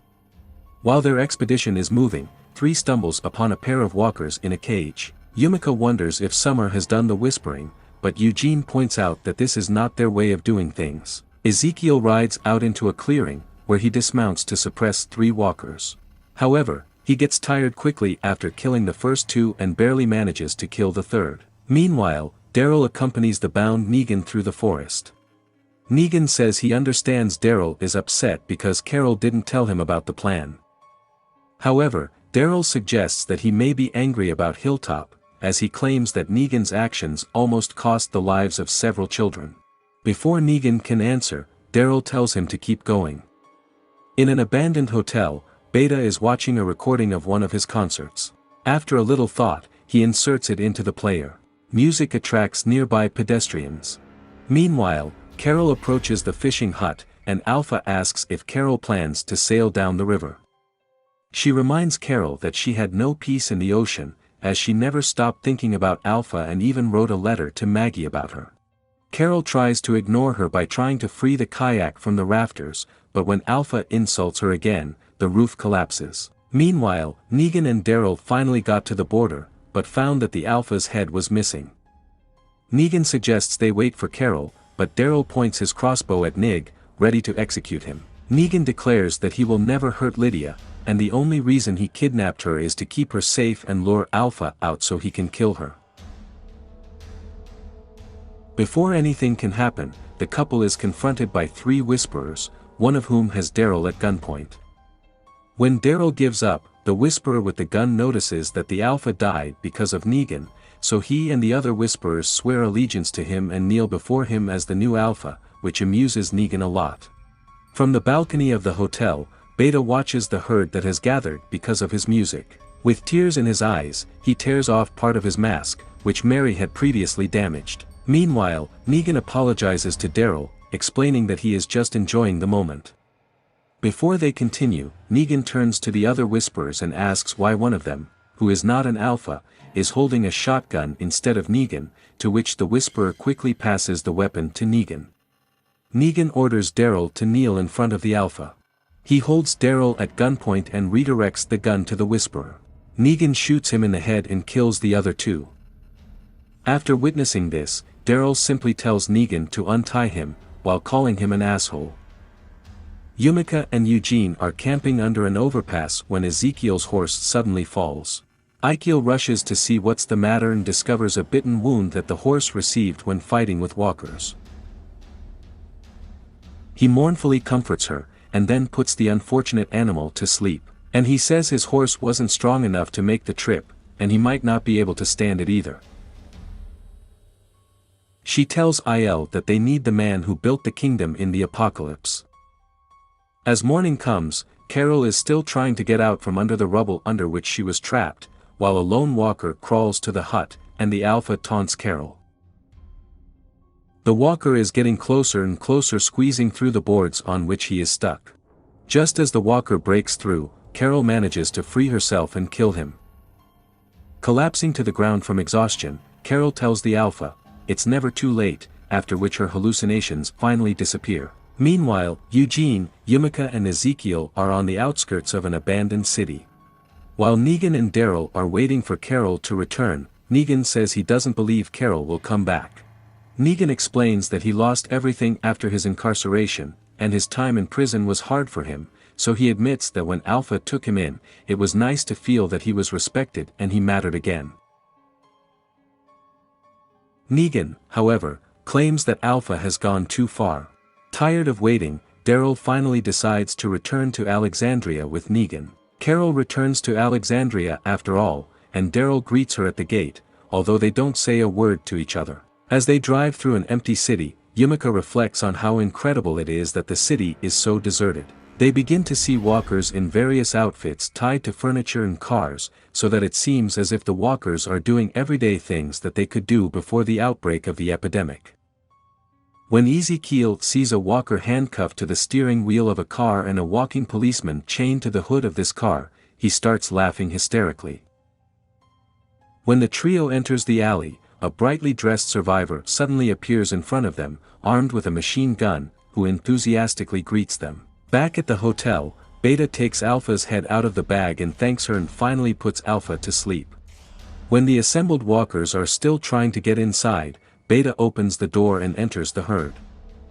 While their expedition is moving, 3 stumbles upon a pair of walkers in a cage. Yumika wonders if Summer has done the whispering, but Eugene points out that this is not their way of doing things. Ezekiel rides out into a clearing, where he dismounts to suppress 3 walkers. However, he gets tired quickly after killing the first 2 and barely manages to kill the third. Meanwhile, Daryl accompanies the bound Negan through the forest. Negan says he understands Daryl is upset because Carol didn't tell him about the plan. However, Daryl suggests that he may be angry about Hilltop, as he claims that Negan's actions almost cost the lives of several children. Before Negan can answer, Daryl tells him to keep going. In an abandoned hotel, Beta is watching a recording of one of his concerts. After a little thought, he inserts it into the player. Music attracts nearby pedestrians. Meanwhile, Carol approaches the fishing hut, and Alpha asks if Carol plans to sail down the river. She reminds Carol that she had no peace in the ocean, as she never stopped thinking about Alpha and even wrote a letter to Maggie about her. Carol tries to ignore her by trying to free the kayak from the rafters, but when Alpha insults her again, the roof collapses. Meanwhile, Negan and Daryl finally got to the border, but found that the Alpha's head was missing. Negan suggests they wait for Carol, but Daryl points his crossbow at Nig, ready to execute him. Negan declares that he will never hurt Lydia, and the only reason he kidnapped her is to keep her safe and lure Alpha out so he can kill her. Before anything can happen, the couple is confronted by 3 Whisperers, one of whom has Daryl at gunpoint. When Daryl gives up, the Whisperer with the gun notices that the Alpha died because of Negan, so he and the other Whisperers swear allegiance to him and kneel before him as the new Alpha, which amuses Negan a lot. From the balcony of the hotel, Beta watches the herd that has gathered because of his music. With tears in his eyes, he tears off part of his mask, which Mary had previously damaged. Meanwhile, Negan apologizes to Daryl, explaining that he is just enjoying the moment. Before they continue, Negan turns to the other Whisperers and asks why one of them, who is not an Alpha, is holding a shotgun instead of Negan, to which the Whisperer quickly passes the weapon to Negan. Negan orders Daryl to kneel in front of the Alpha. He holds Daryl at gunpoint and redirects the gun to the Whisperer. Negan shoots him in the head and kills the other 2. After witnessing this, Daryl simply tells Negan to untie him, while calling him an asshole. Yumika and Eugene are camping under an overpass when Ezekiel's horse suddenly falls. Ezekiel rushes to see what's the matter and discovers a bitten wound that the horse received when fighting with walkers. He mournfully comforts her, and then puts the unfortunate animal to sleep. And he says his horse wasn't strong enough to make the trip, and he might not be able to stand it either. She tells Aiel that they need the man who built the kingdom in the apocalypse. As morning comes, Carol is still trying to get out from under the rubble under which she was trapped, while a lone walker crawls to the hut, and the Alpha taunts Carol. The walker is getting closer and closer, squeezing through the boards on which he is stuck. Just as the walker breaks through, Carol manages to free herself and kill him. Collapsing to the ground from exhaustion, Carol tells the Alpha, it's never too late, after which her hallucinations finally disappear. Meanwhile, Eugene, Yumika and Ezekiel are on the outskirts of an abandoned city. While Negan and Daryl are waiting for Carol to return, Negan says he doesn't believe Carol will come back. Negan explains that he lost everything after his incarceration, and his time in prison was hard for him, so he admits that when Alpha took him in, it was nice to feel that he was respected and he mattered again. Negan, however, claims that Alpha has gone too far. Tired of waiting, Daryl finally decides to return to Alexandria with Negan. Carol returns to Alexandria after all, and Daryl greets her at the gate, although they don't say a word to each other. As they drive through an empty city, Yumika reflects on how incredible it is that the city is so deserted. They begin to see walkers in various outfits tied to furniture and cars, so that it seems as if the walkers are doing everyday things that they could do before the outbreak of the epidemic. When Ezekiel sees a walker handcuffed to the steering wheel of a car and a walking policeman chained to the hood of this car, he starts laughing hysterically. When the trio enters the alley, a brightly dressed survivor suddenly appears in front of them, armed with a machine gun, who enthusiastically greets them. Back at the hotel, Beta takes Alpha's head out of the bag and thanks her and finally puts Alpha to sleep. When the assembled walkers are still trying to get inside, Beta opens the door and enters the herd.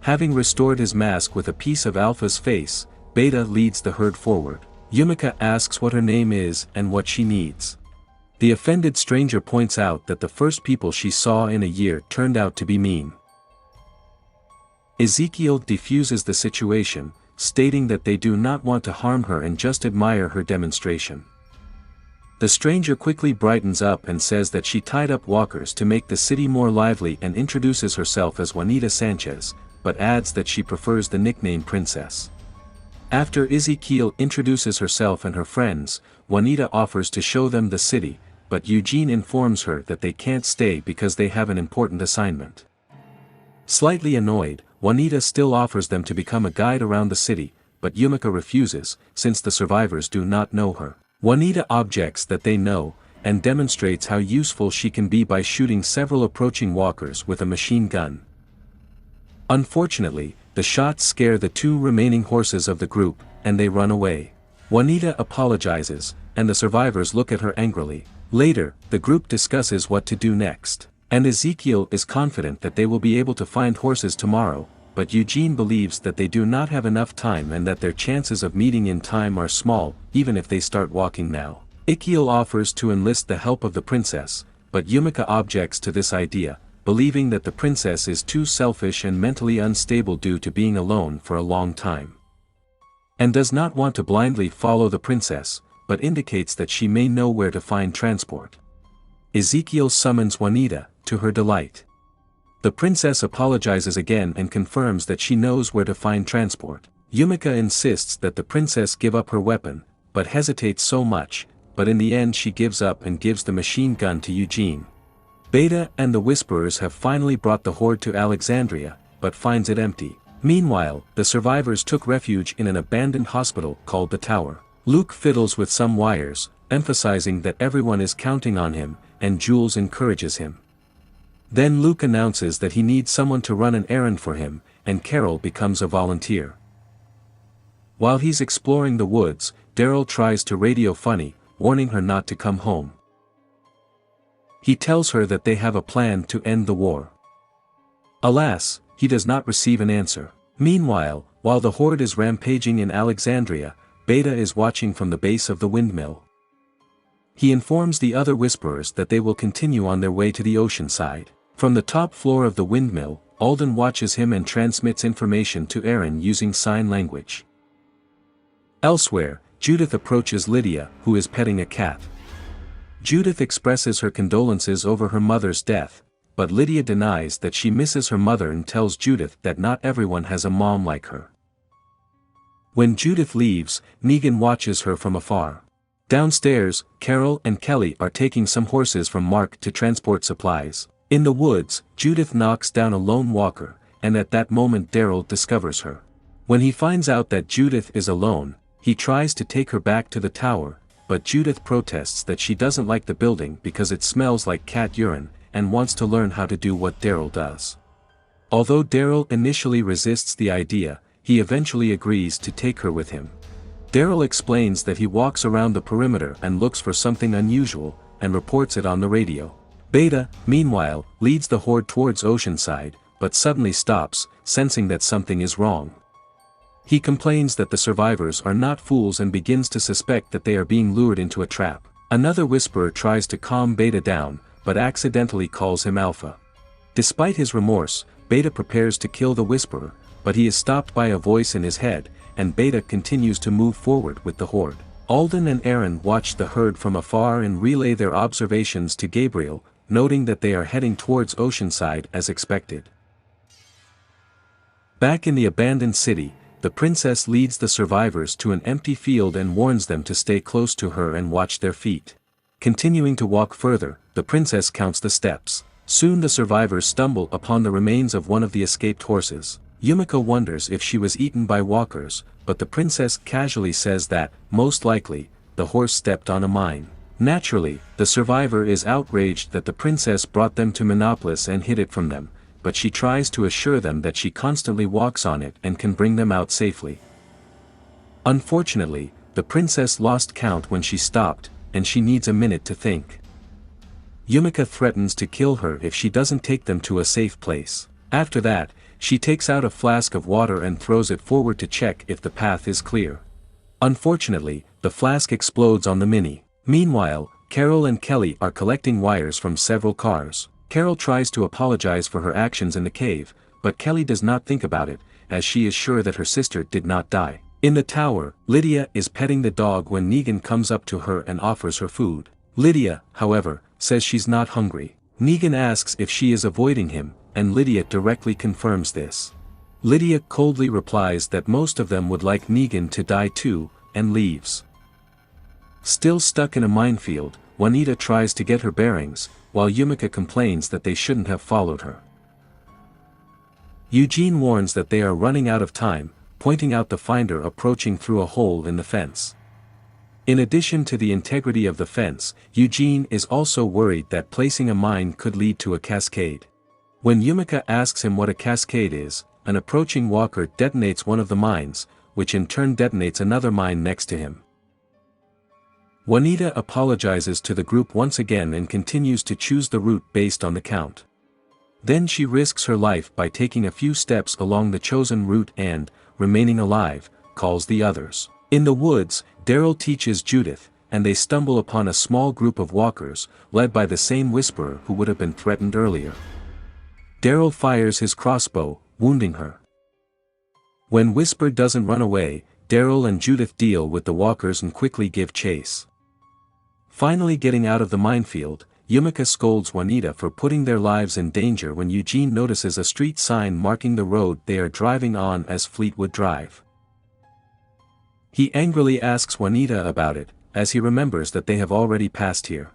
Having restored his mask with a piece of Alpha's face, Beta leads the herd forward. Yumika asks what her name is and what she needs. The offended stranger points out that the first people she saw in a year turned out to be mean. Ezekiel defuses the situation, stating that they do not want to harm her and just admire her demonstration. The stranger quickly brightens up and says that she tied up walkers to make the city more lively and introduces herself as Juanita Sanchez, but adds that she prefers the nickname Princess. After Ezekiel introduces herself and her friends, Juanita offers to show them the city, but Eugene informs her that they can't stay because they have an important assignment. Slightly annoyed, Juanita still offers them to become a guide around the city, but Yumika refuses, since the survivors do not know her. Juanita objects that they know, and demonstrates how useful she can be by shooting several approaching walkers with a machine gun. Unfortunately, the shots scare the two remaining horses of the group, and they run away. Juanita apologizes, and the survivors look at her angrily. Later, the group discusses what to do next. And Ezekiel is confident that they will be able to find horses tomorrow, but Eugene believes that they do not have enough time and that their chances of meeting in time are small, even if they start walking now. Ezekiel offers to enlist the help of the princess, but Yumika objects to this idea, believing that the princess is too selfish and mentally unstable due to being alone for a long time. And does not want to blindly follow the princess, but indicates that she may know where to find transport. Ezekiel summons Juanita, to her delight. The princess apologizes again and confirms that she knows where to find transport. Yumika insists that the princess give up her weapon, but hesitates so much, but in the end she gives up and gives the machine gun to Eugene. Beta and the Whisperers have finally brought the horde to Alexandria, but finds it empty. Meanwhile, the survivors took refuge in an abandoned hospital called the Tower. Luke fiddles with some wires, emphasizing that everyone is counting on him, and Jules encourages him. Then Luke announces that he needs someone to run an errand for him, and Carol becomes a volunteer. While he's exploring the woods, Daryl tries to radio Funny, warning her not to come home. He tells her that they have a plan to end the war. Alas, he does not receive an answer. Meanwhile, while the horde is rampaging in Alexandria, Beta is watching from the base of the windmill. He informs the other Whisperers that they will continue on their way to the ocean side. From the top floor of the windmill, Alden watches him and transmits information to Aaron using sign language. Elsewhere, Judith approaches Lydia, who is petting a cat. Judith expresses her condolences over her mother's death, but Lydia denies that she misses her mother and tells Judith that not everyone has a mom like her. When Judith leaves, Negan watches her from afar. Downstairs, Carol and Kelly are taking some horses from Mark to transport supplies. In the woods, Judith knocks down a lone walker, and at that moment Daryl discovers her. When he finds out that Judith is alone, he tries to take her back to the tower, but Judith protests that she doesn't like the building because it smells like cat urine, and wants to learn how to do what Daryl does. Although Daryl initially resists the idea, he eventually agrees to take her with him. Daryl explains that he walks around the perimeter and looks for something unusual, and reports it on the radio. Beta, meanwhile, leads the horde towards Oceanside, but suddenly stops, sensing that something is wrong. He complains that the survivors are not fools and begins to suspect that they are being lured into a trap. Another Whisperer tries to calm Beta down, but accidentally calls him Alpha. Despite his remorse, Beta prepares to kill the Whisperer, but he is stopped by a voice in his head, and Beta continues to move forward with the horde. Alden and Aaron watch the herd from afar and relay their observations to Gabriel, noting that they are heading towards Oceanside as expected. Back in the abandoned city, the princess leads the survivors to an empty field and warns them to stay close to her and watch their feet. Continuing to walk further, the princess counts the steps. Soon the survivors stumble upon the remains of one of the escaped horses. Yumiko wonders if she was eaten by walkers, but the princess casually says that, most likely, the horse stepped on a mine. Naturally, the survivor is outraged that the princess brought them to Minopolis and hid it from them, but she tries to assure them that she constantly walks on it and can bring them out safely. Unfortunately, the princess lost count when she stopped, and she needs a minute to think. Yumiko threatens to kill her if she doesn't take them to a safe place. After that, she takes out a flask of water and throws it forward to check if the path is clear. Unfortunately, the flask explodes on the Mini. Meanwhile, Carol and Kelly are collecting wires from several cars. Carol tries to apologize for her actions in the cave, but Kelly does not think about it, as she is sure that her sister did not die. In the tower, Lydia is petting the dog when Negan comes up to her and offers her food. Lydia, however, says she's not hungry. Negan asks if she is avoiding him, and Lydia directly confirms this. Lydia coldly replies that most of them would like Negan to die too, and leaves. Still stuck in a minefield, Juanita tries to get her bearings, while Yumiko complains that they shouldn't have followed her. Eugene warns that they are running out of time, pointing out the finder approaching through a hole in the fence. In addition to the integrity of the fence, Eugene is also worried that placing a mine could lead to a cascade. When Yumiko asks him what a cascade is, an approaching walker detonates one of the mines, which in turn detonates another mine next to him. Juanita apologizes to the group once again and continues to choose the route based on the count. Then she risks her life by taking a few steps along the chosen route and, remaining alive, calls the others. In the woods, Daryl teaches Judith, and they stumble upon a small group of walkers, led by the same Whisperer who would have been threatened earlier. Daryl fires his crossbow, wounding her. When Whisper doesn't run away, Daryl and Judith deal with the walkers and quickly give chase. Finally getting out of the minefield, Yumiko scolds Juanita for putting their lives in danger when Eugene notices a street sign marking the road they are driving on as Fleetwood Drive. He angrily asks Juanita about it, as he remembers that they have already passed here.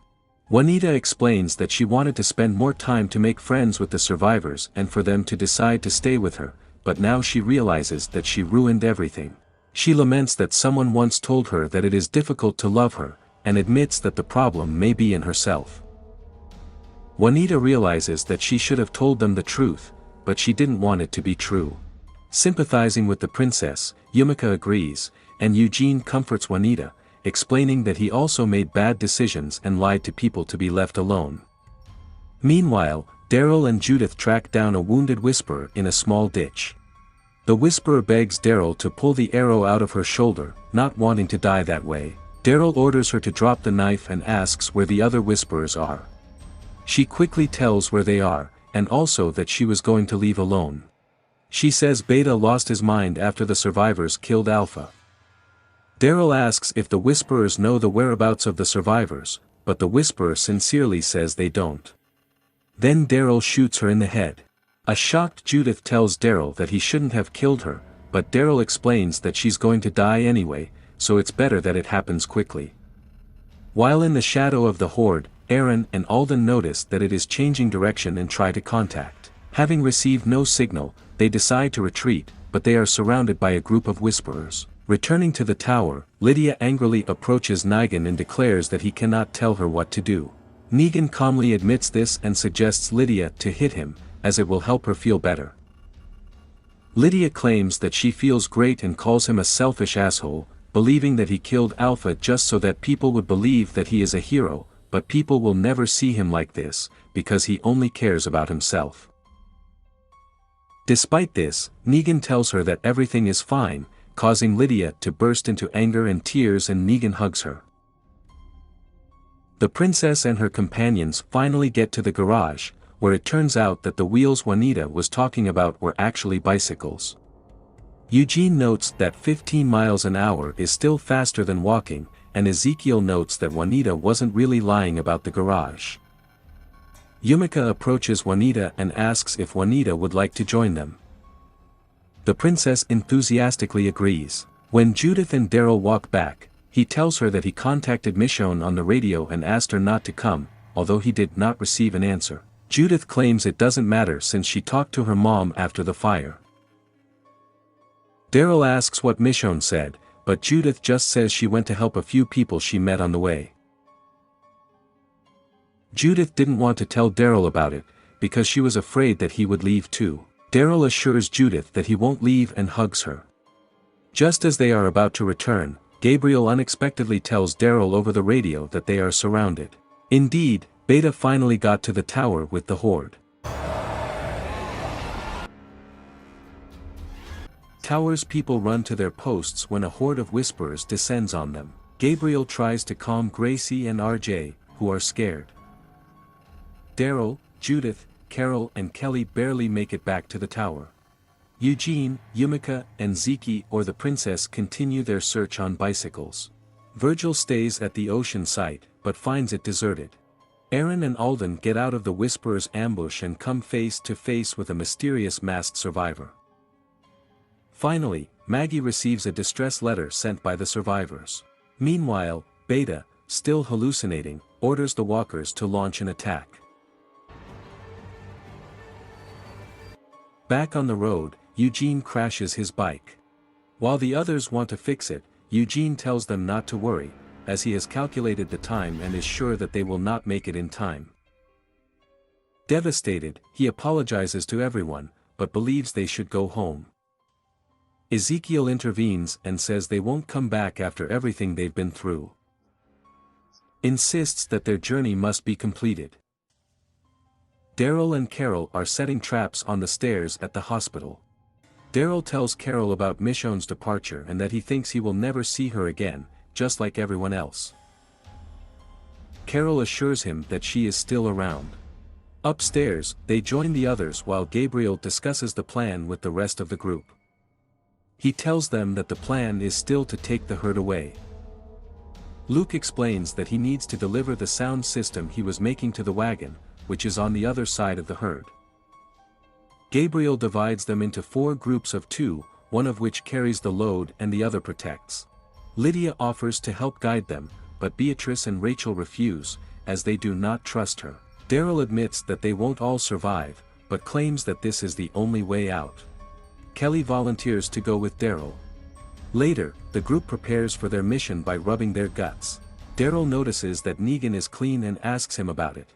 Juanita explains that she wanted to spend more time to make friends with the survivors and for them to decide to stay with her, but now she realizes that she ruined everything. She laments that someone once told her that it is difficult to love her, and admits that the problem may be in herself. Juanita realizes that she should have told them the truth, but she didn't want it to be true. Sympathizing with the princess, Yumiko agrees, and Eugene comforts Juanita, explaining that he also made bad decisions and lied to people to be left alone. Meanwhile, Daryl and Judith track down a wounded Whisperer in a small ditch. The Whisperer begs Daryl to pull the arrow out of her shoulder, not wanting to die that way. Daryl orders her to drop the knife and asks where the other Whisperers are. She quickly tells where they are, and also that she was going to leave alone. She says Beta lost his mind after the survivors killed Alpha. Daryl asks if the Whisperers know the whereabouts of the survivors, but the Whisperer sincerely says they don't. Then Daryl shoots her in the head. A shocked Judith tells Daryl that he shouldn't have killed her, but Daryl explains that she's going to die anyway, so it's better that it happens quickly. While in the shadow of the horde, Aaron and Alden notice that it is changing direction and try to contact. Having received no signal, they decide to retreat, but they are surrounded by a group of Whisperers. Returning to the tower, Lydia angrily approaches Negan and declares that he cannot tell her what to do. Negan calmly admits this and suggests Lydia to hit him, as it will help her feel better. Lydia claims that she feels great and calls him a selfish asshole, believing that he killed Alpha just so that people would believe that he is a hero, but people will never see him like this, because he only cares about himself. Despite this, Negan tells her that everything is fine, causing Lydia to burst into anger and tears, and Negan hugs her. The princess and her companions finally get to the garage, where it turns out that the wheels Juanita was talking about were actually bicycles. Eugene notes that 15 miles an hour is still faster than walking, and Ezekiel notes that Juanita wasn't really lying about the garage. Yumika approaches Juanita and asks if Juanita would like to join them. The princess enthusiastically agrees. When Judith and Daryl walk back, he tells her that he contacted Michonne on the radio and asked her not to come, although he did not receive an answer. Judith claims it doesn't matter since she talked to her mom after the fire. Daryl asks what Michonne said, but Judith just says she went to help a few people she met on the way. Judith didn't want to tell Daryl about it, because she was afraid that he would leave too. Daryl assures Judith that he won't leave and hugs her. Just as they are about to return, Gabriel unexpectedly tells Daryl over the radio that they are surrounded. Indeed, Beta finally got to the tower with the horde. Tower's people run to their posts when a horde of Whisperers descends on them. Gabriel tries to calm Gracie and RJ, who are scared. Daryl, Judith, Carol and Kelly barely make it back to the tower. Eugene, Yumika and Zeke or the princess continue their search on bicycles. Virgil stays at the ocean site, but finds it deserted. Aaron and Alden get out of the Whisperer's ambush and come face to face with a mysterious masked survivor. Finally, Maggie receives a distress letter sent by the survivors. Meanwhile, Beta, still hallucinating, orders the walkers to launch an attack. Back on the road, Eugene crashes his bike. While the others want to fix it, Eugene tells them not to worry, as he has calculated the time and is sure that they will not make it in time. Devastated, he apologizes to everyone, but believes they should go home. Ezekiel intervenes and says they won't come back after everything they've been through. Insists that their journey must be completed. Daryl and Carol are setting traps on the stairs at the hospital. Daryl tells Carol about Michonne's departure and that he thinks he will never see her again, just like everyone else. Carol assures him that she is still around. Upstairs, they join the others while Gabriel discusses the plan with the rest of the group. He tells them that the plan is still to take the herd away. Luke explains that he needs to deliver the sound system he was making to the wagon, which is on the other side of the herd. Gabriel divides them into 4 groups of 2, one of which carries the load and the other protects. Lydia offers to help guide them, but Beatrice and Rachel refuse, as they do not trust her. Daryl admits that they won't all survive, but claims that this is the only way out. Kelly volunteers to go with Daryl. Later, the group prepares for their mission by rubbing their guts. Daryl notices that Negan is clean and asks him about it.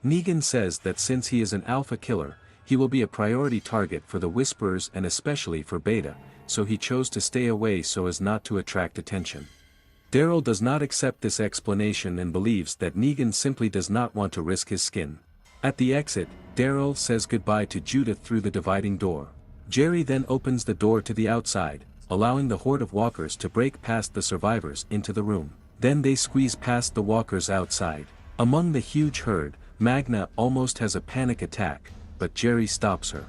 Negan says that since he is an alpha killer, he will be a priority target for the Whisperers and especially for Beta, so he chose to stay away so as not to attract attention. Daryl does not accept this explanation and believes that Negan simply does not want to risk his skin. At the exit, Daryl says goodbye to Judith through the dividing door. Jerry then opens the door to the outside, allowing the horde of walkers to break past the survivors into the room. Then they squeeze past the walkers outside. Among the huge herd, Magna almost has a panic attack, but Jerry stops her.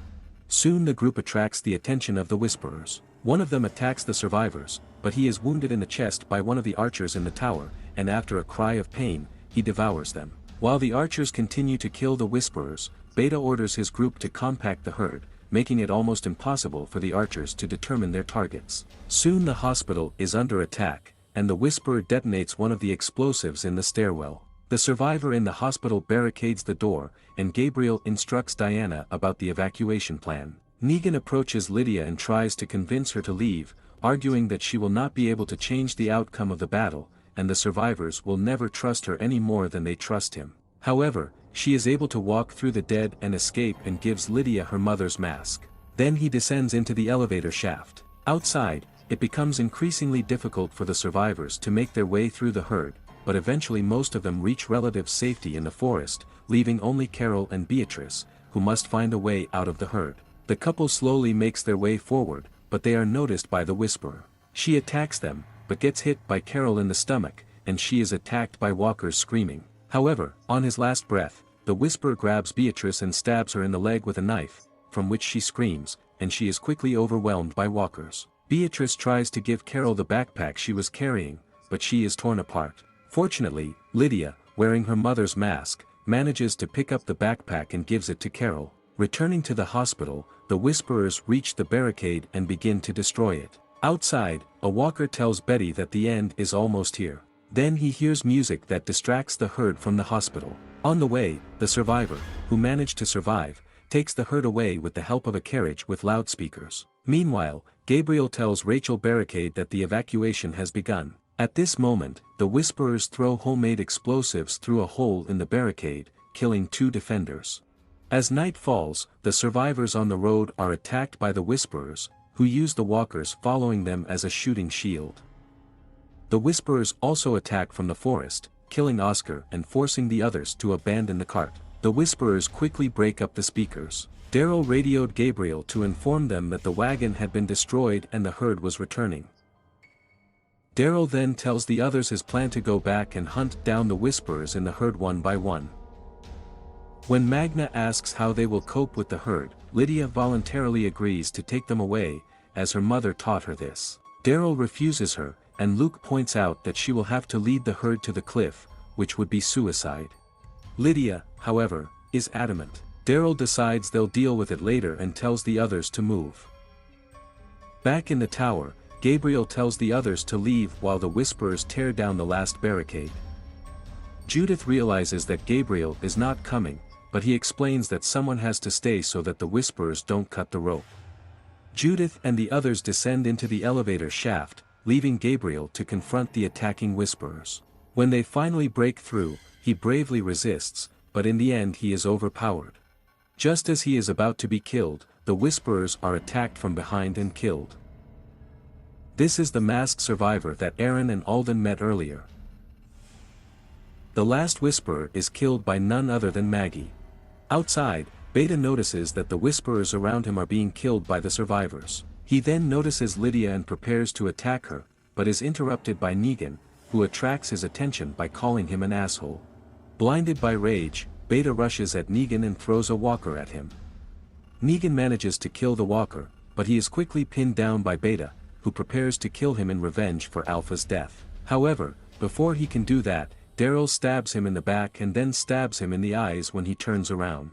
Soon the group attracts the attention of the Whisperers. One of them attacks the survivors, but he is wounded in the chest by one of the archers in the tower, and after a cry of pain, he devours them. While the archers continue to kill the Whisperers, Beta orders his group to compact the herd, making it almost impossible for the archers to determine their targets. Soon the hospital is under attack, and the Whisperer detonates one of the explosives in the stairwell. The survivor in the hospital barricades the door, and Gabriel instructs Diana about the evacuation plan. Negan approaches Lydia and tries to convince her to leave, arguing that she will not be able to change the outcome of the battle, and the survivors will never trust her any more than they trust him. However, she is able to walk through the dead and escape and gives Lydia her mother's mask. Then he descends into the elevator shaft. Outside, it becomes increasingly difficult for the survivors to make their way through the herd, but eventually most of them reach relative safety in the forest, leaving only Carol and Beatrice, who must find a way out of the herd. The couple slowly makes their way forward, but they are noticed by the Whisperer. She attacks them, but gets hit by Carol in the stomach, and she is attacked by walkers screaming. However, on his last breath, the Whisperer grabs Beatrice and stabs her in the leg with a knife, from which she screams, and she is quickly overwhelmed by walkers. Beatrice tries to give Carol the backpack she was carrying, but she is torn apart. Fortunately, Lydia, wearing her mother's mask, manages to pick up the backpack and gives it to Carol. Returning to the hospital, the Whisperers reach the barricade and begin to destroy it. Outside, a walker tells Betty that the end is almost here. Then he hears music that distracts the herd from the hospital. On the way, the survivor, who managed to survive, takes the herd away with the help of a carriage with loudspeakers. Meanwhile, Gabriel tells Rachel Barricade that the evacuation has begun. At this moment, the Whisperers throw homemade explosives through a hole in the barricade, killing 2 defenders. As night falls, the survivors on the road are attacked by the Whisperers, who use the walkers following them as a shooting shield. The Whisperers also attack from the forest, killing Oscar and forcing the others to abandon the cart. The Whisperers quickly break up the speakers. Daryl radioed Gabriel to inform them that the wagon had been destroyed and the herd was returning. Daryl then tells the others his plan to go back and hunt down the Whisperers in the herd one by one. When Magna asks how they will cope with the herd, Lydia voluntarily agrees to take them away, as her mother taught her this. Daryl refuses her, and Luke points out that she will have to lead the herd to the cliff, which would be suicide. Lydia, however, is adamant. Daryl decides they'll deal with it later and tells the others to move. Back in the tower, Gabriel tells the others to leave while the Whisperers tear down the last barricade. Judith realizes that Gabriel is not coming, but he explains that someone has to stay so that the Whisperers don't cut the rope. Judith and the others descend into the elevator shaft, leaving Gabriel to confront the attacking Whisperers. When they finally break through, he bravely resists, but in the end he is overpowered. Just as he is about to be killed, the Whisperers are attacked from behind and killed. This is the masked survivor that Aaron and Alden met earlier. The last Whisperer is killed by none other than Maggie. Outside, Beta notices that the Whisperers around him are being killed by the survivors. He then notices Lydia and prepares to attack her, but is interrupted by Negan, who attracts his attention by calling him an asshole. Blinded by rage, Beta rushes at Negan and throws a walker at him. Negan manages to kill the walker, but he is quickly pinned down by Beta, who prepares to kill him in revenge for Alpha's death. However, before he can do that, Daryl stabs him in the back and then stabs him in the eyes when he turns around.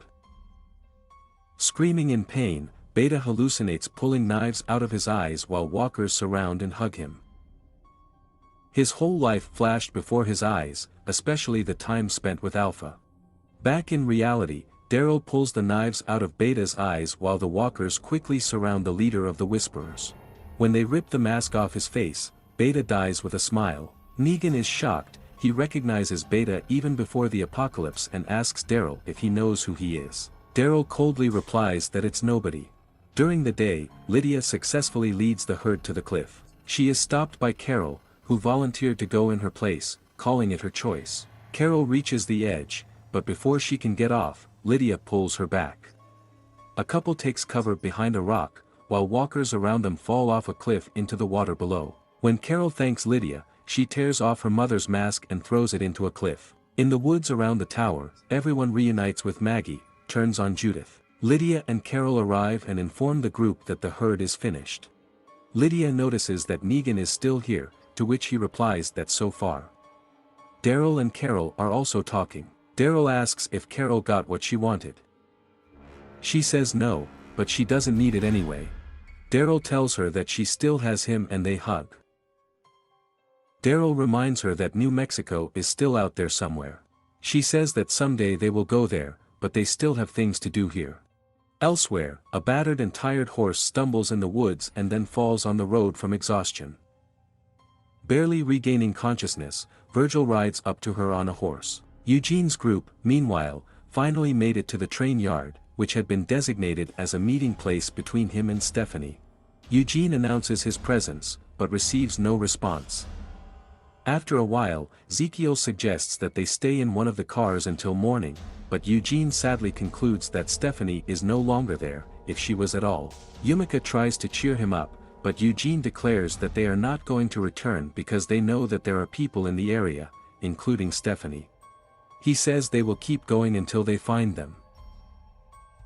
Screaming in pain, Beta hallucinates pulling knives out of his eyes while walkers surround and hug him. His whole life flashed before his eyes, especially the time spent with Alpha. Back in reality, Daryl pulls the knives out of Beta's eyes while the walkers quickly surround the leader of the Whisperers. When they rip the mask off his face, Beta dies with a smile. Negan is shocked. He recognizes Beta even before the apocalypse and asks Daryl if he knows who he is. Daryl coldly replies that it's nobody. During the day, Lydia successfully leads the herd to the cliff. She is stopped by Carol, who volunteered to go in her place, calling it her choice. Carol reaches the edge, but before she can get off, Lydia pulls her back. A couple takes cover behind a rock, while walkers around them fall off a cliff into the water below. When Carol thanks Lydia, she tears off her mother's mask and throws it into a cliff. In the woods around the tower, everyone reunites with Maggie, turns on Judith. Lydia and Carol arrive and inform the group that the herd is finished. Lydia notices that Negan is still here, to which he replies that so far. Daryl and Carol are also talking. Daryl asks if Carol got what she wanted. She says no, but she doesn't need it anyway. Daryl tells her that she still has him and they hug. Daryl reminds her that New Mexico is still out there somewhere. She says that someday they will go there, but they still have things to do here. Elsewhere, a battered and tired horse stumbles in the woods and then falls on the road from exhaustion. Barely regaining consciousness, Virgil rides up to her on a horse. Eugene's group, meanwhile, finally made it to the train yard, which had been designated as a meeting place between him and Stephanie. Eugene announces his presence, but receives no response. After a while, Ezekiel suggests that they stay in one of the cars until morning, but Eugene sadly concludes that Stephanie is no longer there, if she was at all. Yumika tries to cheer him up, but Eugene declares that they are not going to return because they know that there are people in the area, including Stephanie. He says they will keep going until they find them.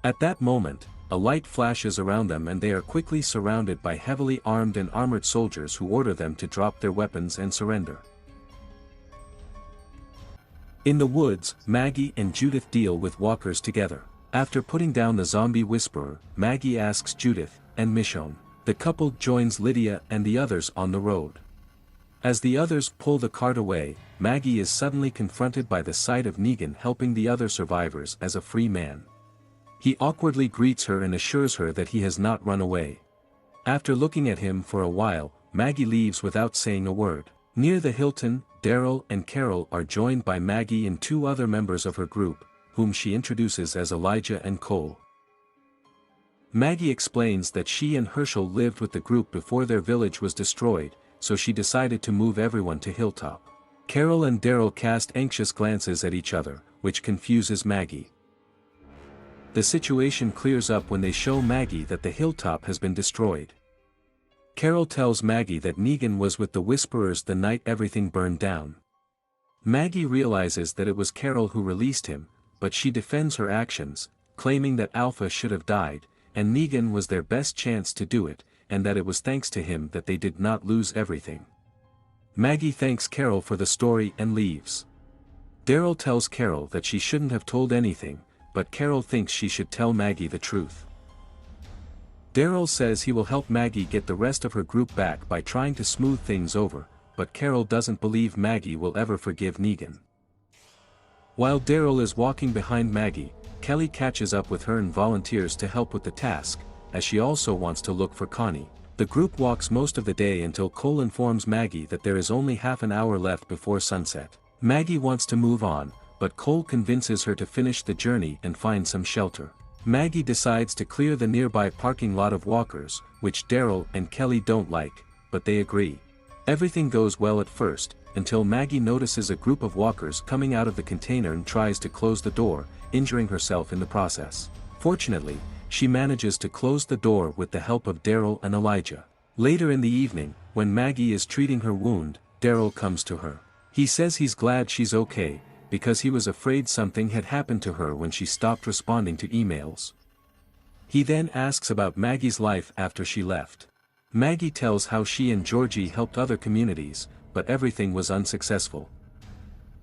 At that moment, a light flashes around them and they are quickly surrounded by heavily armed and armored soldiers who order them to drop their weapons and surrender. In the woods, Maggie and Judith deal with walkers together. After putting down the zombie whisperer, Maggie asks Judith and Michonne. The couple joins Lydia and the others on the road. As the others pull the cart away, Maggie is suddenly confronted by the sight of Negan helping the other survivors as a free man. He awkwardly greets her and assures her that he has not run away. After looking at him for a while, Maggie leaves without saying a word. Near the Hilton, Daryl and Carol are joined by Maggie and two other members of her group, whom she introduces as Elijah and Cole. Maggie explains that she and Herschel lived with the group before their village was destroyed, so she decided to move everyone to Hilltop. Carol and Daryl cast anxious glances at each other, which confuses Maggie. The situation clears up when they show Maggie that the Hilltop has been destroyed. Carol tells Maggie that Negan was with the Whisperers the night everything burned down. Maggie realizes that it was Carol who released him, but she defends her actions, claiming that Alpha should have died, and Negan was their best chance to do it, and that it was thanks to him that they did not lose everything. Maggie thanks Carol for the story and leaves. Daryl tells Carol that she shouldn't have told anything, but Carol thinks she should tell Maggie the truth. Daryl says he will help Maggie get the rest of her group back by trying to smooth things over, but Carol doesn't believe Maggie will ever forgive Negan. While Daryl is walking behind Maggie, Kelly catches up with her and volunteers to help with the task, as she also wants to look for Connie. The group walks most of the day until Cole informs Maggie that there is only half an hour left before sunset. Maggie wants to move on, but Cole convinces her to finish the journey and find some shelter. Maggie decides to clear the nearby parking lot of walkers, which Daryl and Kelly don't like, but they agree. Everything goes well at first, until Maggie notices a group of walkers coming out of the container and tries to close the door, injuring herself in the process. Fortunately, she manages to close the door with the help of Daryl and Elijah. Later in the evening, when Maggie is treating her wound, Daryl comes to her. He says he's glad she's okay, because he was afraid something had happened to her when she stopped responding to emails. He then asks about Maggie's life after she left. Maggie tells how she and Georgie helped other communities, but everything was unsuccessful.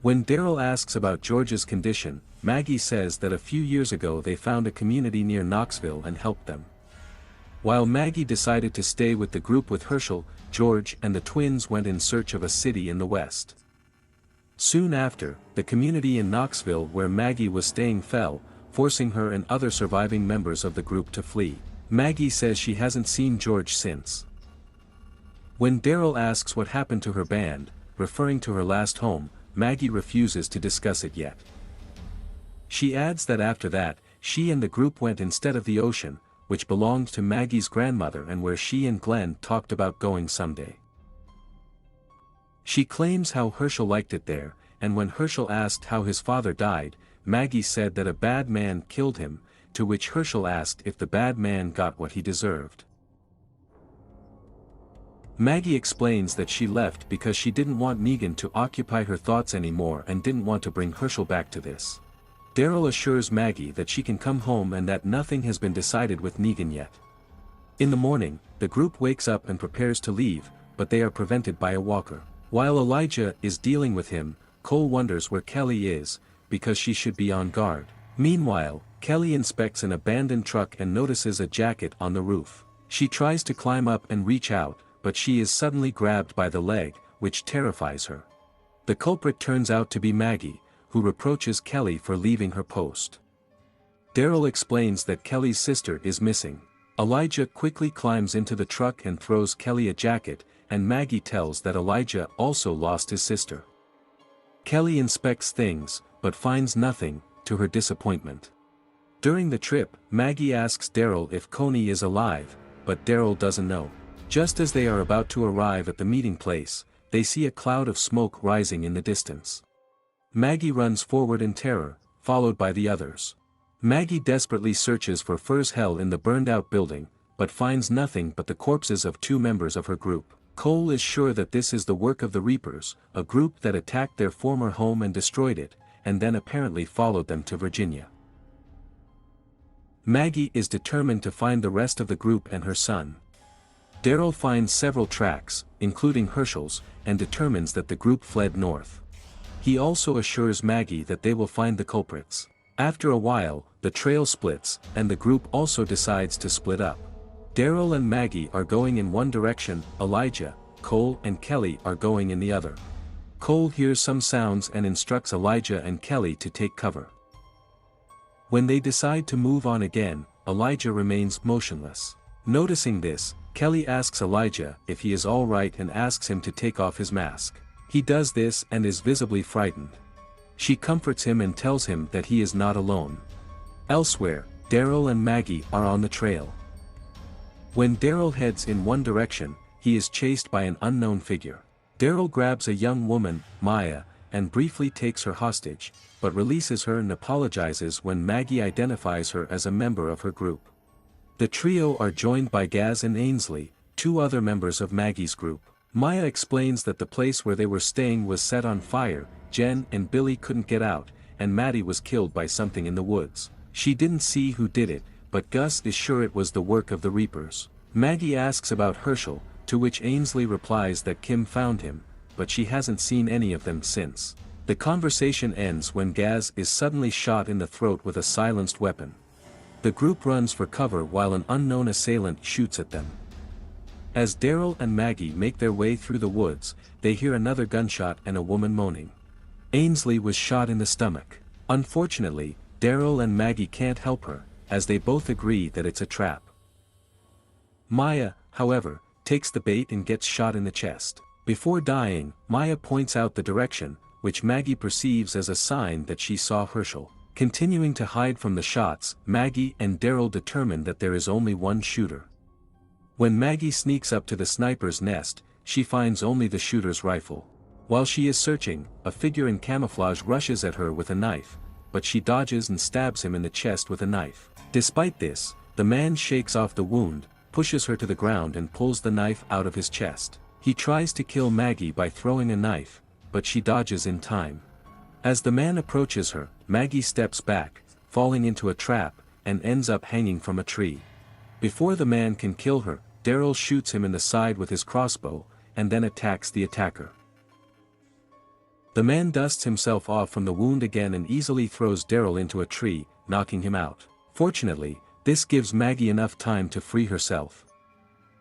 When Daryl asks about George's condition, Maggie says that a few years ago they found a community near Knoxville and helped them. While Maggie decided to stay with the group with Herschel, George and the twins went in search of a city in the west. Soon after, the community in Knoxville where Maggie was staying fell, forcing her and other surviving members of the group to flee. Maggie says she hasn't seen George since. When Daryl asks what happened to her band, referring to her last home, Maggie refuses to discuss it yet. She adds that after that, she and the group went instead of the ocean, which belonged to Maggie's grandmother and where she and Glenn talked about going someday. She claims how Herschel liked it there, and when Herschel asked how his father died, Maggie said that a bad man killed him, to which Herschel asked if the bad man got what he deserved. Maggie explains that she left because she didn't want Negan to occupy her thoughts anymore and didn't want to bring Herschel back to this. Daryl assures Maggie that she can come home and that nothing has been decided with Negan yet. In the morning, the group wakes up and prepares to leave, but they are prevented by a walker. While Elijah is dealing with him, Cole wonders where Kelly is, because she should be on guard. Meanwhile, Kelly inspects an abandoned truck and notices a jacket on the roof. She tries to climb up and reach out, but she is suddenly grabbed by the leg, which terrifies her. The culprit turns out to be Maggie, who reproaches Kelly for leaving her post. Daryl explains that Kelly's sister is missing. Elijah quickly climbs into the truck and throws Kelly a jacket, and Maggie tells that Elijah also lost his sister. Kelly inspects things, but finds nothing, to her disappointment. During the trip, Maggie asks Daryl if Coney is alive, but Daryl doesn't know. Just as they are about to arrive at the meeting place, they see a cloud of smoke rising in the distance. Maggie runs forward in terror, followed by the others. Maggie desperately searches for Fur's Hell in the burned-out building, but finds nothing but the corpses of 2 members of her group. Cole is sure that this is the work of the Reapers, a group that attacked their former home and destroyed it, and then apparently followed them to Virginia. Maggie is determined to find the rest of the group and her son. Daryl finds several tracks, including Herschel's, and determines that the group fled north. He also assures Maggie that they will find the culprits. After a while, the trail splits, and the group also decides to split up. Daryl and Maggie are going in one direction, Elijah, Cole and Kelly are going in the other. Cole hears some sounds and instructs Elijah and Kelly to take cover. When they decide to move on again, Elijah remains motionless. Noticing this, Kelly asks Elijah if he is all right and asks him to take off his mask. He does this and is visibly frightened. She comforts him and tells him that he is not alone. Elsewhere, Daryl and Maggie are on the trail. When Daryl heads in one direction, he is chased by an unknown figure. Daryl grabs a young woman, Maya, and briefly takes her hostage, but releases her and apologizes when Maggie identifies her as a member of her group. The trio are joined by Gaz and Ainsley, 2 other members of Maggie's group. Maya explains that the place where they were staying was set on fire, Jen and Billy couldn't get out, and Maddie was killed by something in the woods. She didn't see who did it, but Gus is sure it was the work of the Reapers. Maggie asks about Herschel, to which Ainsley replies that Kim found him, but she hasn't seen any of them since. The conversation ends when Gaz is suddenly shot in the throat with a silenced weapon. The group runs for cover while an unknown assailant shoots at them. As Daryl and Maggie make their way through the woods, they hear another gunshot and a woman moaning. Ainsley was shot in the stomach. Unfortunately, Daryl and Maggie can't help her, as they both agree that it's a trap. Maya, however, takes the bait and gets shot in the chest. Before dying, Maya points out the direction, which Maggie perceives as a sign that she saw Herschel. Continuing to hide from the shots, Maggie and Daryl determine that there is only one shooter. When Maggie sneaks up to the sniper's nest, she finds only the shooter's rifle. While she is searching, a figure in camouflage rushes at her with a knife, but she dodges and stabs him in the chest with a knife. Despite this, the man shakes off the wound, pushes her to the ground and pulls the knife out of his chest. He tries to kill Maggie by throwing a knife, but she dodges in time. As the man approaches her, Maggie steps back, falling into a trap, and ends up hanging from a tree. Before the man can kill her, Daryl shoots him in the side with his crossbow, and then attacks the attacker. The man dusts himself off from the wound again and easily throws Daryl into a tree, knocking him out. Fortunately, this gives Maggie enough time to free herself.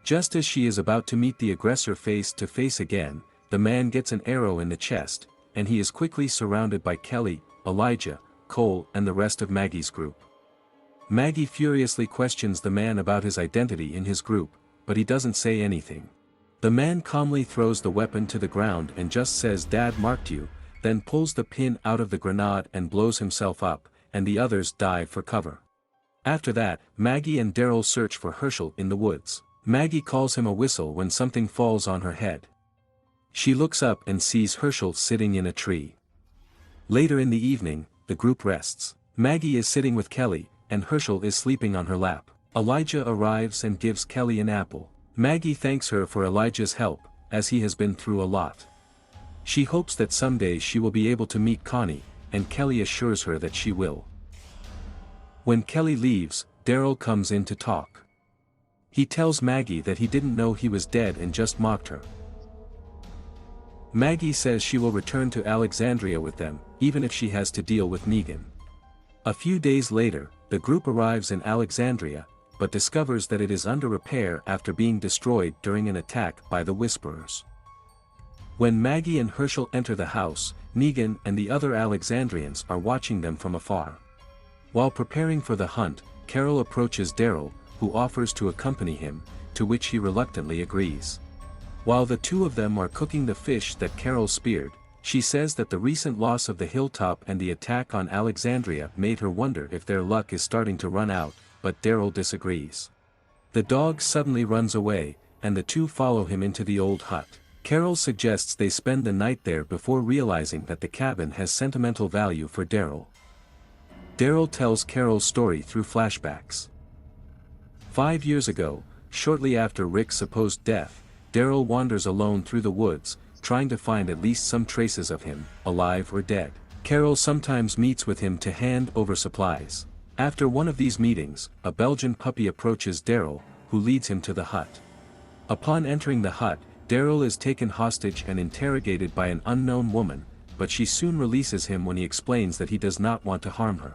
Just as she is about to meet the aggressor face to face again, the man gets an arrow in the chest, and he is quickly surrounded by Kelly, Elijah, Cole and the rest of Maggie's group. Maggie furiously questions the man about his identity in his group, but he doesn't say anything. The man calmly throws the weapon to the ground and just says "Dad marked you," then pulls the pin out of the grenade and blows himself up, and the others dive for cover. After that, Maggie and Daryl search for Herschel in the woods. Maggie calls him a whistle when something falls on her head. She looks up and sees Herschel sitting in a tree. Later in the evening, the group rests. Maggie is sitting with Kelly, and Herschel is sleeping on her lap. Elijah arrives and gives Kelly an apple. Maggie thanks her for Elijah's help, as he has been through a lot. She hopes that someday she will be able to meet Connie, and Kelly assures her that she will. When Kelly leaves, Daryl comes in to talk. He tells Maggie that he didn't know he was dead and just mocked her. Maggie says she will return to Alexandria with them, even if she has to deal with Negan. A few days later, the group arrives in Alexandria, but discovers that it is under repair after being destroyed during an attack by the Whisperers. When Maggie and Herschel enter the house, Negan and the other Alexandrians are watching them from afar. While preparing for the hunt, Carol approaches Daryl, who offers to accompany him, to which he reluctantly agrees. While the two of them are cooking the fish that Carol speared, she says that the recent loss of the hilltop and the attack on Alexandria made her wonder if their luck is starting to run out, but Daryl disagrees. The dog suddenly runs away, and the two follow him into the old hut. Carol suggests they spend the night there before realizing that the cabin has sentimental value for Daryl. Daryl tells Carol's story through flashbacks. 5 years ago, shortly after Rick's supposed death, Daryl wanders alone through the woods, trying to find at least some traces of him, alive or dead. Carol sometimes meets with him to hand over supplies. After one of these meetings, a Belgian puppy approaches Daryl, who leads him to the hut. Upon entering the hut, Daryl is taken hostage and interrogated by an unknown woman, but she soon releases him when he explains that he does not want to harm her.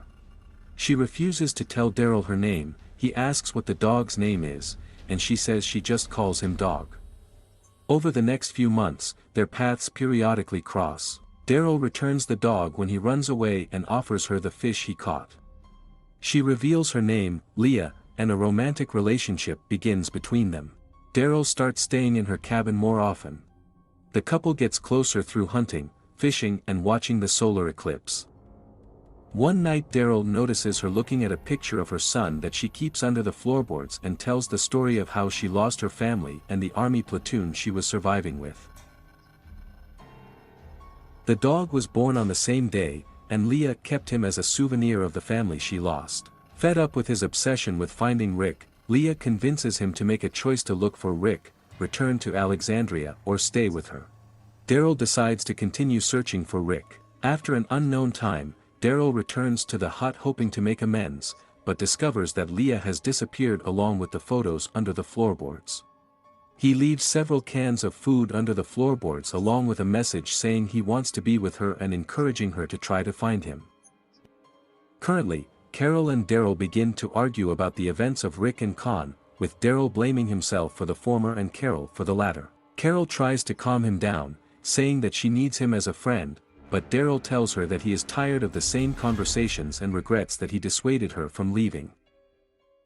She refuses to tell Daryl her name. He asks what the dog's name is, and she says she just calls him Dog. Over the next few months, their paths periodically cross. Daryl returns the dog when he runs away and offers her the fish he caught. She reveals her name, Leah, and a romantic relationship begins between them. Daryl starts staying in her cabin more often. The couple gets closer through hunting, fishing and watching the solar eclipse. One night Daryl notices her looking at a picture of her son that she keeps under the floorboards and tells the story of how she lost her family and the army platoon she was surviving with. The dog was born on the same day, and Leah kept him as a souvenir of the family she lost. Fed up with his obsession with finding Rick, Leah convinces him to make a choice to look for Rick, return to Alexandria or stay with her. Daryl decides to continue searching for Rick. After an unknown time, Daryl returns to the hut hoping to make amends, but discovers that Leah has disappeared along with the photos under the floorboards. He leaves several cans of food under the floorboards along with a message saying he wants to be with her and encouraging her to try to find him. Currently, Carol and Daryl begin to argue about the events of Rick and Con, with Daryl blaming himself for the former and Carol for the latter. Carol tries to calm him down, saying that she needs him as a friend, but Daryl tells her that he is tired of the same conversations and regrets that he dissuaded her from leaving.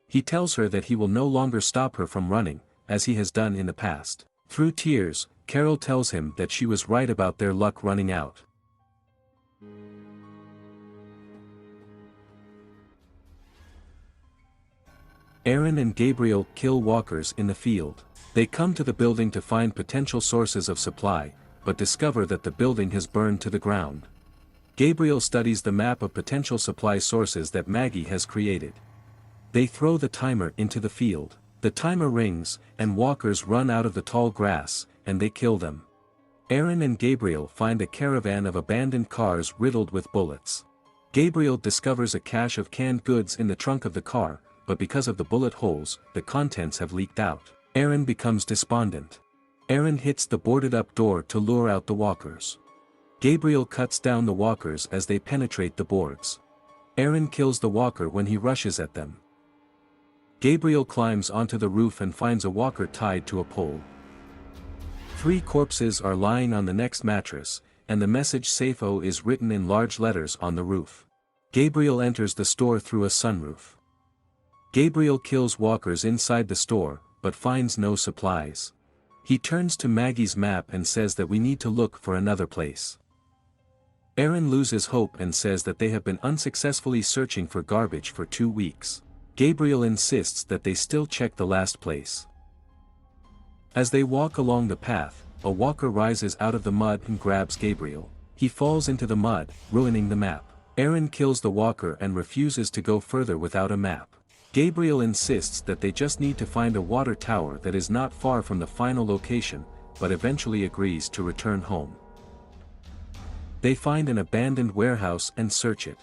He tells her that he will no longer stop her from running, as he has done in the past. Through tears, Carol tells him that she was right about their luck running out. Aaron and Gabriel kill walkers in the field. They come to the building to find potential sources of supply, but discover that the building has burned to the ground. Gabriel studies the map of potential supply sources that Maggie has created. They throw the timer into the field. The timer rings, and walkers run out of the tall grass, and they kill them. Aaron and Gabriel find a caravan of abandoned cars riddled with bullets. Gabriel discovers a cache of canned goods in the trunk of the car, but because of the bullet holes, the contents have leaked out. Aaron becomes despondent. Aaron hits the boarded-up door to lure out the walkers. Gabriel cuts down the walkers as they penetrate the boards. Aaron kills the walker when he rushes at them. Gabriel climbs onto the roof and finds a walker tied to a pole. 3 corpses are lying on the next mattress, and the message "Safo" is written in large letters on the roof. Gabriel enters the store through a sunroof. Gabriel kills walkers inside the store, but finds no supplies. He turns to Maggie's map and says that we need to look for another place. Aaron loses hope and says that they have been unsuccessfully searching for garbage for 2 weeks. Gabriel insists that they still check the last place. As they walk along the path, a walker rises out of the mud and grabs Gabriel. He falls into the mud, ruining the map. Aaron kills the walker and refuses to go further without a map. Gabriel insists that they just need to find a water tower that is not far from the final location, but eventually agrees to return home. They find an abandoned warehouse and search it.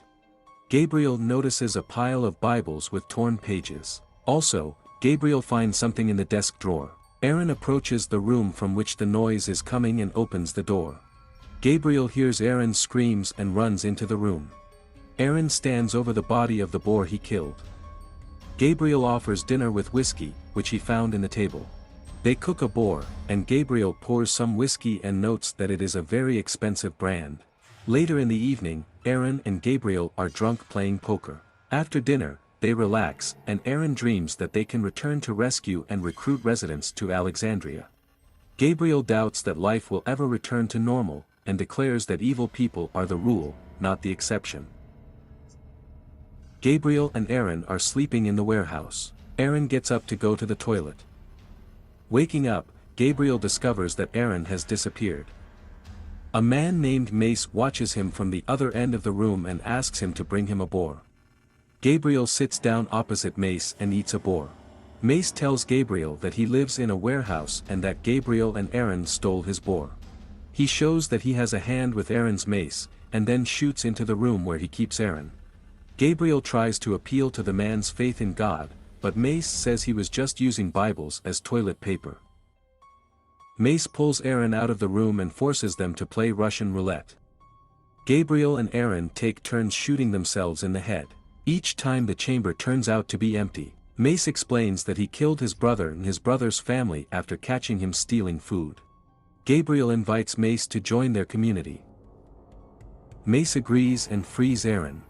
Gabriel notices a pile of Bibles with torn pages. Also, Gabriel finds something in the desk drawer. Aaron approaches the room from which the noise is coming and opens the door. Gabriel hears Aaron's screams and runs into the room. Aaron stands over the body of the boar he killed. Gabriel offers dinner with whiskey, which he found in the table. They cook a boar, and Gabriel pours some whiskey and notes that it is a very expensive brand. Later in the evening, Aaron and Gabriel are drunk playing poker. After dinner, they relax, and Aaron dreams that they can return to rescue and recruit residents to Alexandria. Gabriel doubts that life will ever return to normal, and declares that evil people are the rule, not the exception. Gabriel and Aaron are sleeping in the warehouse. Aaron gets up to go to the toilet. Waking up, Gabriel discovers that Aaron has disappeared. A man named Mace watches him from the other end of the room and asks him to bring him a boar. Gabriel sits down opposite Mace and eats a boar. Mace tells Gabriel that he lives in a warehouse and that Gabriel and Aaron stole his boar. He shows that he has a hand with Aaron's mace, and then shoots into the room where he keeps Aaron. Gabriel tries to appeal to the man's faith in God, but Mace says he was just using Bibles as toilet paper. Mace pulls Aaron out of the room and forces them to play Russian roulette. Gabriel and Aaron take turns shooting themselves in the head. Each time the chamber turns out to be empty. Mace explains that he killed his brother and his brother's family after catching him stealing food. Gabriel invites Mace to join their community. Mace agrees and frees Aaron.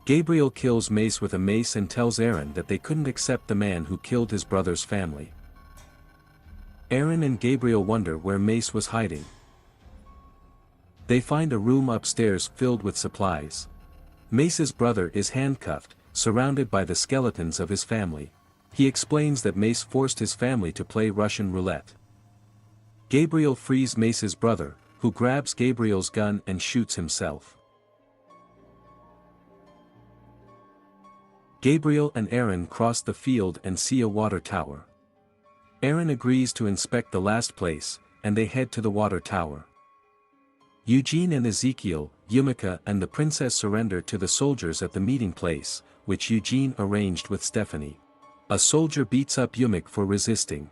Gabriel kills Mace with a mace and tells Aaron that they couldn't accept the man who killed his brother's family. Aaron and Gabriel wonder where Mace was hiding. They find a room upstairs filled with supplies. Mace's brother is handcuffed, surrounded by the skeletons of his family. He explains that Mace forced his family to play Russian roulette. Gabriel frees Mace's brother, who grabs Gabriel's gun and shoots himself. Gabriel and Aaron cross the field and see a water tower. Aaron agrees to inspect the last place, and they head to the water tower. Eugene and Ezekiel, Yumika and the princess surrender to the soldiers at the meeting place, which Eugene arranged with Stephanie. A soldier beats up Yumik for resisting.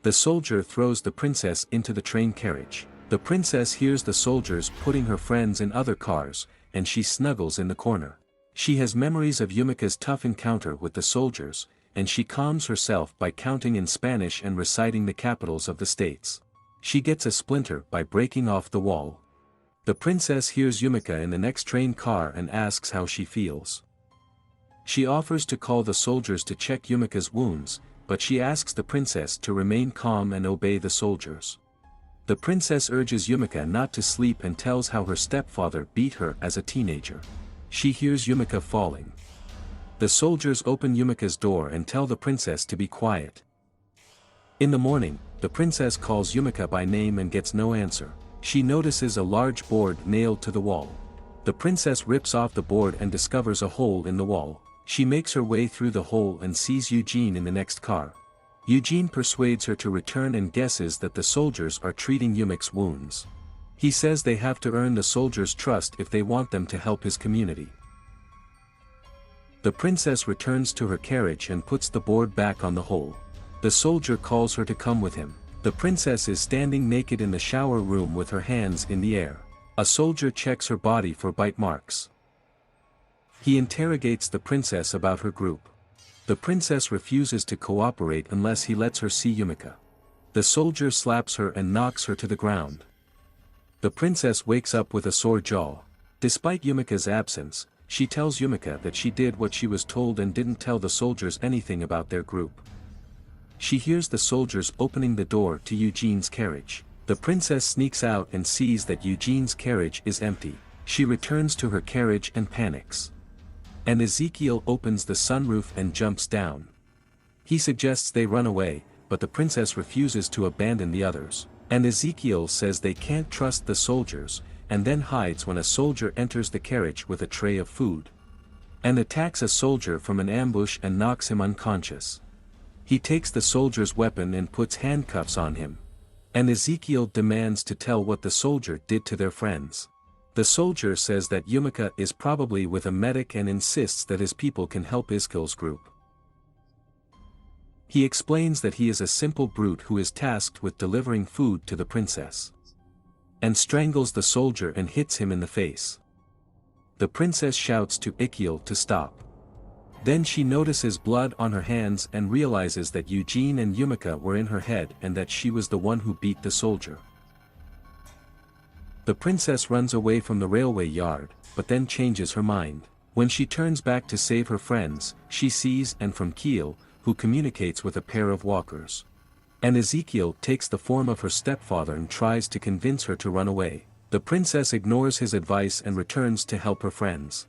The soldier throws the princess into the train carriage. The princess hears the soldiers putting her friends in other cars, and she snuggles in the corner. She has memories of Yumika's tough encounter with the soldiers, and she calms herself by counting in Spanish and reciting the capitals of the states. She gets a splinter by breaking off the wall. The princess hears Yumika in the next train car and asks how she feels. She offers to call the soldiers to check Yumika's wounds, but she asks the princess to remain calm and obey the soldiers. The princess urges Yumika not to sleep and tells how her stepfather beat her as a teenager. She hears Yumika falling. The soldiers open Yumika's door and tell the princess to be quiet. In the morning, the princess calls Yumika by name and gets no answer. She notices a large board nailed to the wall. The princess rips off the board and discovers a hole in the wall. She makes her way through the hole and sees Eugene in the next car. Eugene persuades her to return and guesses that the soldiers are treating Yumik's wounds. He says they have to earn the soldiers' trust if they want them to help his community. The princess returns to her carriage and puts the board back on the hole. The soldier calls her to come with him. The princess is standing naked in the shower room with her hands in the air. A soldier checks her body for bite marks. He interrogates the princess about her group. The princess refuses to cooperate unless he lets her see Yumika. The soldier slaps her and knocks her to the ground. The princess wakes up with a sore jaw. Despite Yumika's absence, she tells Yumika that she did what she was told and didn't tell the soldiers anything about their group. She hears the soldiers opening the door to Eugene's carriage. The princess sneaks out and sees that Eugene's carriage is empty. She returns to her carriage and panics. And Ezekiel opens the sunroof and jumps down. He suggests they run away, but the princess refuses to abandon the others. And Ezekiel says they can't trust the soldiers, and then hides when a soldier enters the carriage with a tray of food. And attacks a soldier from an ambush and knocks him unconscious. He takes the soldier's weapon and puts handcuffs on him. And Ezekiel demands to tell what the soldier did to their friends. The soldier says that Yumika is probably with a medic and insists that his people can help Ezekiel's group. He explains that he is a simple brute who is tasked with delivering food to the princess. And strangles the soldier and hits him in the face. The princess shouts to Ikiel to stop. Then she notices blood on her hands and realizes that Eugene and Yumika were in her head and that she was the one who beat the soldier. The princess runs away from the railway yard, but then changes her mind. When she turns back to save her friends, she sees and from Kiel, who communicates with a pair of walkers. And Ezekiel takes the form of her stepfather and tries to convince her to run away. The princess ignores his advice and returns to help her friends.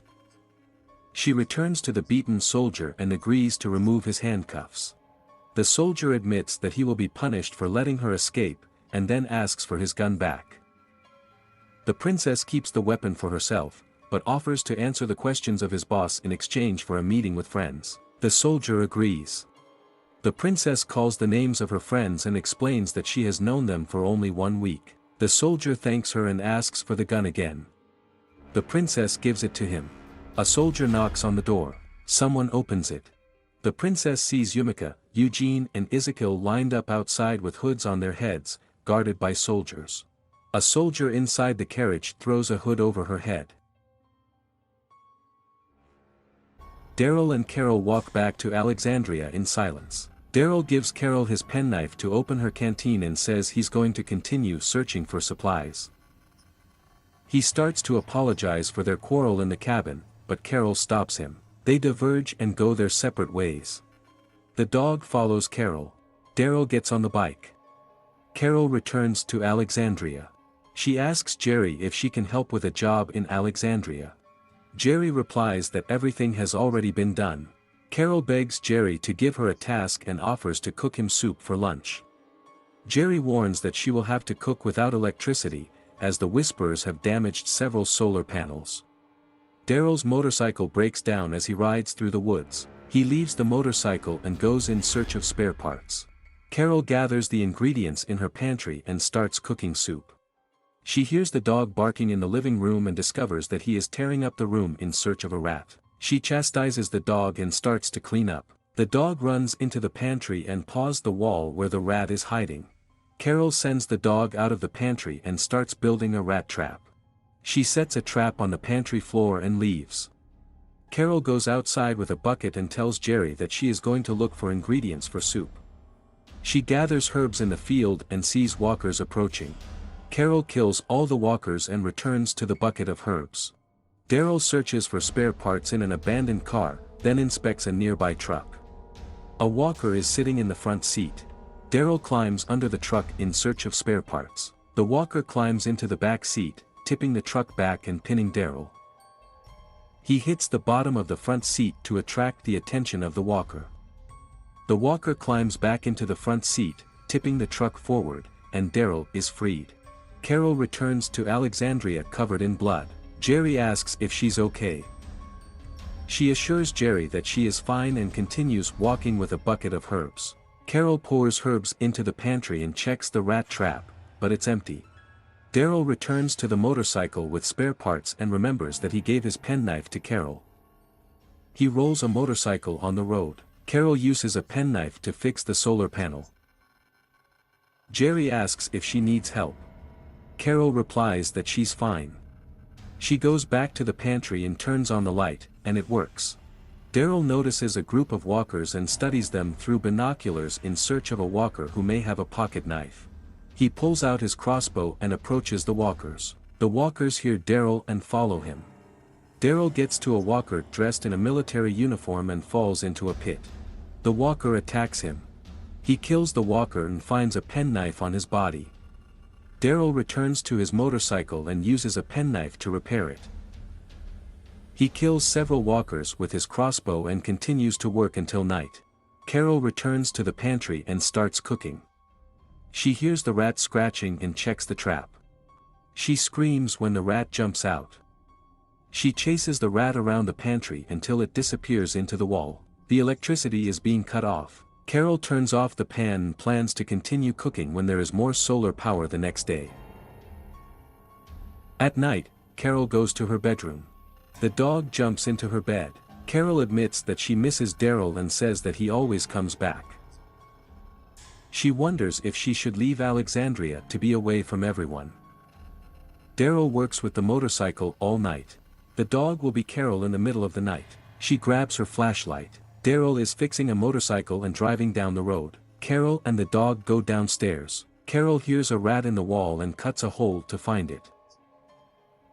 She returns to the beaten soldier and agrees to remove his handcuffs. The soldier admits that he will be punished for letting her escape, and then asks for his gun back. The princess keeps the weapon for herself, but offers to answer the questions of his boss in exchange for a meeting with friends. The soldier agrees. The princess calls the names of her friends and explains that she has known them for only 1 week. The soldier thanks her and asks for the gun again. The princess gives it to him. A soldier knocks on the door. Someone opens it. The princess sees Yumika, Eugene and Ezekiel lined up outside with hoods on their heads, guarded by soldiers. A soldier inside the carriage throws a hood over her head. Daryl and Carol walk back to Alexandria in silence. Daryl gives Carol his penknife to open her canteen and says he's going to continue searching for supplies. He starts to apologize for their quarrel in the cabin, but Carol stops him. They diverge and go their separate ways. The dog follows Carol. Daryl gets on the bike. Carol returns to Alexandria. She asks Jerry if she can help with a job in Alexandria. Jerry replies that everything has already been done. Carol begs Jerry to give her a task and offers to cook him soup for lunch. Jerry warns that she will have to cook without electricity, as the Whisperers have damaged several solar panels. Daryl's motorcycle breaks down as he rides through the woods. He leaves the motorcycle and goes in search of spare parts. Carol gathers the ingredients in her pantry and starts cooking soup. She hears the dog barking in the living room and discovers that he is tearing up the room in search of a rat. She chastises the dog and starts to clean up. The dog runs into the pantry and paws the wall where the rat is hiding. Carol sends the dog out of the pantry and starts building a rat trap. She sets a trap on the pantry floor and leaves. Carol goes outside with a bucket and tells Jerry that she is going to look for ingredients for soup. She gathers herbs in the field and sees walkers approaching. Carol kills all the walkers and returns to the bucket of herbs. Daryl searches for spare parts in an abandoned car, then inspects a nearby truck. A walker is sitting in the front seat. Daryl climbs under the truck in search of spare parts. The walker climbs into the back seat, tipping the truck back and pinning Daryl. He hits the bottom of the front seat to attract the attention of the walker. The walker climbs back into the front seat, tipping the truck forward, and Daryl is freed. Carol returns to Alexandria covered in blood. Jerry asks if she's okay. She assures Jerry that she is fine and continues walking with a bucket of herbs. Carol pours herbs into the pantry and checks the rat trap, but it's empty. Daryl returns to the motorcycle with spare parts and remembers that he gave his penknife to Carol. He rolls a motorcycle on the road. Carol uses a penknife to fix the solar panel. Jerry asks if she needs help. Carol replies that she's fine. She goes back to the pantry and turns on the light, and it works. Daryl notices a group of walkers and studies them through binoculars in search of a walker who may have a pocket knife. He pulls out his crossbow and approaches the walkers. The walkers hear Daryl and follow him. Daryl gets to a walker dressed in a military uniform and falls into a pit. The walker attacks him. He kills the walker and finds a penknife on his body. Daryl returns to his motorcycle and uses a penknife to repair it. He kills several walkers with his crossbow and continues to work until night. Carol returns to the pantry and starts cooking. She hears the rat scratching and checks the trap. She screams when the rat jumps out. She chases the rat around the pantry until it disappears into the wall. The electricity is being cut off. Carol turns off the pan and plans to continue cooking when there is more solar power the next day. At night, Carol goes to her bedroom. The dog jumps into her bed. Carol admits that she misses Daryl and says that he always comes back. She wonders if she should leave Alexandria to be away from everyone. Daryl works with the motorcycle all night. The dog will be Carol in the middle of the night. She grabs her flashlight. Daryl is fixing a motorcycle and driving down the road. Carol and the dog go downstairs. Carol hears a rat in the wall and cuts a hole to find it.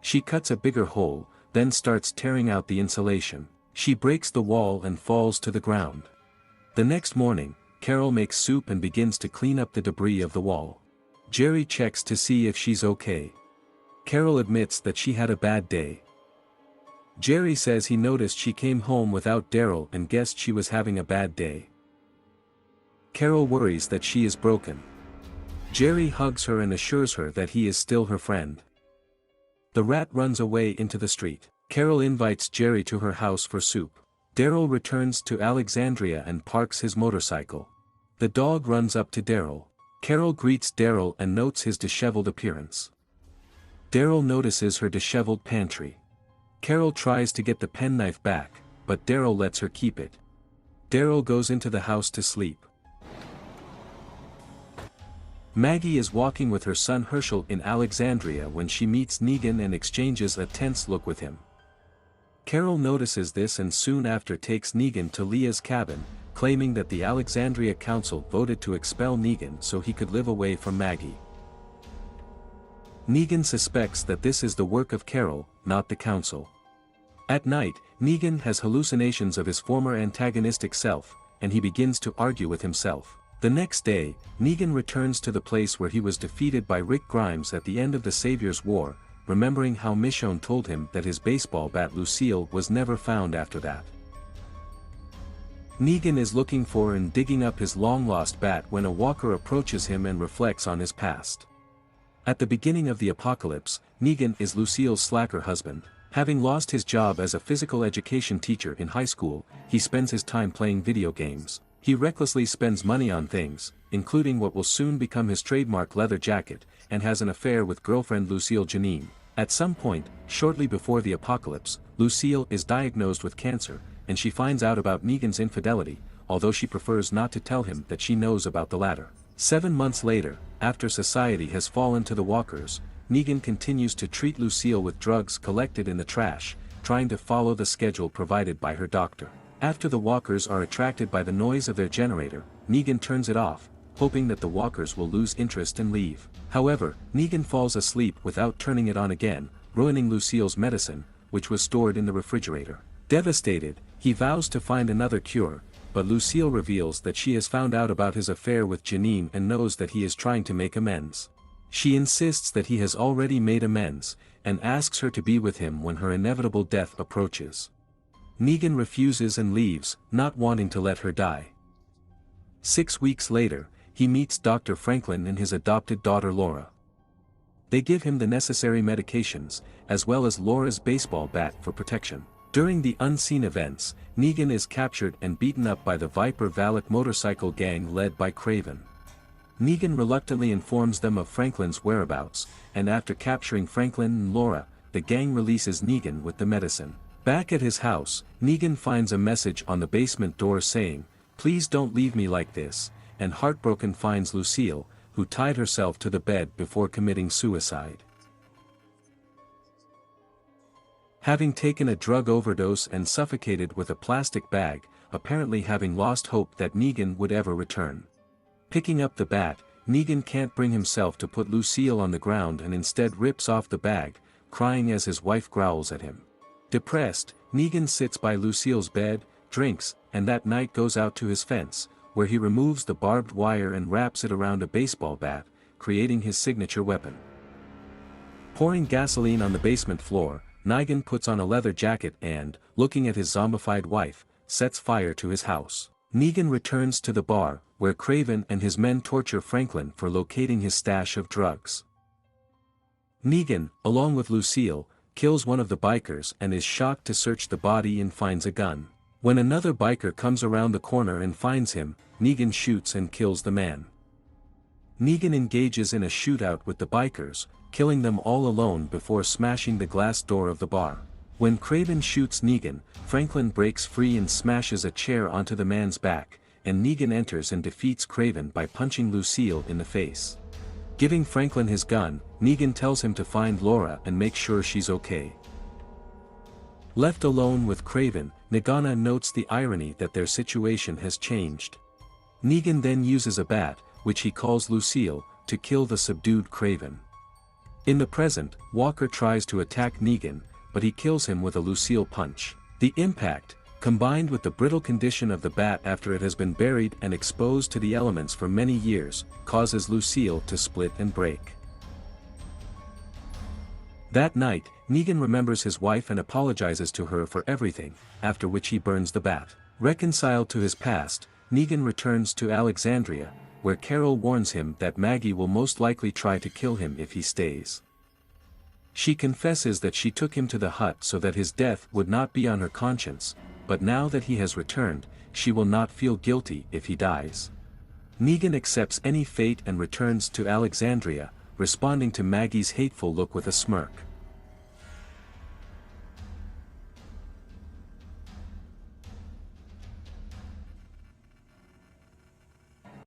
She cuts a bigger hole, then starts tearing out the insulation. She breaks the wall and falls to the ground. The next morning, Carol makes soup and begins to clean up the debris of the wall. Jerry checks to see if she's okay. Carol admits that she had a bad day. Jerry says he noticed she came home without Daryl and guessed she was having a bad day. Carol worries that she is broken. Jerry hugs her and assures her that he is still her friend. The rat runs away into the street. Carol invites Jerry to her house for soup. Daryl returns to Alexandria and parks his motorcycle. The dog runs up to Daryl. Carol greets Daryl and notes his disheveled appearance. Daryl notices her disheveled pantry. Carol tries to get the penknife back, but Daryl lets her keep it. Daryl goes into the house to sleep. Maggie is walking with her son Herschel in Alexandria when she meets Negan and exchanges a tense look with him. Carol notices this and soon after takes Negan to Leah's cabin, claiming that the Alexandria Council voted to expel Negan so he could live away from Maggie. Negan suspects that this is the work of Carol, not the council. At night, Negan has hallucinations of his former antagonistic self, and he begins to argue with himself. The next day, Negan returns to the place where he was defeated by Rick Grimes at the end of the Savior's War, remembering how Michonne told him that his baseball bat Lucille was never found after that. Negan is looking for and digging up his long-lost bat when a walker approaches him and reflects on his past. At the beginning of the apocalypse, Negan is Lucille's slacker husband. Having lost his job as a physical education teacher in high school, he spends his time playing video games. He recklessly spends money on things, including what will soon become his trademark leather jacket, and has an affair with girlfriend Lucille Janine. At some point, shortly before the apocalypse, Lucille is diagnosed with cancer, and she finds out about Negan's infidelity, although she prefers not to tell him that she knows about the latter. 7 months later, after society has fallen to the walkers, Negan continues to treat Lucille with drugs collected in the trash, trying to follow the schedule provided by her doctor. After the walkers are attracted by the noise of their generator, Negan turns it off, hoping that the walkers will lose interest and leave. However, Negan falls asleep without turning it on again, ruining Lucille's medicine, which was stored in the refrigerator. Devastated, he vows to find another cure, but Lucille reveals that she has found out about his affair with Janine and knows that he is trying to make amends. She insists that he has already made amends, and asks her to be with him when her inevitable death approaches. Negan refuses and leaves, not wanting to let her die. 6 weeks later, he meets Dr. Franklin and his adopted daughter Laura. They give him the necessary medications, as well as Laura's baseball bat for protection. During the unseen events, Negan is captured and beaten up by the Viper Valak motorcycle gang led by Kraven. Negan reluctantly informs them of Franklin's whereabouts, and after capturing Franklin and Laura, the gang releases Negan with the medicine. Back at his house, Negan finds a message on the basement door saying, "Please don't leave me like this," and heartbroken finds Lucille, who tied herself to the bed before committing suicide. Having taken a drug overdose and suffocated with a plastic bag, apparently having lost hope that Negan would ever return. Picking up the bat, Negan can't bring himself to put Lucille on the ground and instead rips off the bag, crying as his wife growls at him. Depressed, Negan sits by Lucille's bed, drinks, and that night goes out to his fence, where he removes the barbed wire and wraps it around a baseball bat, creating his signature weapon. Pouring gasoline on the basement floor, Negan puts on a leather jacket and, looking at his zombified wife, sets fire to his house. Negan returns to the bar, where Kraven and his men torture Franklin for locating his stash of drugs. Negan, along with Lucille, kills one of the bikers and is shocked to search the body and finds a gun. When another biker comes around the corner and finds him, Negan shoots and kills the man. Negan engages in a shootout with the bikers, killing them all alone before smashing the glass door of the bar. When Kraven shoots Negan, Franklin breaks free and smashes a chair onto the man's back, and Negan enters and defeats Craven by punching Lucille in the face. Giving Franklin his gun, Negan tells him to find Laura and make sure she's okay. Left alone with Craven, Nagana notes the irony that their situation has changed. Negan then uses a bat, which he calls Lucille, to kill the subdued Craven. In the present, Walker tries to attack Negan, but he kills him with a Lucille punch. The impact, combined with the brittle condition of the bat after it has been buried and exposed to the elements for many years, causes Lucille to split and break. That night, Negan remembers his wife and apologizes to her for everything, after which he burns the bat. Reconciled to his past, Negan returns to Alexandria, where Carol warns him that Maggie will most likely try to kill him if he stays. She confesses that she took him to the hut so that his death would not be on her conscience, but now that he has returned, she will not feel guilty if he dies. Negan accepts any fate and returns to Alexandria, responding to Maggie's hateful look with a smirk.